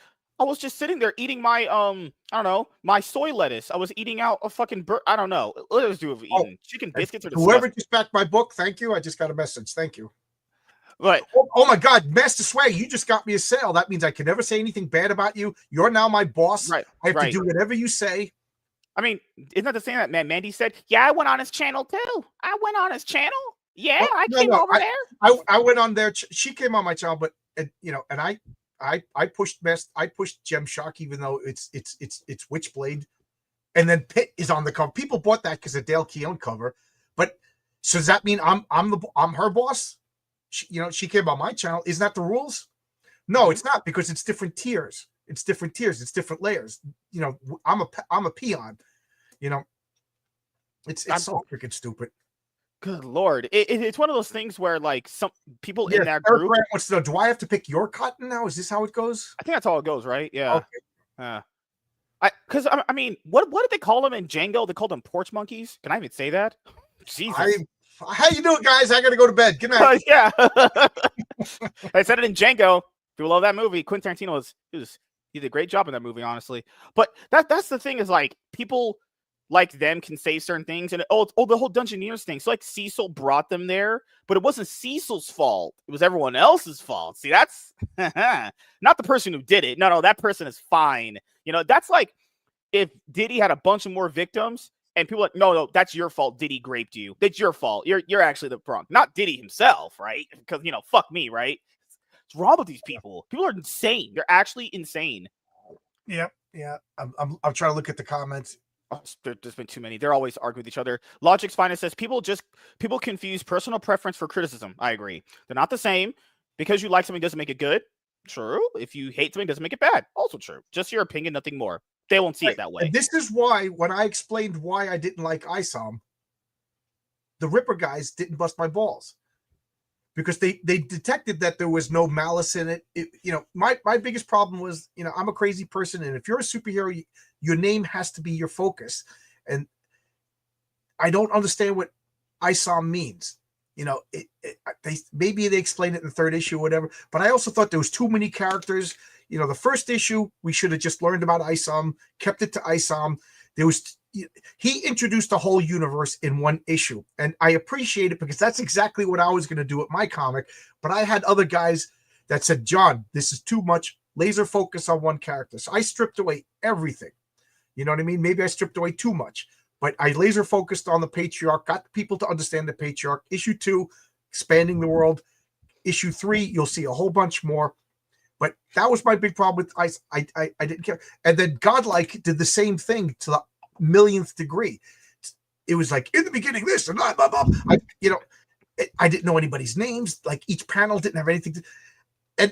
just sitting there eating my I don't know, my soy lettuce. I was eating out a fucking I don't know. What does do with eating chicken biscuits or whoever just backed my book? Thank you. I just got a message. Thank you. Right. Oh my God, Master Sway, you just got me a sale. That means I can never say anything bad about you. You're now my boss. Right. I have to do whatever you say. I mean, isn't that the same that Mandy said? Yeah, I went on his channel too. I went on his channel. Yeah, I came over there. I went on there. She came on my channel, but and I pushed Gem Shock, even though it's Witchblade, and then Pitt is on the cover. People bought that because of Dale Keown cover, but so does that mean I'm her boss? She came on my channel. Isn't that the rules? No, it's not, because it's different tiers. It's different tiers. It's different layers. I'm a peon. It's so freaking stupid. Good Lord. It's one of those things where, like, some people in that group wants to know, do I have to pick your cotton now? Is this how it goes? I think that's how it goes, right? Yeah. Okay. Because I mean, what did they call them in Django? They called them porch monkeys. Can I even say that? Jesus. How you doing, guys? I gotta go to bed. Good night. Yeah. I said it in Django. People love that movie. Quentin Tarantino he did a great job in that movie, honestly. But that's the thing, is like, people like them can say certain things, and the whole Dungeoneers thing. So like, Cecil brought them there, but it wasn't Cecil's fault. It was everyone else's fault. See, that's not the person who did it. No, that person is fine. That's like if Diddy had a bunch of more victims, and people are like, no, that's your fault. Diddy raped you. That's your fault. You're actually the wrong, not Diddy himself, right? Because fuck me, right? What's wrong with these people? People are insane. They're actually insane. Yep. Yeah. I'm trying to look at the comments. Oh, there's been too many. They're always arguing with each other. Logic's Finest says people confuse personal preference for criticism. I agree. They're not the same. Because you like something doesn't make it good. True. If you hate something doesn't make it bad. Also true. Just your opinion, nothing more. They won't see it that way. And this is why, when I explained why I didn't like ISOM, the Ripper guys didn't bust my balls. Because they detected that there was no malice in it. My biggest problem was, I'm a crazy person, and if you're a superhero, your name has to be your focus. And I don't understand what ISOM means. Maybe they explained it in the third issue or whatever, but I also thought there was too many characters. The first issue, we should have just learned about ISOM, kept it to ISOM. He introduced the whole universe in one issue, and I appreciate it, because that's exactly what I was going to do with my comic. But I had other guys that said, John, this is too much. Laser focus on one character. So I stripped away everything. You know what I mean? Maybe I stripped away too much, but I laser focused on the Patriarch, got people to understand the Patriarch. Issue 2, expanding the world. Issue 3, you'll see a whole bunch more. But that was my big problem with Ice. I didn't care. And then Godlike did the same thing to the millionth degree. It was like, in the beginning, this and blah, blah, blah. I didn't know anybody's names. Like, each panel didn't have anything to,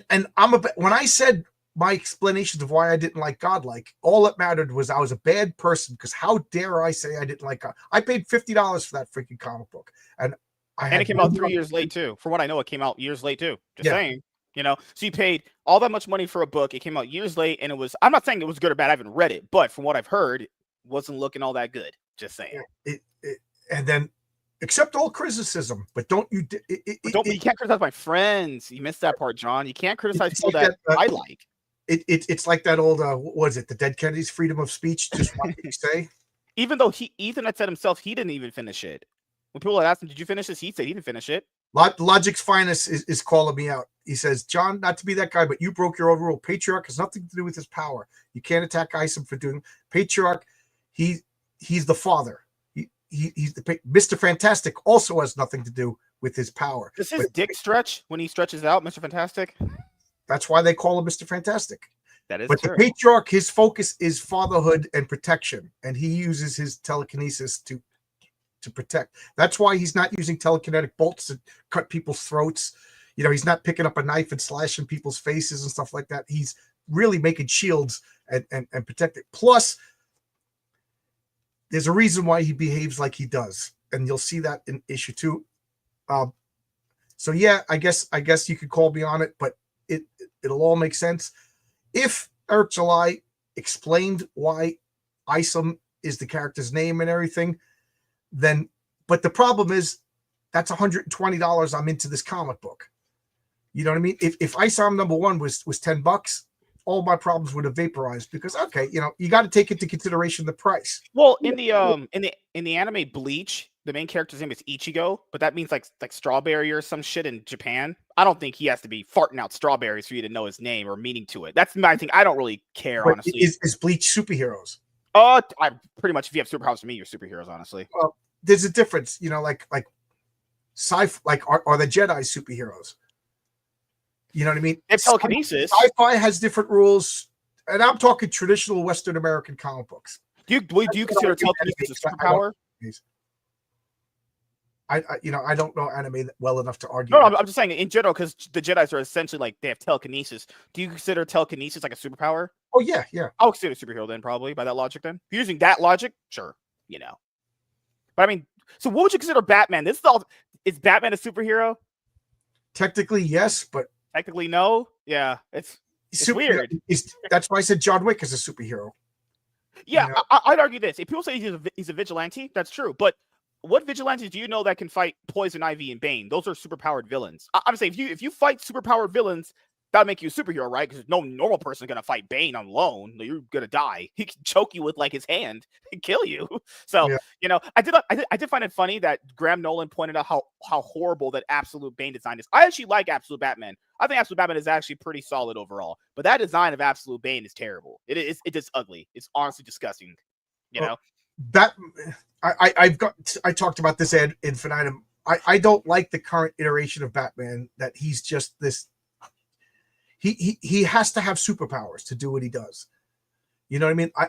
and when I said my explanations of why I didn't like Godlike, all that mattered was I was a bad person, because how dare I say I didn't like God? I paid $50 for that freaking comic book, and it came out 3 years late too. From what I know, it came out years late too. Just saying, so you paid all that much money for a book. It came out years late, and it was. I'm not saying it was good or bad. I haven't read it, but from what I've heard, it wasn't looking all that good. Just saying. And then accept all criticism, but don't you? You can't criticize my friends. You missed that part, John. You can't criticize people that I like. It's like that old what was it, the Dead Kennedys, freedom of speech, just what you say. Even though Ethan had said himself he didn't even finish it. When people had asked him, "Did you finish this?" He said he didn't finish it. Logic's finest is calling me out. He says, "John, not to be that guy, but you broke your own rule. Patriarch has nothing to do with his power. You can't attack Isom for doing Patriarch. He's the father. He's the Mr. Fantastic also has nothing to do with his power." Does his dick stretch when he stretches out, Mr. Fantastic? That's why they call him Mr. Fantastic. That is but true. The Patriarch, his focus is fatherhood and protection, and he uses his telekinesis to protect. That's why he's not using telekinetic bolts to cut people's throats. He's not picking up a knife and slashing people's faces and stuff like that. He's really making shields and protect it. Plus, there's a reason why he behaves like he does, and you'll see that in issue 2. So yeah, I guess you could call me on it, but it'll all make sense if Eric July explained why Isom is the character's name and everything. Then, but the problem is that's $120 I'm into this comic book. You know what I mean? If Isom #1 was $10, all my problems would have vaporized, because okay, you got to take into consideration the price. Well, in the anime Bleach, the main character's name is Ichigo, but that means like strawberry or some shit in Japan. I don't think he has to be farting out strawberries for you to know his name or meaning to it. That's my thing. I don't really care, honestly. Is Bleach superheroes? I pretty much, if you have superpowers to me, you're superheroes, honestly. Well, there's a difference, like sci-fi, like are the Jedi superheroes? You know what I mean? If telekinesis. Sci-fi has different rules, and I'm talking traditional Western American comic books. Do you consider telekinesis a superpower? I don't know anime well enough to argue. No, I'm just saying in general, because the Jedis are essentially like they have telekinesis. Do you consider telekinesis like a superpower? Oh yeah. I'll consider a superhero then, probably by that logic. Then, if you're using that logic, sure, But I mean, so what would you consider Batman? Is Batman a superhero? Technically, yes, but technically, no. Yeah, it's weird. That's why I said John Wick is a superhero. Yeah, I'd argue this. If people say he's a vigilante, that's true. But what vigilantes do you know that can fight Poison Ivy and Bane? Those are superpowered villains. I'm saying if you fight superpowered villains, that'll make you a superhero, right? Because no normal person is gonna fight Bane alone. You're gonna die. He can choke you with like his hand and kill you. So I did find it funny that Graham Nolan pointed out how horrible that Absolute Bane design is. I actually like Absolute Batman. I think Absolute Batman is actually pretty solid overall. But that design of Absolute Bane is terrible. It's just ugly. It's honestly disgusting. I talked about this ad infinitum. I don't like the current iteration of Batman, that he's just this. He has to have superpowers to do what he does. You know what I mean? I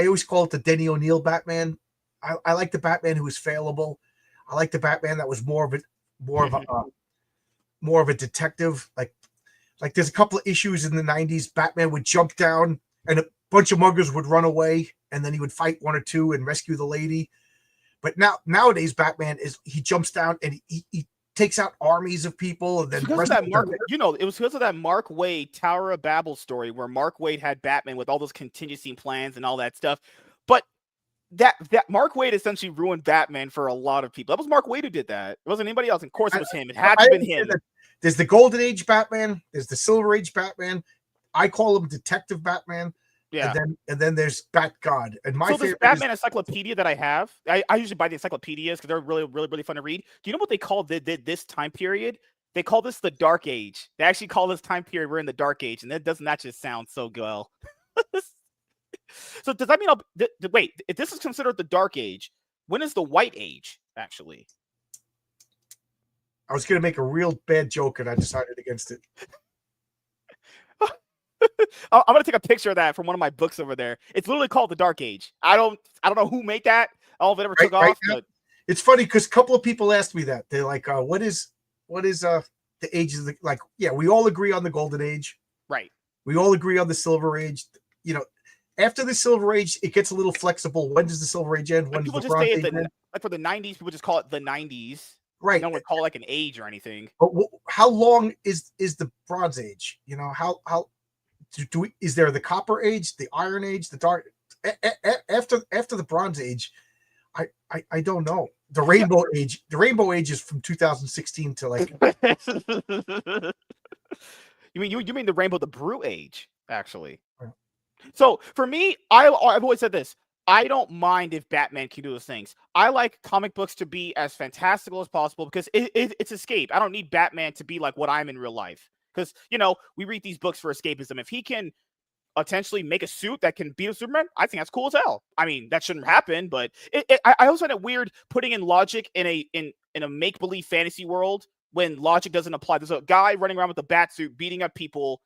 always call it the Denny O'Neil Batman. I like the Batman who was failable. I like the Batman that was more of a detective. Like there's a couple of issues in the 90s. Batman would jump down and a bunch of muggers would run away, and then he would fight one or two and rescue the lady. But nowadays Batman he jumps down and he takes out armies of people, and then it was because of that Mark Waid Tower of Babel story where Mark Waid had Batman with all those contingency plans and all that stuff. But that Mark Waid essentially ruined Batman for a lot of people. That was Mark Waid who did that. It wasn't anybody else. Of course, it was him. It had to have been him. There's the Golden Age Batman. There's the Silver Age Batman. I call him Detective Batman. Yeah, and then there's Bat God. And my favorite Batman encyclopedia that I have. I usually buy the encyclopedias because they're really, really, really fun to read. Do you know what they call this time period? They call this the Dark Age. They actually call this time period we're in the Dark Age, and that doesn't actually sound so well. So does that mean wait? If this is considered the Dark Age, when is the White Age actually? I was going to make a real bad joke, and I decided against it. I'm gonna take a picture of that from one of my books over there. It's literally called the Dark Age. I don't know who made that. I don't know if it ever took off. But it's funny because a couple of people asked me that. They're like, "What is the the ages of we all agree on the golden age. Right. We all agree on the silver age. After the silver age, it gets a little flexible. When does the silver age end? When does the bronze age end? Like for the 90s, people just call it the 90s. Right. No one would call it like an age or anything. But how long is the bronze age? How is there the copper age, the iron age, the dark after the bronze age? I don't know. The rainbow age. The rainbow age is from 2016 to like. You mean the rainbow, the brew age, actually. So for me, I've always said this. I don't mind if Batman can do those things. I like comic books to be as fantastical as possible because it's escape. I don't need Batman to be like what I'm in real life. Because, we read these books for escapism. If he can potentially make a suit that can beat a Superman, I think that's cool as hell. I mean, that shouldn't happen, but I also find it weird putting in logic in a make-believe fantasy world when logic doesn't apply. There's a guy running around with a bat suit beating up people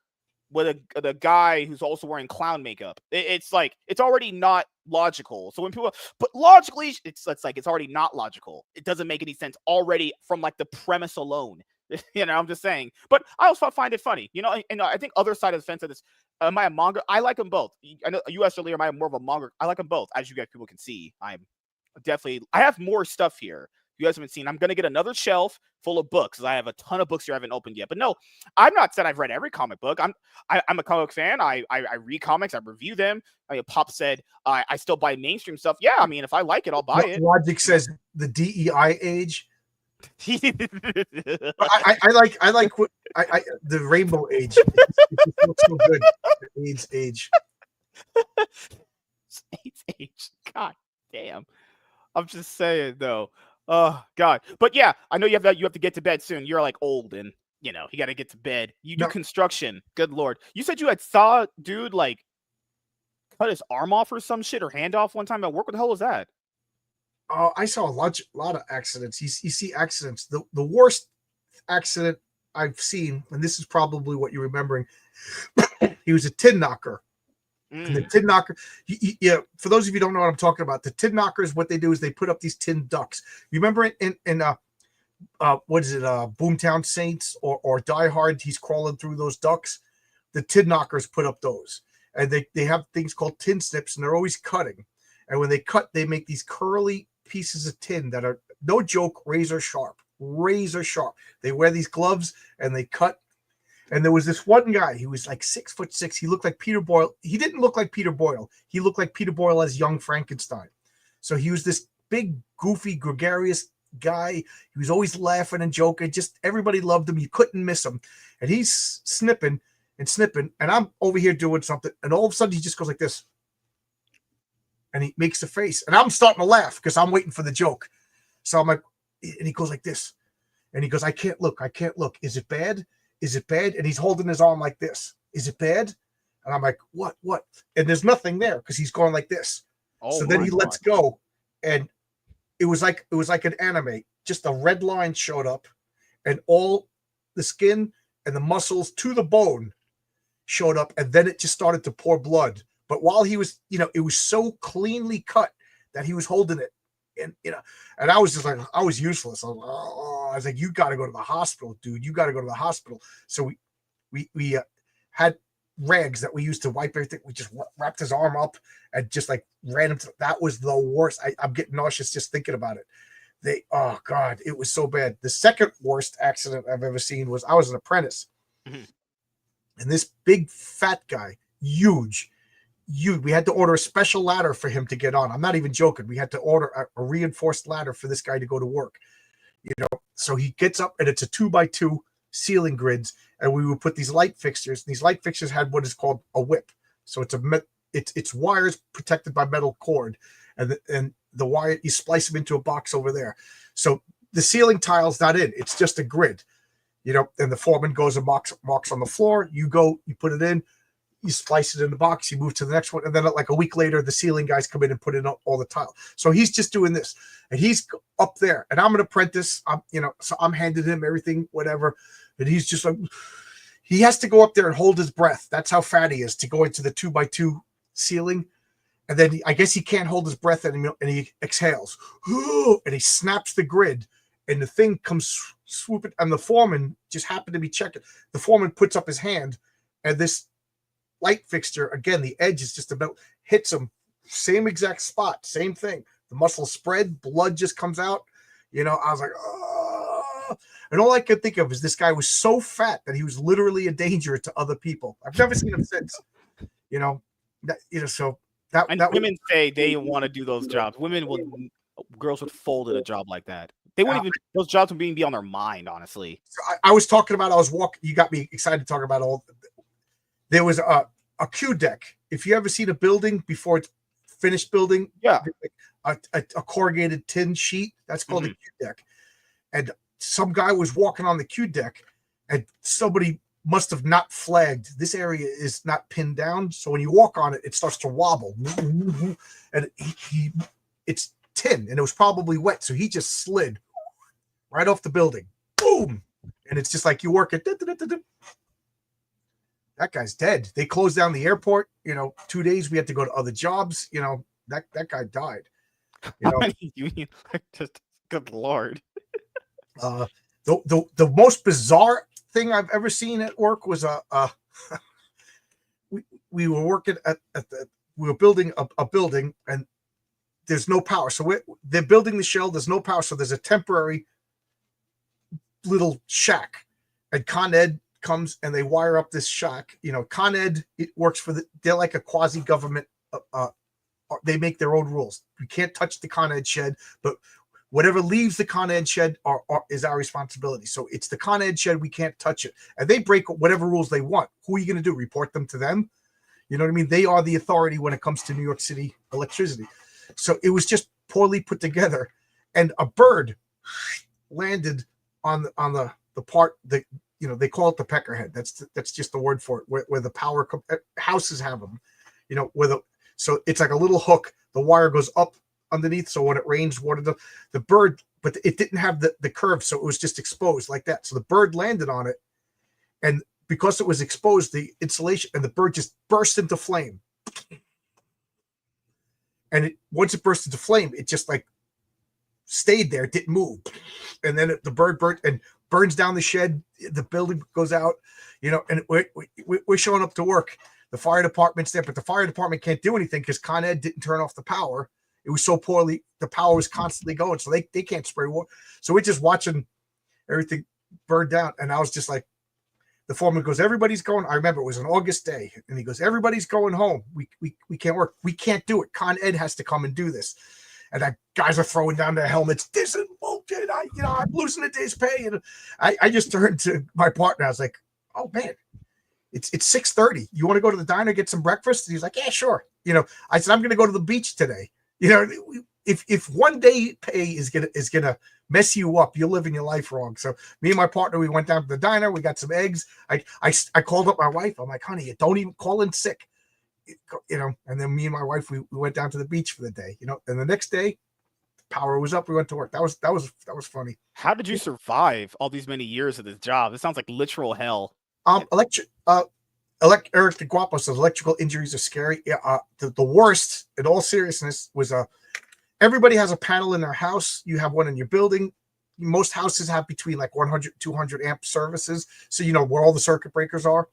with a guy who's also wearing clown makeup. It's like, it's already not logical. So when people, but logically, it's already not logical. It doesn't make any sense already from like the premise alone. I'm just saying. But I also find it funny. And I think other side of the fence of this, am I a manga? I like them both. I know you asked earlier, am I more of a manga? I like them both. As you guys people can see, I have more stuff here you guys haven't seen. I'm going to get another shelf full of books because I have a ton of books here I haven't opened yet. But no, I'm not said I've read every comic book. I'm a comic fan. I read comics. I review them. Pop said I still buy mainstream stuff. Yeah, I mean, if I like it, I'll buy it. Logic says the DEI age. I like what the rainbow age. It feels so good. The AIDS age. AIDS age. God damn. I'm just saying though. Oh God. But yeah, I know you have to get to bed soon. You're like old and you got to get to bed. You do construction. Good Lord. You said you had saw dude like cut his arm off or some shit or hand off one time at work. What the hell was that? I saw a lot of accidents. You see accidents. The worst accident I've seen, and this is probably what you're remembering. He was a tin knocker. And the tin knocker, for those of you who don't know what I'm talking about, the tin knockers, what they do is they put up these tin ducks. You remember in what is it, Boomtown Saints or Die Hard, he's crawling through those ducks. The tin knockers put up those. And they have things called tin snips, and they're always cutting. And when they cut, they make these curly pieces of tin that are, no joke, razor sharp. They wear these gloves and they cut. And there was this one guy, he was like 6'6". He looked like Peter Boyle. He didn't look like Peter Boyle. He looked like Peter Boyle as young Frankenstein. So he was this big, goofy, gregarious guy. He was always laughing and joking. Just everybody loved him. You couldn't miss him. And he's snipping and snipping. And I'm over here doing something. And all of a sudden he just goes like this. And he makes a face. And I'm starting to laugh because I'm waiting for the joke. So I'm like, and he goes like this. And he goes, I can't look. Is it bad? Is it bad? And he's holding his arm like this. Is it bad? And I'm like, what? And there's nothing there because he's going like this. So then he lets go. And it was like an anime. Just a red line showed up and all the skin and the muscles to the bone showed up. And then it just started to pour blood. But while he was, it was so cleanly cut that he was holding it. And, and I was just like, I was useless. I was like, you got to go to the hospital, dude. You got to go to the hospital. So we had rags that we used to wipe everything. We just wrapped his arm up and just like ran him. That was the worst. I'm getting nauseous just thinking about it. Oh God, it was so bad. The second worst accident I've ever seen was I was an apprentice. Mm-hmm. And this big fat guy, huge, we had to order a special ladder for him to get on. I'm not even joking. We had to order a reinforced ladder for this guy to go to work. So he gets up and it's a 2x2 ceiling grids, and we would put these light fixtures. These light fixtures had what is called a whip. So it's wires protected by metal cord, and the wire, you splice them into a box over there. So the ceiling tile's not in. It's just a grid. And the foreman goes and marks on the floor. You go, you put it in. You splice it in the box, you move to the next one, and then like a week later, the ceiling guys come in and put in all the tile. So he's just doing this, and he's up there, and I'm an apprentice. So I'm handing him everything, whatever, and he's just like, he has to go up there and hold his breath. That's how fat he is to go into the 2x2 ceiling, and then I guess he can't hold his breath anymore, and he exhales, and he snaps the grid, and the thing comes swooping, and the foreman just happened to be checking. The foreman puts up his hand, and this light fixture, again, the edge is just about hits him, same exact spot, same thing. The muscle spread, blood just comes out. I was like, oh. And all I could think of is this guy was so fat that he was literally a danger to other people. I've never seen him since. So that women say they want to do those jobs. Girls would fold at a job like that. They wouldn't even, those jobs would be on their mind, honestly. So I was talking about, I was walking, you got me excited to talk about there was a Q deck. If you ever seen a building before it's finished building, a corrugated tin sheet, that's called a Q deck. And some guy was walking on the Q deck, and somebody must have not flagged. This area is not pinned down, so when you walk on it, it starts to wobble. And it's tin, and it was probably wet, so he just slid right off the building. Boom! And it's just like you work it. That guy's dead. They closed down the airport. 2 days we had to go to other jobs. That guy died. Just good Lord. The most bizarre thing I've ever seen at work was we were working we were building a building, and there's no power. So they're building the shell. There's no power. So there's a temporary little shack, and Con Ed comes and they wire up this shack. Con Ed, it works they're like a quasi government. They make their own rules. We can't touch the Con Ed shed, but whatever leaves the Con Ed shed is our responsibility. So it's the Con Ed shed. We can't touch it. And they break whatever rules they want. Who are you going to do? Report them to them? You know what I mean? They are the authority when it comes to New York City electricity. So it was just poorly put together. And a bird landed on the part that, they call it the peckerhead. That's just the word for it, where the power houses have them, so it's like a little hook. The wire goes up underneath, so when it rains, water, the bird, but it didn't have the curve, so it was just exposed like that. So the bird landed on it, and because it was exposed, the insulation, and the bird just burst into flame. And once it burst into flame, it just like stayed there, didn't move. And then the bird burns down the shed. The building goes out, and we're showing up to work. The fire department's there, but the fire department can't do anything because Con Ed didn't turn off the power. It was so poorly, the power was constantly going, so they can't spray water. So we're just watching everything burn down. And I was just like, the foreman goes, everybody's going. I remember it was an August day, and he goes, everybody's going home. We can't work. We can't do it. Con Ed has to come and do this. And that guys are throwing down their helmets. This is bullshit. I'm losing a day's pay. And I just turned to my partner. I was like, oh man, it's 6:30. You want to go to the diner, get some breakfast? And he's like, yeah, sure. I said, I'm going to go to the beach today. If one day pay is gonna mess you up, you're living your life wrong. So me and my partner, we went down to the diner. We got some eggs. I called up my wife. I'm like, honey, don't even call in sick. And then me and my wife, we went down to the beach for the day. And the next day, power was up. We went to work. That was funny. How did you survive all these many years of this job? It sounds like literal hell. Eric DeGuapo says electrical injuries are scary. Yeah, the worst, in all seriousness, was everybody has a panel in their house. You have one in your building. Most houses have between like 100, 200 amp services. So where all the circuit breakers are.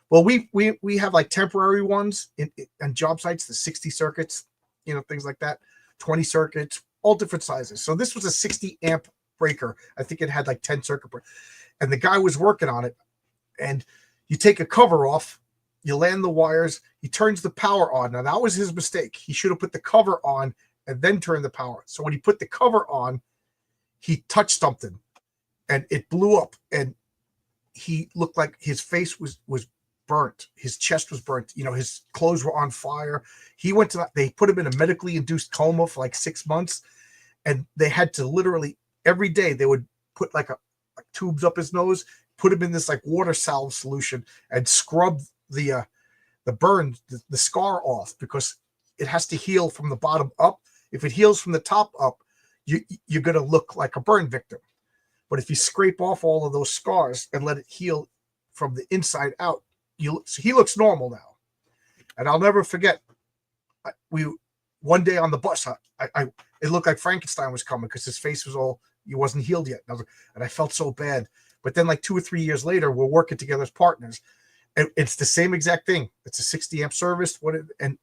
Well, we have like temporary ones in job sites, the 60 circuits, things like that, 20 circuits, all different sizes. So this was a 60 amp breaker. I think it had like 10 circuit breakers. And the guy was working on it, and you take a cover off, you land the wires, he turns the power on. Now, that was his mistake. He should have put the cover on and then turned the power. So when he put the cover on, he touched something, and it blew up, and he looked like his face was burnt. His chest was burnt. His clothes were on fire. He went to they put him in a medically induced coma for like 6 months, and they had to literally every day they would put like tubes up his nose, put him in this like water salve solution, and scrub the burn, the scar off, because it has to heal from the bottom up. If it heals from the top up, you're going to look like a burn victim. But if you scrape off all of those scars and let it heal from the inside out, he looks normal now. And I'll never forget, one day on the bus, it looked like Frankenstein was coming because his face was all You wasn't healed yet. And I felt so bad. But then like 2 or 3 years later, we're working together as partners. And it's the same exact thing. It's a 60 amp service. And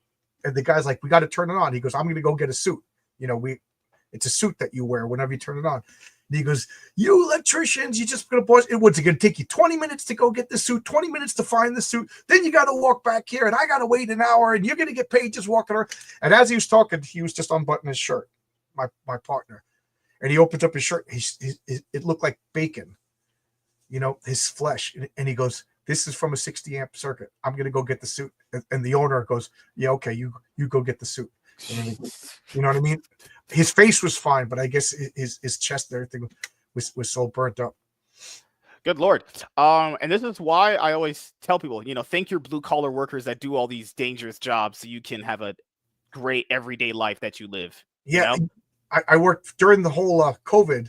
the guy's like, we got to turn it on. He goes, I'm going to go get a suit. It's a suit that you wear whenever you turn it on. And he goes, you electricians, you just going to pause. What's it going to take you 20 minutes to go get the suit, 20 minutes to find the suit. Then you got to walk back here and I got to wait an hour and you're going to get paid just walking around. And as he was talking, he was just unbuttoning his shirt, my partner. And he opens up his shirt. It looked like bacon, his flesh. And he goes, this is from a 60 amp circuit. I'm going to go get the suit. And the owner goes, yeah, okay, you go get the suit. You know what I mean? His face was fine, but I guess his chest and everything was so burnt up. Good Lord. And this is why I always tell people, thank your blue collar workers that do all these dangerous jobs so you can have a great everyday life that you live. Yeah. I worked during the whole COVID.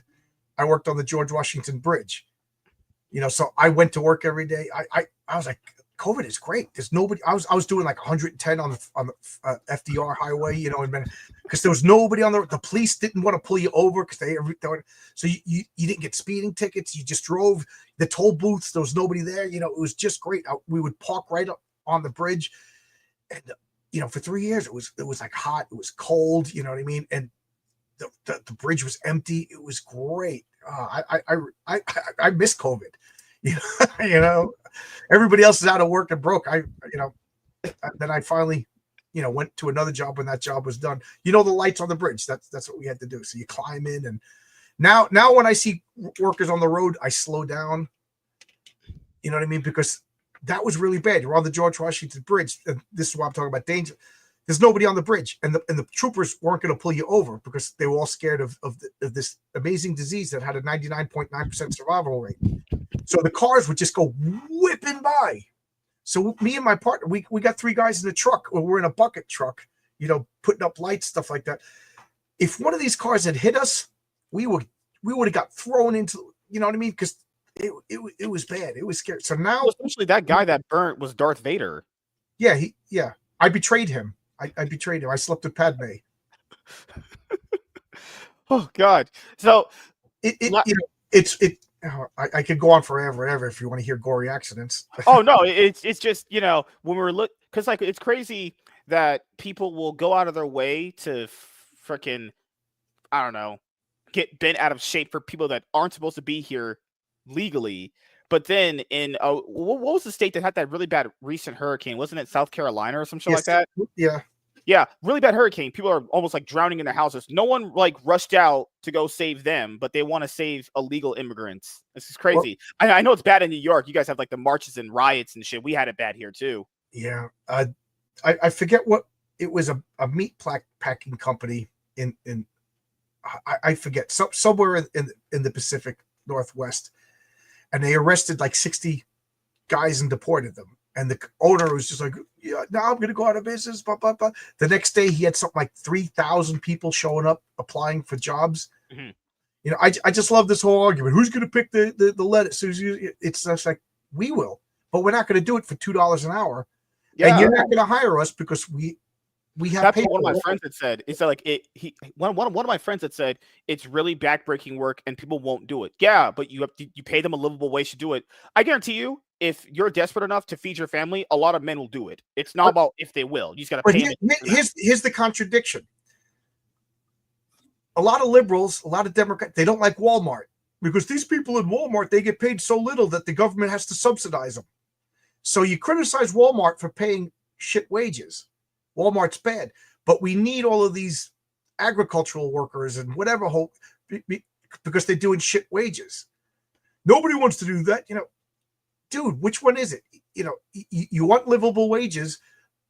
I worked on the George Washington Bridge, so I went to work every day. I was like, COVID is great. There's nobody. I was doing like 110 on the FDR highway, because there was nobody on the police didn't want to pull you over because so you didn't get speeding tickets. You just drove the toll booths. There was nobody there. It was just great. We would park right up on the bridge, and for 3 years it was like hot. It was cold. You know what I mean? And the bridge was empty. It was great. I miss COVID. Everybody else is out of work and broke. Then I finally, went to another job when that job was done. The lights on the bridge. That's what we had to do. So you climb in, and now when I see workers on the road, I slow down. You know what I mean? Because that was really bad. You're on the George Washington Bridge, and this is why I'm talking about danger. There's nobody on the bridge, and the troopers weren't going to pull you over because they were all scared of this amazing disease that had a 99.9% survival rate. So the cars would just go whipping by. So me and my partner, we got 3 guys in the truck, or we're in a bucket truck, putting up lights, stuff like that. If one of these cars had hit us, we would have got thrown into, you know what I mean? Because it was bad. It was scary. So now, especially that guy that burnt was Darth Vader. Yeah, I betrayed him. I betrayed him. I slept with Padme. Oh God! So I could go on forever and ever if you want to hear gory accidents. Oh no, it's just when we're because like it's crazy that people will go out of their way to freaking I don't know get bent out of shape for people that aren't supposed to be here legally. But then in what was the state that had that really bad recent hurricane? Wasn't it South Carolina or some shit like that? Yeah, really bad hurricane. People are almost like drowning in their houses. No one like rushed out to go save them, but they want to save illegal immigrants. This is crazy. Well, I know it's bad in New York. You guys have like the marches and riots and shit. We had it bad here too. Yeah, I forget what it was, a meat packing company in I forget somewhere in the Pacific Northwest, and they arrested like 60 guys and deported them. And the owner was just like, yeah, now I'm going to go out of business. Blah, blah, blah. The next day, he had something like 3,000 people showing up, applying for jobs. Mm-hmm. I just love this whole argument. Who's going to pick the lettuce? It's just like, we will. But we're not going to do it for $2 an hour. Yeah. And you're not going to hire us because we have. That's what one of my friends had said. It's like one of my friends had said it's really backbreaking work and people won't do it. Yeah, but you pay them a livable wage to do it. I guarantee you, if you're desperate enough to feed your family, a lot of men will do it. It's not about if they will. You just got to pay them. Here's the contradiction. A lot of liberals, a lot of Democrats, they don't like Walmart because these people in Walmart, they get paid so little that the government has to subsidize them. So you criticize Walmart for paying shit wages. Walmart's bad, but we need all of these agricultural workers and whatever because they're doing shit wages. Nobody wants to do that, Dude, which one is it? You want livable wages,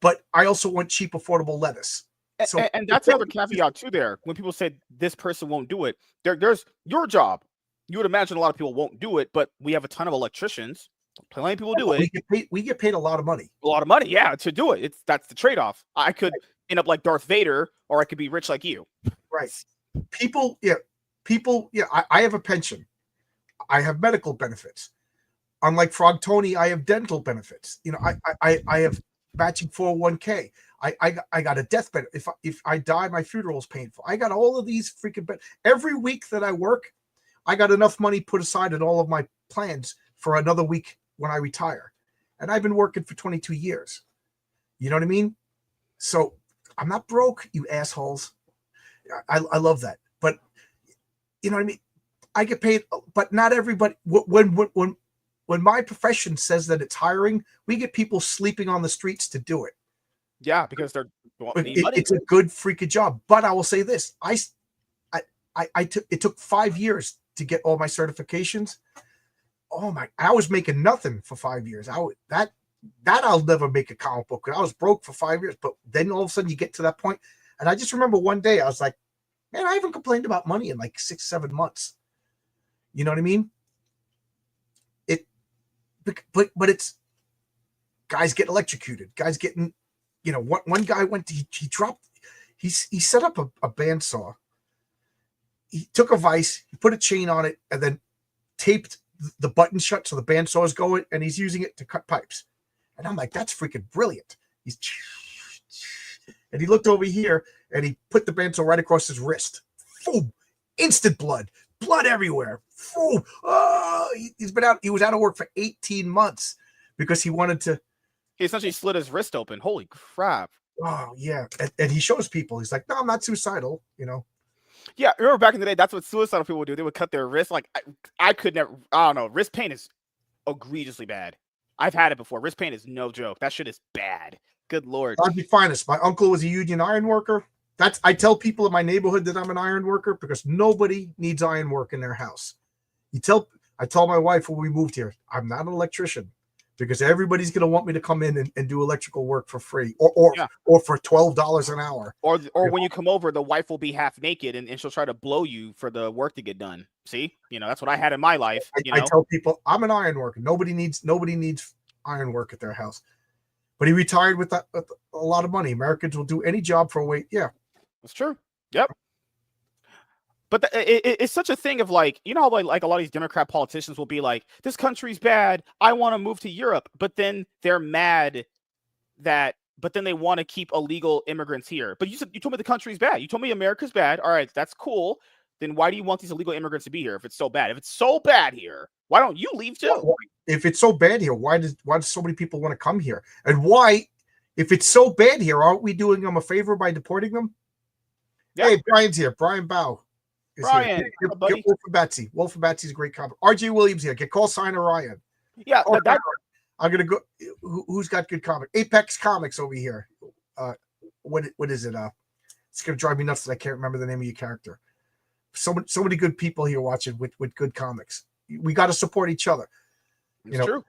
but I also want cheap, affordable lettuce. So, and that's another caveat too. There, when people say this person won't do it, there's your job. You would imagine a lot of people won't do it, but we have a ton of electricians. Plenty of people do it. We get paid a lot of money. A lot of money, yeah, to do it. That's the trade-off. I could end up like Darth Vader, or I could be rich like you. Right. People. I have a pension. I have medical benefits. Unlike Frog Tony, I have dental benefits. I have matching 401k. I got a death benefit. If I die, my funeral is paid for. I got all of these freaking every week that I work, I got enough money put aside in all of my plans for another week when I retire. And I've been working for 22 years. You know what I mean? So I'm not broke, you assholes. I love that. But you know what I mean? I get paid, but not everybody. When my profession says that it's hiring, we get people sleeping on the streets to do it. Yeah, because they're need money. It's a good freaking job. But I will say this: it took 5 years to get all my certifications. Oh my! I was making nothing for 5 years. That I'll never make a comic book. I was broke for 5 years, but then all of a sudden you get to that point, and I just remember one day I was like, man, I haven't complained about money in like 6-7 months. You know what I mean? But it's guys get electrocuted, guys getting, you know, one guy he set up a bandsaw. He took a vise, he put a chain on it, and then taped the button shut so the bandsaw is going, and he's using it to cut pipes. And I'm like, that's freaking brilliant. And he looked over here and he put the bandsaw right across his wrist. Boom! Instant blood everywhere. Boom! Oh, he was out of work for 18 months because he wanted to. He essentially slit his wrist open. Holy crap! Oh yeah, and he shows people. He's like, no, I'm not suicidal. You know. Yeah, remember back in the day, that's what suicidal people would do. They would cut their wrist. Like I could never. I don't know. Wrist pain is egregiously bad. I've had it before. Wrist pain is no joke. That shit is bad. Good Lord. I'd be finest. My uncle was a union iron worker. I tell people in my neighborhood that I'm an iron worker because nobody needs iron work in their house. I told my wife when we moved here, I'm not an electrician because everybody's going to want me to come in and do electrical work for free or for $12 an hour. Or when you come over, the wife will be half naked and she'll try to blow you for the work to get done. See, that's what I had in my life. I tell people I'm an iron worker. Nobody needs iron work at their house. But he retired with a lot of money. Americans will do any job for a wage. Yeah, that's true. Yep. But it's such a thing of like, how like a lot of these Democrat politicians will be like, this country's bad. I want to move to Europe. But then they're mad but then they want to keep illegal immigrants here. But you told me the country's bad. You told me America's bad. All right, that's cool. Then why do you want these illegal immigrants to be here if it's so bad? If it's so bad here, why don't you leave too? If it's so bad here, why do so many people want to come here? And why, if it's so bad here, aren't we doing them a favor by deporting them? Yeah. Hey, Brian's here. Brian Bow. Brian, get Wolf for Betsy. Wolf for Betsy's a great comic. RJ Williams here. Get call sign Orion. Yeah, I'm gonna go. Who's got good comic? Apex Comics over here. What is it? It's gonna drive me nuts that I can't remember the name of your character. So many good people here watching with good comics. We got to support each other. It's true.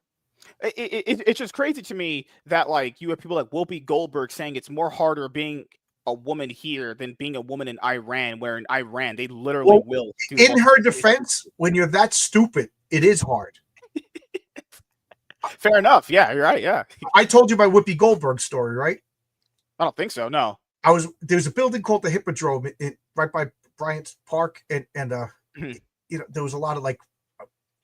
It's just crazy to me that like you have people like Whoopi Goldberg saying it's more harder being a woman here than being a woman in Iran, where in Iran they literally will. In her defense, when you're that stupid, it is hard. Fair enough. Yeah, you're right. Yeah. I told you my Whoopi Goldberg story, right? I don't think so. No. There's a building called the Hippodrome right by Bryant's Park, and there was a lot of like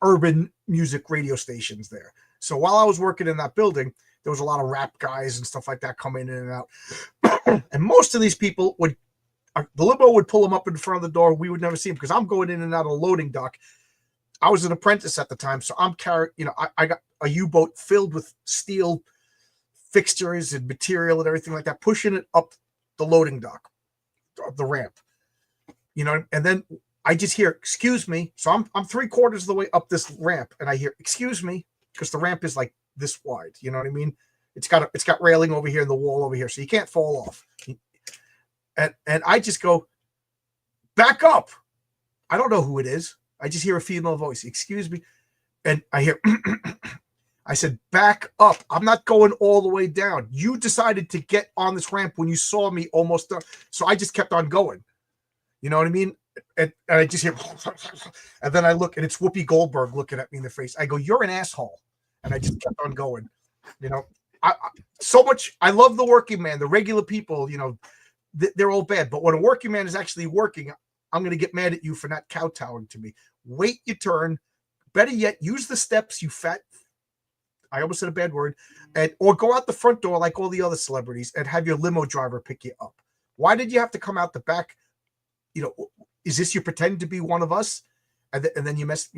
urban music radio stations there. So while I was working in that building, there was a lot of rap guys and stuff like that coming in and out. And most of these people the limo would pull them up in front of the door. We would never see them because I'm going in and out of a loading dock. I was an apprentice at the time, so I'm carrying, I got a U-boat filled with steel fixtures and material and everything like that, pushing it up the loading dock, the ramp, and then I just hear, excuse me. So I'm 3/4 of the way up this ramp and I hear, excuse me, because the ramp is like this wide. You know what I mean? It's got railing over here and the wall over here, so you can't fall off. And I just go, back up. I don't know who it is. I just hear a female voice, excuse me. And I hear, I said, back up. I'm not going all the way down. You decided to get on this ramp when you saw me almost done. So I just kept on going. You know what I mean? And I just hear, and then I look and it's Whoopi Goldberg looking at me in the face. I go, you're an asshole. And I just kept on going. I love the working man, the regular people, they're all bad. But when a working man is actually working, I'm going to get mad at you for not kowtowing to me. Wait your turn. Better yet, use the steps, you fat. I almost said a bad word. Or go out the front door like all the other celebrities and have your limo driver pick you up. Why did you have to come out the back? Is this you pretend to be one of us? and then you mess,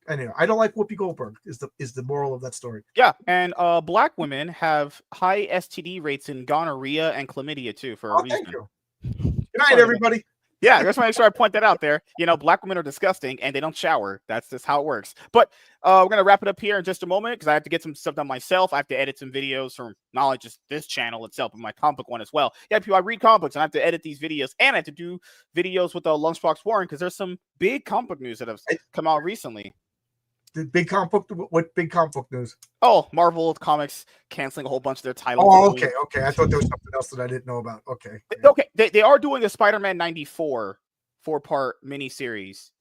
Anyway, I don't like Whoopi Goldberg. Is the moral of that story? Yeah, and black women have high STD rates in gonorrhea and chlamydia too for a reason. Thank you. Good night, everybody. Yeah, I just want to make sure I point that out there. Black women are disgusting and they don't shower. That's just how it works. But we're going to wrap it up here in just a moment because I have to get some stuff done myself. I have to edit some videos from not only just this channel itself, but my comic book one as well. Yeah, people, I read comic books and I have to edit these videos, and I have to do videos with the Lunchbox Warren because there's some big comic book news that have come out recently. The big comic book. What big comic book news? Oh, Marvel Comics canceling a whole bunch of their titles. Oh, okay. I thought there was something else that I didn't know about. Okay. Okay, they are doing a Spider-Man 94 4-part miniseries.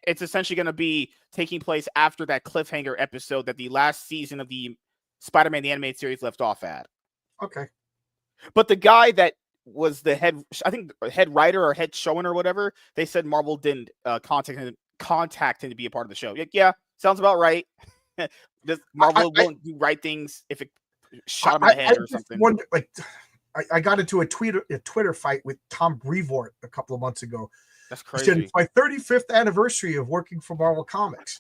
It's essentially going to be taking place after that cliffhanger episode that the last season of the Spider-Man the Animated Series left off at. Okay. But the guy that was the head writer or head showman or whatever, they said Marvel didn't contact him to be a part of the show. Yeah, sounds about right. Marvel won't do right things if it shot him in the head or something. Wonder, I got into a Twitter fight with Tom Brevoort a couple of months ago. That's crazy. He said, it's my 35th anniversary of working for Marvel Comics.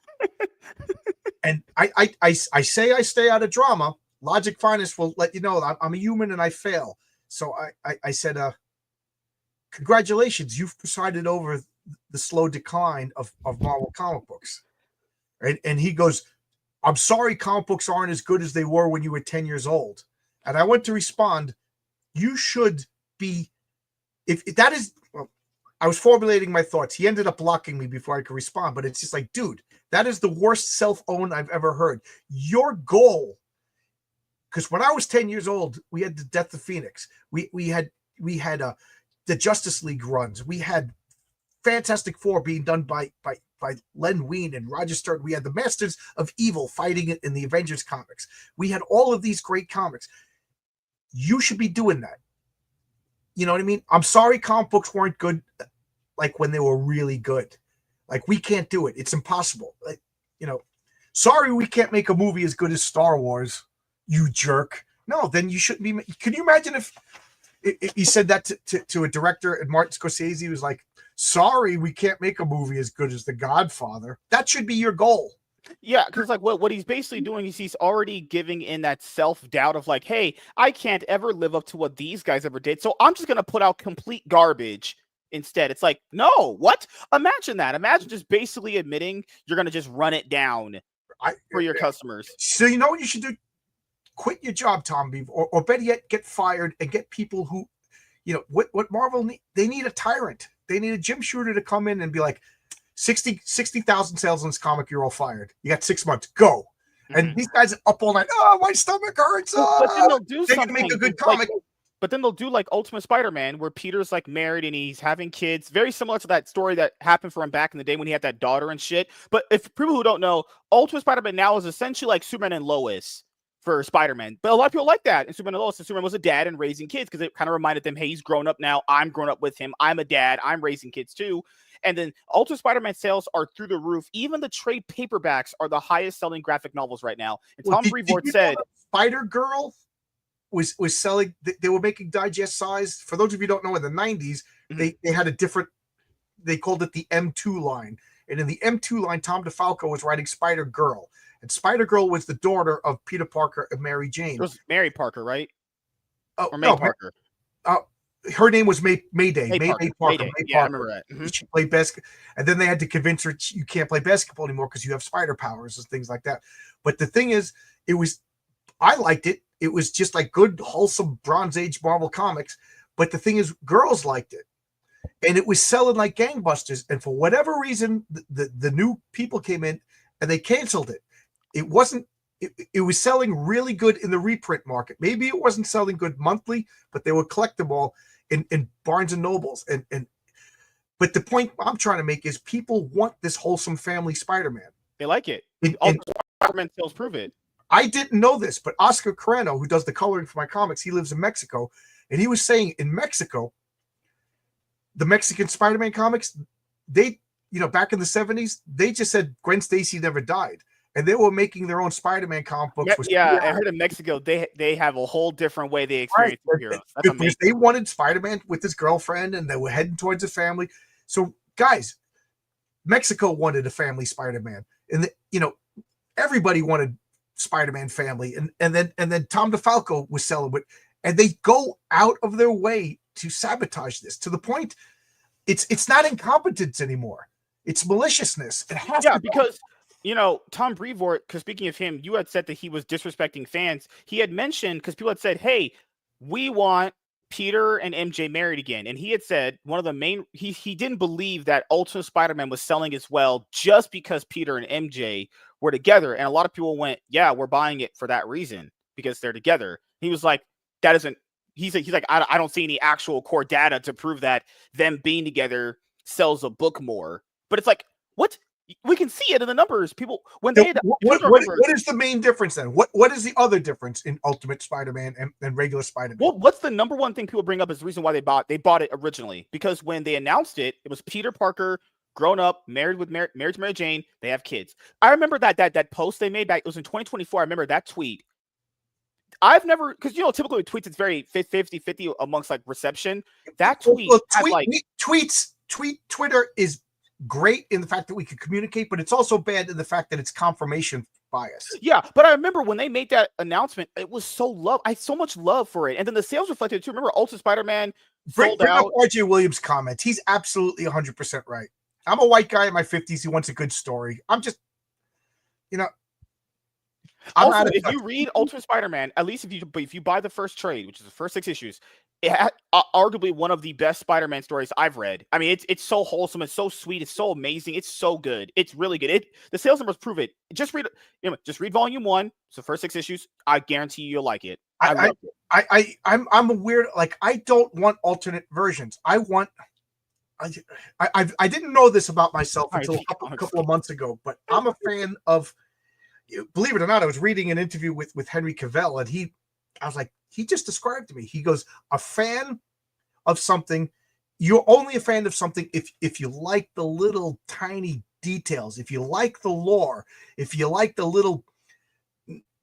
And I say I stay out of drama. Logic Finest will let you know I'm a human and I fail. So I said, congratulations, you've presided over the slow decline of Marvel comic books. Right? And he goes, I'm sorry comic books aren't as good as they were when you were 10 years old. And I went to respond, you should be, if that is, well, I was formulating my thoughts. He ended up blocking me before I could respond, but it's just like, dude, that is the worst self-own I've ever heard. Your goal, because when I was 10 years old, we had the Death of Phoenix. We had the Justice League runs. We had Fantastic Four being done by Len Wein and Roger Stern. We had the Masters of Evil fighting it in the Avengers comics. We had all of these great comics. You should be doing that. You know what I mean? I'm sorry comic books weren't good like when they were really good. Like, we can't do it. It's impossible. Like, sorry we can't make a movie as good as Star Wars, you jerk. No, then you shouldn't be. Can you imagine if he said that to a director and Martin Scorsese was like, sorry, we can't make a movie as good as The Godfather. That should be your goal. Yeah, because like what he's basically doing is he's already giving in that self-doubt of like, hey, I can't ever live up to what these guys ever did, so I'm just going to put out complete garbage instead. It's like, no, what? Imagine that. Imagine just basically admitting you're going to just run it down for your customers. So you know what you should do? Quit your job, Tom Beaver, or better yet, get fired and get people who, what Marvel need. They need a tyrant. They need a Jim Shooter to come in and be like, 60,000 sales on this comic, you're all fired. You got 6 months. Go. And these guys are up all night. Oh, my stomach hurts. But then they'll do they something. can make a good comic. But then they'll do like Ultimate Spider-Man, where Peter's like married and he's having kids. Very similar to that story that happened for him back in the day when he had that daughter and shit. But if people who don't know, Ultimate Spider-Man now is essentially like Superman and Lois for Spider-Man. But a lot of people like that. And Superman and Lois, and Superman was a dad and raising kids because it kind of reminded them, hey, he's grown up now. I'm grown up with him. I'm a dad. I'm raising kids too. And then Ultimate Spider-Man sales are through the roof. Even the trade paperbacks are the highest selling graphic novels right now. And Tom Brevoort said Spider-Girl was selling, they were making digest size. For those of you who don't know, in the 90s, they had a different, they called it the M2 line. And in the M2 line, Tom DeFalco was writing Spider-Girl. And Spider-Girl was the daughter of Peter Parker and Mary Jane. It was Mary Parker, right? Oh, or May Parker. Her name was Mayday. May Parker. Parker. Yeah, I remember that. She played basketball. And then they had to convince her you can't play basketball anymore because you have spider powers and things like that. But the thing is, I liked it. It was just like good, wholesome Bronze Age Marvel comics. But the thing is, girls liked it. And it was selling like gangbusters. And for whatever reason, the new people came in and they canceled it. It was selling really good in the reprint market. Maybe it wasn't selling good monthly, but they would collect them all in Barnes and Nobles. But the point I'm trying to make is people want this wholesome family Spider-Man. They like it. All the Spider-Man sales prove it. I didn't know this, but Oscar Carreno, who does the coloring for my comics, he lives in Mexico, and he was saying in Mexico, the Mexican Spider-Man comics, they, back in the 70s, they just said Gwen Stacy never died. And they were making their own Spider-Man comic books. Yeah, I heard in Mexico they have a whole different way they experience heroes. That's amazing. They wanted Spider-Man with his girlfriend, and they were heading towards a family. So, guys, Mexico wanted a family Spider-Man, and everybody wanted Spider-Man family, and then Tom DeFalco was selling it, and they go out of their way to sabotage this to the point it's not incompetence anymore. It's maliciousness. It has to because Tom Brevoort, because speaking of him, you had said that he was disrespecting fans. He had mentioned, because people had said, hey, we want Peter and MJ married again. And he had said one of the main, he didn't believe that Ultimate Spider-Man was selling as well just because Peter and MJ were together. And a lot of people went, yeah, we're buying it for that reason, because they're together. He was like, that isn't, he's like, I don't see any actual core data to prove that them being together sells a book more. But it's like, what? We can see it in the numbers. People, when they what is the main difference then? What is the other difference in Ultimate Spider-Man and regular Spider-Man? Well, what's the number one thing people bring up is the reason why they bought it originally? Because when they announced it, it was Peter Parker, grown up, married to Mary Jane. They have kids. I remember that post they made back. It was in 2024. I remember that tweet. I've never, because typically with tweets it's very 50-50 amongst like reception. That tweet, Twitter is great in the fact that we can communicate, but it's also bad in the fact that it's confirmation bias. Yeah, but I remember when they made that announcement, it was I had so much love for it, and then the sales reflected too. Remember, Ultimate Spider-Man sold out. Up RJ Williams' comment. He's absolutely 100% right. I'm a white guy in my 50s. He wants a good story. I'm just, Also, if you read Ultimate Spider-Man, at least if you buy the first trade, which is the first 6 issues, it had arguably one of the best Spider-Man stories I've read. I mean, it's so wholesome, it's so sweet, it's so amazing, it's so good, it's really good. The sales numbers prove it. Just read volume 1. It's the first 6 issues. I guarantee you'll like it. I'm a weird, like, I don't want alternate versions. I didn't know this about myself until a couple of months ago, but I'm a fan of. Believe it or not, I was reading an interview with Henry Cavill, and I was like, he just described to me. He goes, a fan of something, you're only a fan of something if you like the little tiny details, if you like the lore, if you like the little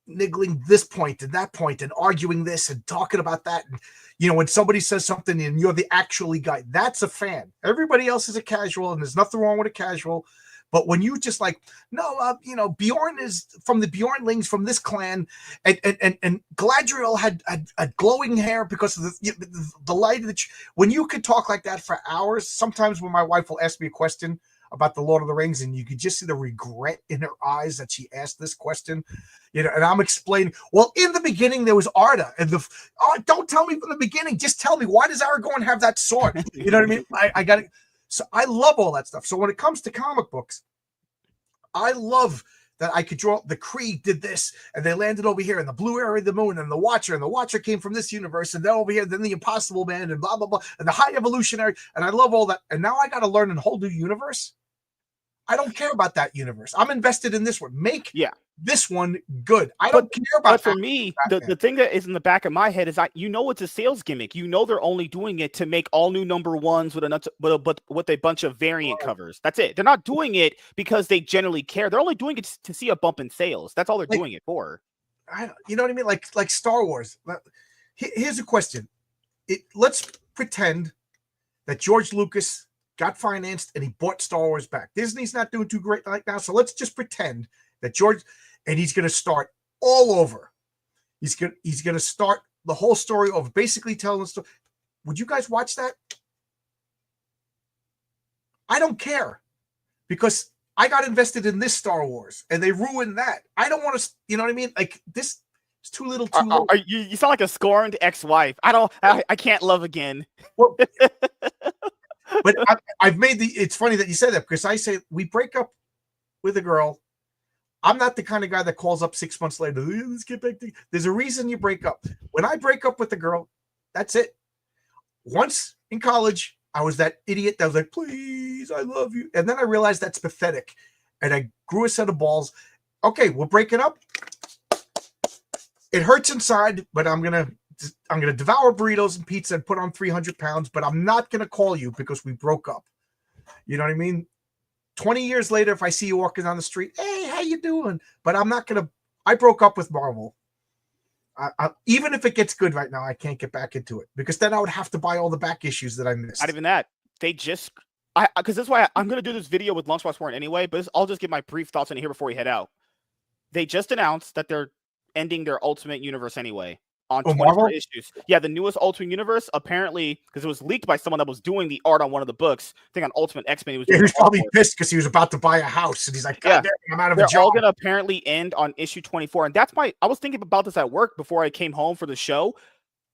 niggling this point and that point and arguing this and talking about that. And, when somebody says something and you're the actually guy, that's a fan. Everybody else is a casual, and there's nothing wrong with a casual. But when you just like, no, Bjorn is from the Bjornlings from this clan, and Galadriel had glowing hair because of the light. When you could talk like that for hours, sometimes when my wife will ask me a question about the Lord of the Rings, and you could just see the regret in her eyes that she asked this question, and I'm explaining, well, in the beginning there was Arda, and don't tell me from the beginning, just tell me, why does Aragorn have that sword? You know what I mean? I got it. So I love all that stuff. So when it comes to comic books, I love that I could draw the Kree did this, and they landed over here, and the blue area of the moon, and the Watcher came from this universe, and then over here, then the Impossible Man, and blah, blah, blah, and the High Evolutionary, and I love all that. And now I got to learn a whole new universe. I don't care about that universe. I'm invested in this one. Make this one good. I don't care about. But for me, the thing that is in the back of my head is it's a sales gimmick. They're only doing it to make all new number ones with a bunch of variant covers. That's it. They're not doing it because they generally care. They're only doing it to see a bump in sales. That's all they're doing it for. You know what I mean? Like Star Wars. Here's a question. Let's pretend that George Lucas got financed and he bought Star Wars back. Disney's not doing too great right now, so let's just pretend that he's going to start all over. He's going to start the whole story over, basically telling the story. Would you guys watch that? I don't care, because I got invested in this Star Wars and they ruined that. I don't want to, you know what I mean? Like, this is too little, too late. You sound like a scorned ex-wife. I can't love again. Well, but I've made it's funny that you said that, because I say we break up with a girl. I'm not the kind of guy that calls up 6 months later. Let's get back to. There's a reason you break up. When I break up with a girl, that's it. Once in college, I was that idiot that was like, please, I love you. And then I realized that's pathetic. And I grew a set of balls. Okay, we're breaking up. It hurts inside, but I'm gonna devour burritos and pizza and put on 300 pounds, but I'm not going to call you because we broke up. You know what I mean? 20 years later, if I see you walking down the street, hey, how you doing? But I'm not going to, I broke up with Marvel. Even if it gets good right now, I can't get back into it, because then I would have to buy all the back issues that I missed. Not even that. because that's why I'm gonna do this video with Lunchbox Warren anyway. But I'll just give my brief thoughts on it here before we head out. They just announced that they're ending their Ultimate Universe anyway on 24 issues. Yeah, the newest Ultimate Universe, apparently, because it was leaked by someone that was doing the art on one of the books. I think on Ultimate X-Men, he was doing he was probably pissed because he was about to buy a house, and he's like, God damn, I'm out of a job. They're all going to apparently end on issue 24, and that's I was thinking about this at work before I came home for the show.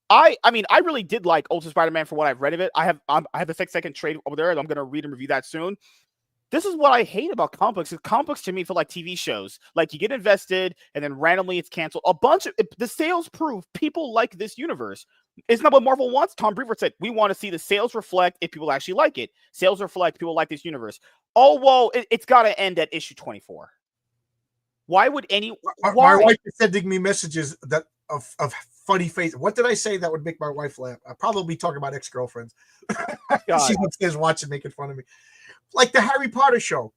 I mean, I really did like Ultimate Spider-Man for what I've read of it. I have the 6-second trade over there, and I'm going to read and review that soon. This is what I hate about comic books. Comic books to me feel like TV shows. Like you get invested and then randomly it's canceled. The sales prove people like this universe. Isn't that what Marvel wants? Tom Brevoort said, we want to see the sales reflect if people actually like it. Sales reflect people like this universe. Oh, well, it's got to end at issue 24. Why would my wife is sending me messages that of funny face. What did I say that would make my wife laugh? I'll probably talk about ex-girlfriends. She's upstairs watching, making fun of me. Like the Harry Potter show.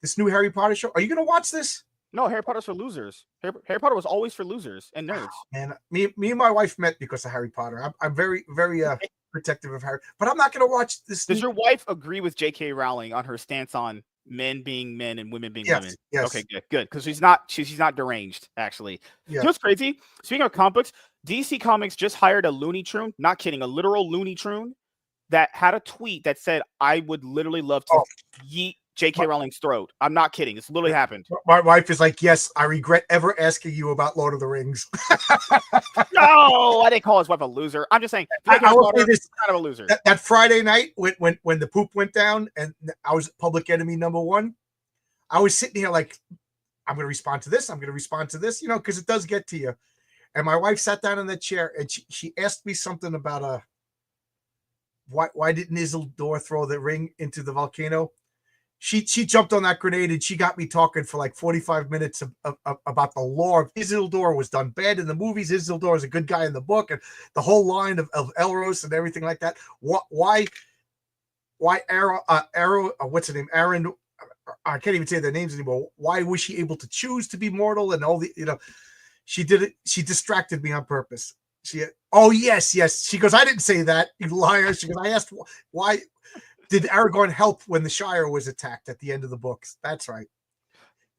This new Harry Potter show. Are you going to watch this? No, Harry Potter's for losers. Harry Potter was always for losers and nerds. Man, me and my wife met because of Harry Potter. I'm very, very protective of Harry. But I'm not going to watch this. Does your wife agree with J.K. Rowling on her stance on men being men and women being women? Yes. Okay, good. Because she's not deranged, actually. Yeah. You know what's crazy? Speaking of comics, DC Comics just hired a Looney Tune. Not kidding, a literal Looney Tune that had a tweet that said, I would literally love to yeet J.K. Rowling's throat. I'm not kidding. It's literally happened. My wife is like, yes, I regret ever asking you about Lord of the Rings. No, I didn't call his wife a loser. I'm just saying, I will say this, kind of a loser. That Friday night when the poop went down and I was public enemy #1, I was sitting here like, I'm going to respond to this. I'm going to respond to this, because it does get to you. And my wife sat down in that chair and she asked me something about why didn't Isildur throw the ring into the volcano? She jumped on that grenade and she got me talking for like 45 minutes about the lore. Isildur was done bad in the movies. Isildur is a good guy in the book, and the whole line of Elros and everything like that. Why Arrow? What's her name? Aaron. I can't even say their names anymore. Why was she able to choose to be mortal and all the She did it. She distracted me on purpose. Yes. She goes, I didn't say that, you liar. She goes, I asked why did Aragorn help when the Shire was attacked at the end of the books? That's right.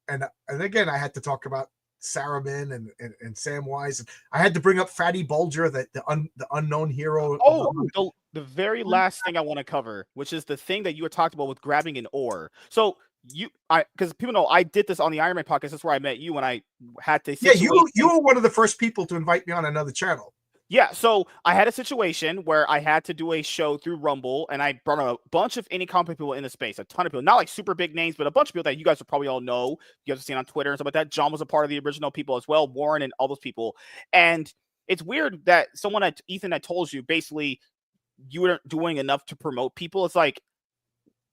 And again, I had to talk about Saruman and Samwise. And I had to bring up Fatty Bulger, the unknown hero. Oh, the very last thing I want to cover, which is the thing that you had talked about with grabbing an oar. So because people know I did this on the Iron Man podcast. That's where I met you when I had to. Yeah, you were one of the first people to invite me on another channel. Yeah, so I had a situation where I had to do a show through Rumble, and I brought a bunch of any comic people in the space, a ton of people, not like super big names, but a bunch of people that you guys will probably all know. You guys have seen on Twitter and stuff like that. John was a part of the original people as well, Warren and all those people. And it's weird that Ethan had told you basically you weren't doing enough to promote people. It's like,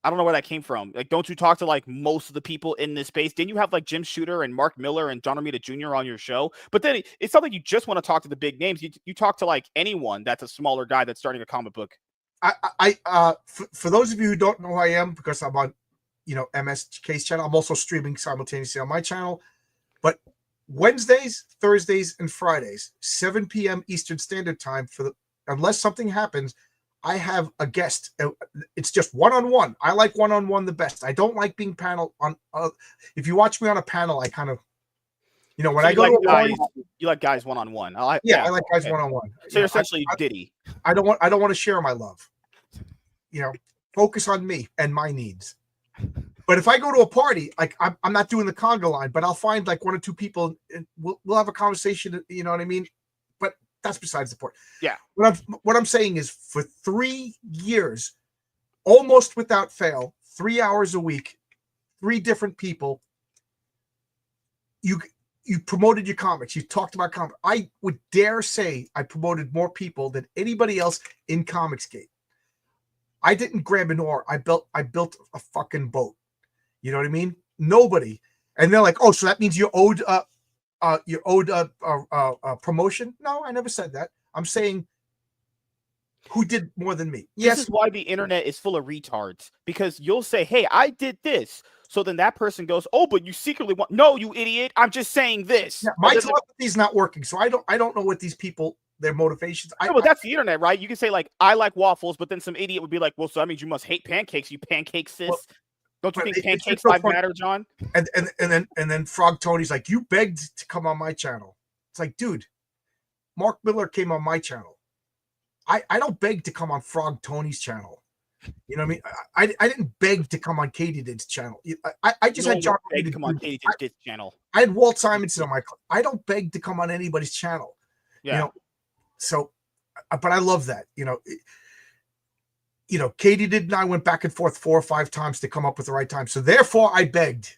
I don't know where that came from. Like, don't you talk to like most of the people in this space? Didn't you have like Jim Shooter and Mark Miller and John Romita Jr. on your show? But then it's not like you just want to talk to the big names. You talk to like anyone that's a smaller guy that's starting a comic book. For those of you who don't know who I am, because I'm on, MSK's channel, I'm also streaming simultaneously on my channel. But Wednesdays, Thursdays, and Fridays, 7 p.m. Eastern Standard Time, unless something happens, I have a guest. It's just one-on-one. I like one-on-one the best. I don't like being panel on. If you watch me on a panel, I kind of, when so I go to guys, you like guys one-on-one. I like guys one-on-one. So you're essentially Diddy. I don't want to share my love. Focus on me and my needs. But if I go to a party, like I'm not doing the conga line, but I'll find like one or two people, and we'll have a conversation. You know what I mean? But that's besides the point. Yeah. What I'm saying is, for 3 years, almost without fail, 3 hours a week, 3 different people, you promoted your comics. You talked about comics. I would dare say I promoted more people than anybody else in Comicsgate. I didn't grab an oar. I built a fucking boat. You know what I mean? Nobody. And they're like, oh, so that means you're owed promotion? No, I never said that. I'm saying who did more than me. This is why the internet is full of retards, because you'll say, hey, I did this. So then that person goes, oh, but you secretly want. No, you idiot. I'm just saying this. Yeah, my telepathy is not working. So I don't know what these people their motivations. No, but that's the internet, right? You can say like, I like waffles, but then some idiot would be like, well, so that means you must hate pancakes, you pancake sis. Well, don't you think it's pancakes so life funny. matter, John? And then Frog Tony's like, you begged to come on my channel. It's like, dude, Mark Miller came on my channel. I don't beg to come on Frog Tony's channel. You know what I mean? I didn't beg to come on Katie Did's channel. I just had John beg to come on Katie Did's channel. I had Walt Simonson on my. I don't beg to come on anybody's channel. Yeah. You know, so, but I love that. You know, Katie Did and I went back and forth 4 or 5 times to come up with the right time. So therefore, I begged.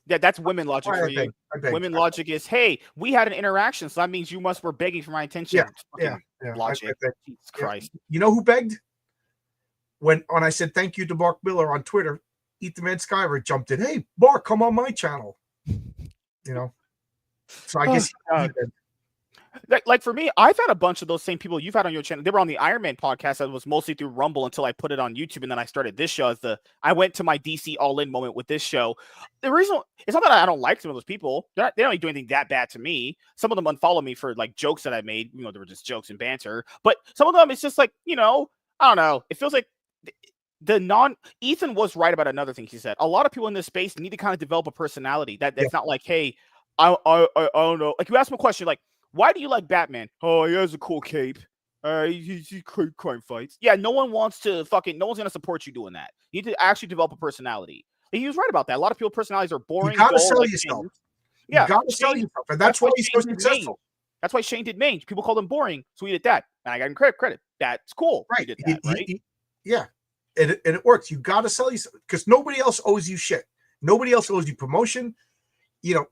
Yeah, that's women logic for you. Women logic is, hey, we had an interaction, so that means you must were begging for my attention. Yeah. Logic. Jesus Christ. You know who begged? When I said thank you to Mark Miller on Twitter, Eat the Man Skyver jumped in. Hey, Mark, come on my channel. You know, so I guess. Like for me, I've had a bunch of those same people you've had on your channel. They were on the Iron Man podcast. That was mostly through Rumble until I put it on YouTube, and then I started this show I went to my DC All In moment with this show. The reason it's not that I don't like some of those people. They don't do anything that bad to me. Some of them unfollow me for like jokes that I made. You know, they were just jokes and banter. But some of them, it's just like, you know, I don't know. It feels like Ethan was right about another thing he said. A lot of people in this space need to kind of develop a personality that's not like, hey, I don't know. Like you ask him a question like, why do you like Batman? Oh, he has a cool cape. He crime fights. Yeah, no one's gonna support you doing that. You need to actually develop a personality. And he was right about that. A lot of people's personalities are boring. You gotta sell yourself. Yeah, you gotta sell yourself, and that's why he's so successful. That's why Shane did Mange. People called him boring, so he did that, and I got him credit. That's cool. Right? He did that, right? Yeah, and it works. You gotta sell yourself because nobody else owes you shit. Nobody else owes you promotion. You know,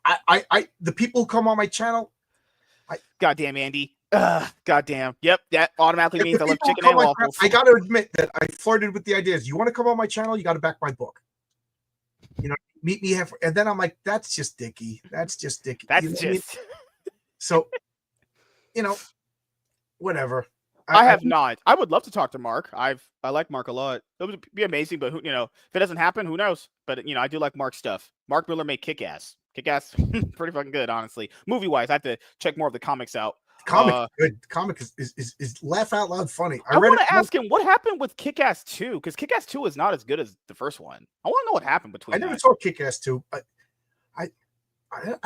I the people who come on my channel. Goddamn, Andy. Goddamn. Yep, that automatically means I love chicken and waffles. I got to admit that I flirted with the ideas. You want to come on my channel? You got to back my book. You know, meet me halfway. And then I'm like, that's just Dickie. That's just Dickie. That's just. I mean? So, you know, whatever. I have not. I would love to talk to Mark. I like Mark a lot. It would be amazing, but if it doesn't happen, who knows? But I do like Mark's stuff. Mark Miller made Kick-Ass. Kick-Ass, pretty fucking good, honestly. Movie-wise, I have to check more of the comics out. Comic good. Comic is laugh out loud funny. I want to ask him what happened with Kick-Ass 2, because Kick-Ass 2 is not as good as the first one. I want to know what happened between. I never saw Kick-Ass 2. I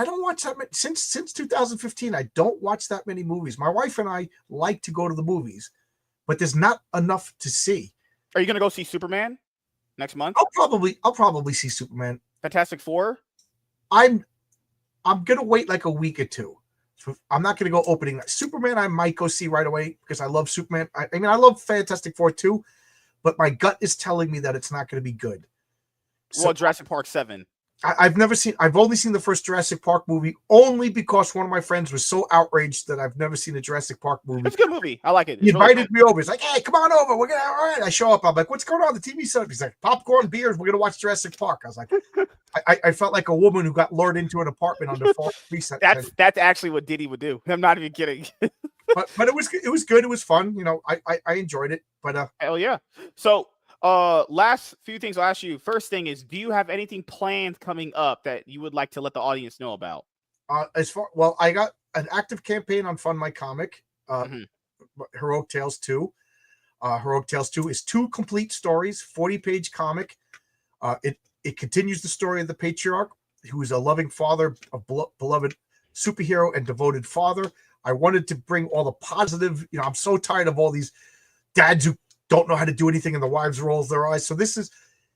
don't watch that many since 2015. I don't watch that many movies. My wife and I like to go to the movies, but there's not enough to see. Are you gonna go see Superman next month? I'll probably see Superman. Fantastic Four. I'm gonna wait like a week or two. So I'm not gonna go opening night. Superman I might go see right away because I love Superman. I mean I love Fantastic Four too, but my gut is telling me that it's not gonna be good. Well, Jurassic Park 7. I've only seen the first Jurassic Park movie only because one of my friends was so outraged that I've never seen a Jurassic Park movie. It's a good movie. I like it. He invited me over. He's like, hey, come on over. We're going to, all right. I show up. I'm like, what's going on? The TV set. He's like, popcorn, beers. We're going to watch Jurassic Park. I was like, I felt like a woman who got lured into an apartment under false pretense. That's actually what Diddy would do. I'm not even kidding. but it was good. It was fun. I enjoyed it. But hell yeah. So last few things I'll ask you. First thing is, do you have anything planned coming up that you would like to let the audience know about? I got an active campaign on Fund My Comic, Heroic Tales 2. Heroic Tales 2 is 2 complete stories, 40-page comic. It continues the story of the patriarch, who is a loving father, a beloved superhero and devoted father. I wanted to bring all the positive, I'm so tired of all these dads who don't know how to do anything and the wives rolls their eyes. So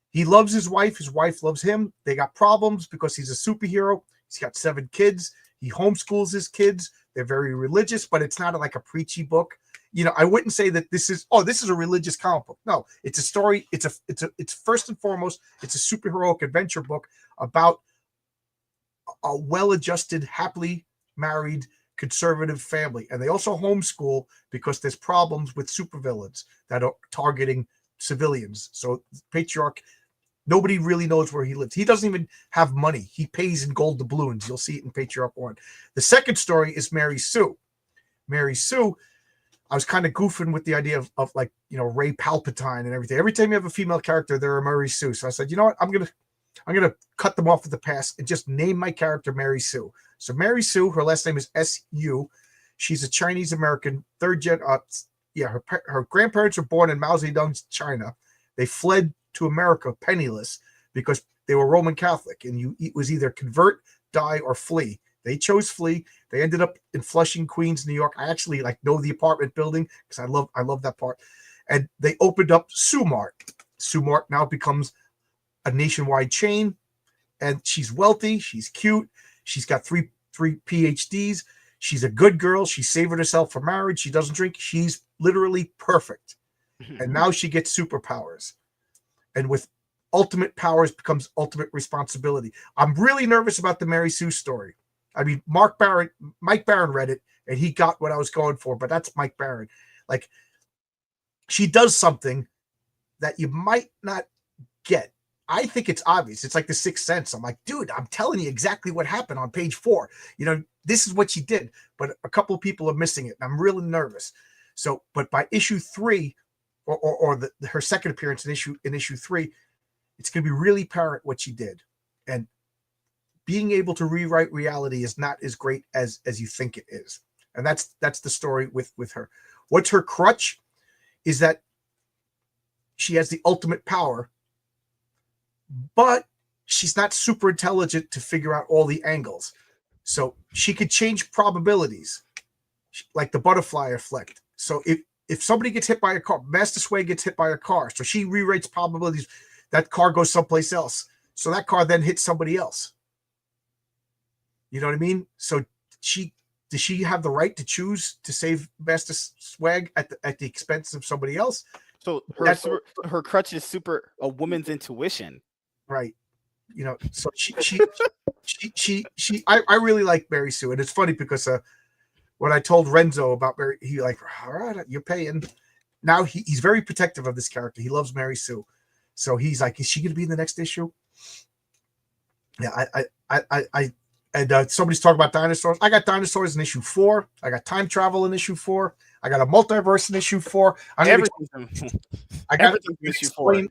he loves his wife loves him. They got problems because he's a superhero. He's got 7 kids. He homeschools his kids. They're very religious, but it's not like a preachy book. I wouldn't say that this is a religious comic book. No, it's a story. It's first and foremost, it's a superheroic adventure book about a well-adjusted, happily married conservative family, and they also homeschool because there's problems with supervillains that are targeting civilians. So patriarch, nobody really knows where he lives. He doesn't even have money. He pays in gold doubloons. You'll see it in Patriarch 1. The second story is Mary Sue. Mary Sue, I was kind of goofing with the idea of like, Ray Palpatine and everything. Every time you have a female character, they're a Mary Sue. So I said, you know what? I'm gonna cut them off at the pass and just name my character Mary Sue. So Mary Sue, her last name is S.U. She's a Chinese American, third gen. Her grandparents were born in Mao Zedong's China. They fled to America penniless because they were Roman Catholic, and it was either convert, die, or flee. They chose flee. They ended up in Flushing, Queens, New York. I actually know the apartment building because I love that part. And they opened up Sumart. Sumart now becomes a nationwide chain, and she's wealthy. She's cute. She's got three PhDs. She's a good girl. She savored herself for marriage. She doesn't drink. She's literally perfect. And now she gets superpowers. And with ultimate powers becomes ultimate responsibility. I'm really nervous about the Mary Sue story. I mean, Mike Barron read it, and he got what I was going for, but that's Mike Barron. Like, she does something that you might not get. I think it's obvious. It's like the Sixth Sense. I'm like, dude, I'm telling you exactly what happened on page 4. This is what she did, but a couple of people are missing it, and I'm really nervous. So, but by issue 3, or her second appearance in issue 3, it's going to be really apparent what she did. And being able to rewrite reality is not as great as you think it is. And that's the story with her. What's her crutch is that she has the ultimate power, but she's not super intelligent to figure out all the angles. So she could change probabilities, like the butterfly effect. So if somebody gets hit by a car, Master Sway gets hit by a car, so she rewrites probabilities. That car goes someplace else. So that car then hits somebody else. You know what I mean? So does she have the right to choose to save Master Swag at the expense of somebody else? So her crutch is a woman's intuition. Right. So I really like Mary Sue. And it's funny because when I told Renzo about Mary, he all right, you're paying. Now he's very protective of this character. He loves Mary Sue. So he's like, is she going to be in the next issue? Yeah, and somebody's talking about dinosaurs. I got dinosaurs in issue 4. I got time travel in issue 4. I got a multiverse in issue 4. Everything's in issue 4.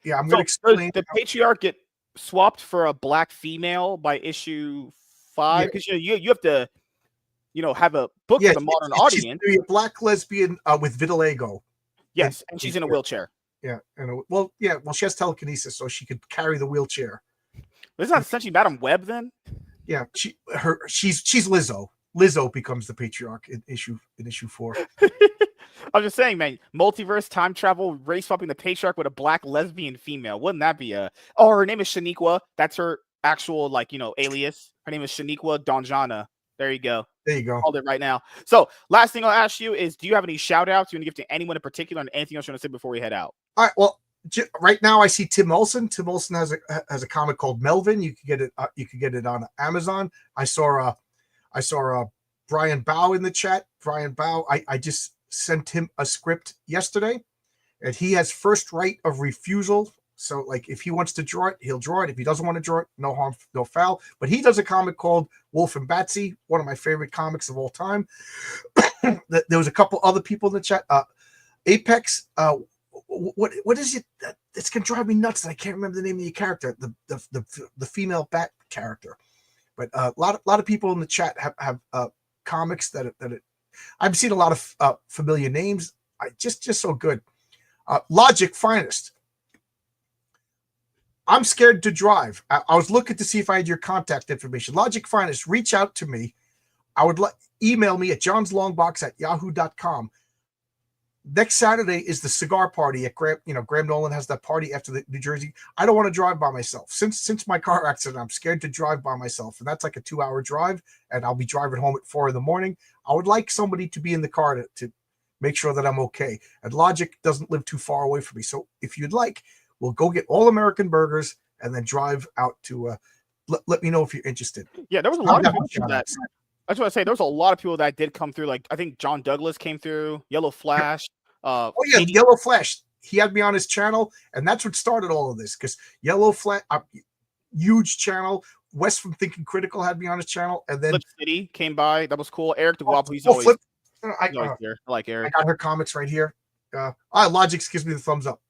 Yeah, I'm going to explain. The patriarch get swapped for a black female by issue 5 because you have to have a book for the modern audience. She's a black lesbian with vitiligo. Yes, and she's in a wheelchair. Yeah, well, she has telekinesis, so she could carry the wheelchair. Isn't that essentially Madam Web then? Yeah, she's Lizzo. Lizzo becomes the patriarch in issue 4. I'm just saying, man. Multiverse, time travel, race swapping the patriarch with a black lesbian female. Wouldn't that be her name is Shaniqua. That's her actual alias. Her name is Shaniqua Donjana. There you go. There you go. Called it right now. So last thing I'll ask you is, do you have any shout outs you want to give to anyone in particular and anything else you want to say before we head out? All right. Well, right now I see Tim Olson. Tim Olson has a comic called Melvin. You can get it. You can get it on Amazon. I saw Brian Bow in the chat. Brian Bow. I just sent him a script yesterday, and he has first right of refusal. So, if he wants to draw it, he'll draw it. If he doesn't want to draw it, no harm, no foul. But he does a comic called Wolf and Batsy, one of my favorite comics of all time. There was a couple other people in the chat. Apex. What is it? It's gonna drive me nuts that I can't remember the name of your character, the female bat character. But a lot of people in the chat have comics that I've seen a lot of familiar names. Just so good. Logic Finest. I'm scared to drive. I was looking to see if I had your contact information. Logic Finest, reach out to me. I would email me at johnslongbox@yahoo.com. Next Saturday is the cigar party at Graham. Graham Nolan has that party after the New Jersey. I don't want to drive by myself. Since my car accident, I'm scared to drive by myself. And that's like a 2-hour drive, and I'll be driving home at 4 a.m. I would like somebody to be in the car to make sure that I'm okay. And Logic doesn't live too far away from me. So if you'd like, we'll go get All American Burgers and then drive out to let me know if you're interested. Yeah, there was a lot of people that. I just want to say there was a lot of people that did come through. Like I think John Douglas came through, Yellow Flash. Yellow Flash. He had me on his channel, and that's what started all of this. Because Yellow Flash, huge channel. Wes from Thinking Critical had me on his channel, and then Flip City came by. That was cool. Eric DeGuapo, he's always here. I like Eric. I got her comics right here. Logic gives me the thumbs up.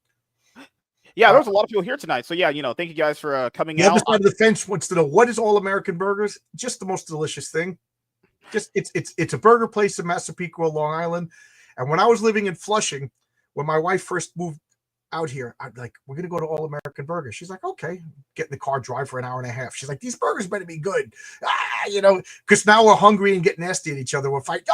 Yeah, there was a lot of people here tonight. So yeah, thank you guys for coming out. The other side of the fence wants to know, what is All American Burgers? Just the most delicious thing. Just it's a burger place in Massapequa, Long Island. And when I was living in Flushing, when my wife first moved out here, I'm like, we're gonna go to All American Burger. She's like, okay. Get in the car, drive for an hour and a half. She's like, these burgers better be good. Because now we're hungry and get nasty at each other. We're fighting.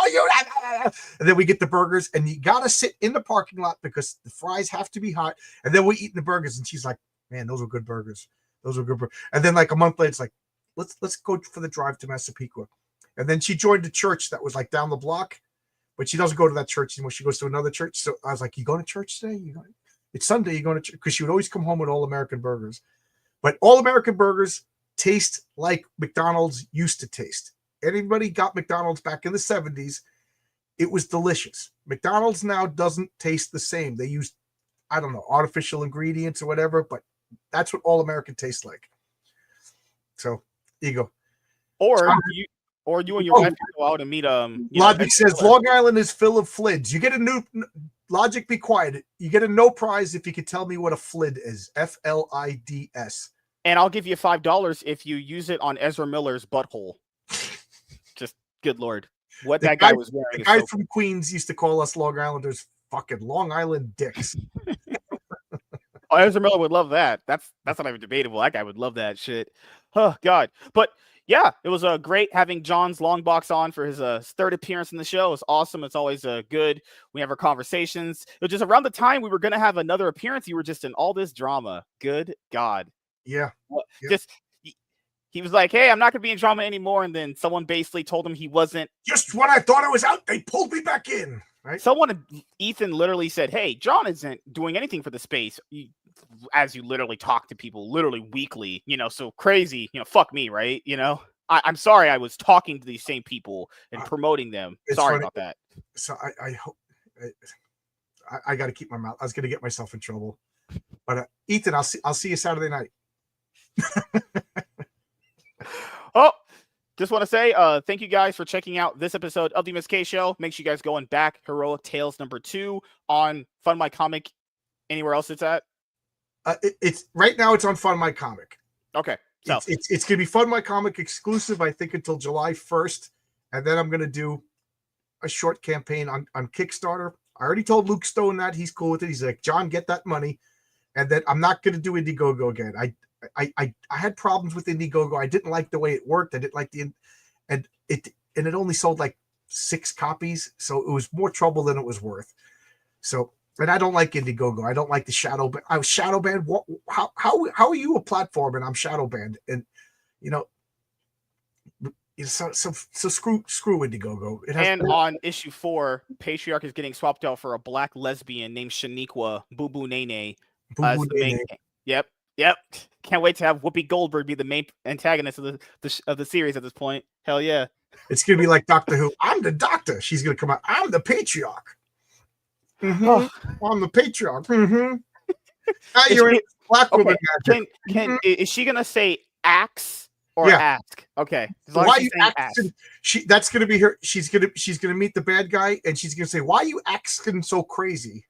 And then we get the burgers, and you gotta sit in the parking lot because the fries have to be hot. And then we're eating the burgers, and she's like, man, those were good burgers. Those were good burgers. And then like a month later, it's like, let's go for the drive to Massapequa. And then she joined a church that was like down the block, but she doesn't go to that church anymore. She goes to another church. So I was like, you going to church today? It's Sunday. You're going to church? Because she would always come home with All American Burgers. But All American Burgers taste like McDonald's used to taste. Anybody got McDonald's back in the 70s, it was delicious. McDonald's now doesn't taste the same. They use, I don't know, artificial ingredients or whatever, but that's what All American tastes like. So, there you go. Or you and your wife can go out and meet Logic says Long Island is full of flids. You get a new Logic. Be quiet. You get a no prize if you can tell me what a flid is. FLIDS. And I'll give you $5 if you use it on Ezra Miller's butthole. Just good lord, what that guy was wearing. The guy from Queens used to call us Long Islanders fucking Long Island dicks. Oh, Ezra Miller would love that. That's not even debatable. That guy would love that shit. Oh God, but. Yeah, it was great having John's Longbox on for his third appearance in the show. It's awesome. It's always good. We have our conversations. It was just around the time we were going to have another appearance. You were just in all this drama. Good God. Yeah. Just he was like, hey, I'm not going to be in drama anymore. And then someone basically told him he wasn't. Just when I thought I was out, they pulled me back in. Right? Ethan literally said, hey, John isn't doing anything for the space. As you literally talk to people literally weekly, so crazy, fuck me, right? I'm sorry I was talking to these same people and promoting them. Sorry about that. So I hope I got to keep my mouth. I was going to get myself in trouble. But Ethan, I'll see you Saturday night. Oh, just want to say thank you guys for checking out this episode of the MSK Show. Make sure you guys go and back Heroic Tales #2 on Fund My Comic. Anywhere else it's at? It's right now. It's on Fund My Comic. Okay, so it's gonna be Fund My Comic exclusive. I think until July 1st, and then I'm gonna do a short campaign on Kickstarter. I already told Luke Stone that he's cool with it. He's like, John, get that money, and then I'm not gonna do Indiegogo again. I had problems with Indiegogo. I didn't like the way it worked. I didn't like and it only sold like 6 copies, so it was more trouble than it was worth. So. And I don't like Indiegogo. I don't like the shadow. I was shadow banned. How are you a platform and I'm shadow banned? And so screw Indiegogo. On issue 4, Patriarch is getting swapped out for a black lesbian named Shaniqua Boo Boo Nene as the main. Yep. Can't wait to have Whoopi Goldberg be the main antagonist of the series at this point. Hell yeah! It's gonna be like Doctor Who. I'm the Doctor. She's gonna come out. I'm the Patriarch. Mm-hmm. Oh. I'm the Patriarch. Mm-hmm. Now you're in black woman magic. Is she gonna say axe or ask? Okay. Why you asking? That's gonna be her. She's gonna meet the bad guy and she's gonna say, "Why are you acting so crazy?"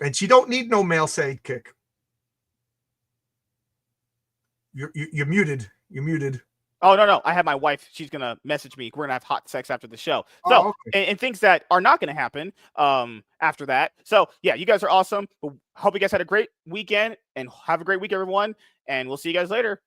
And she don't need no male sidekick. You're muted. You're muted. Oh, no. I have my wife. She's going to message me. We're going to have hot sex after the show. So, and things that are not going to happen after that. So, yeah, you guys are awesome. Hope you guys had a great weekend and have a great week, everyone. And we'll see you guys later.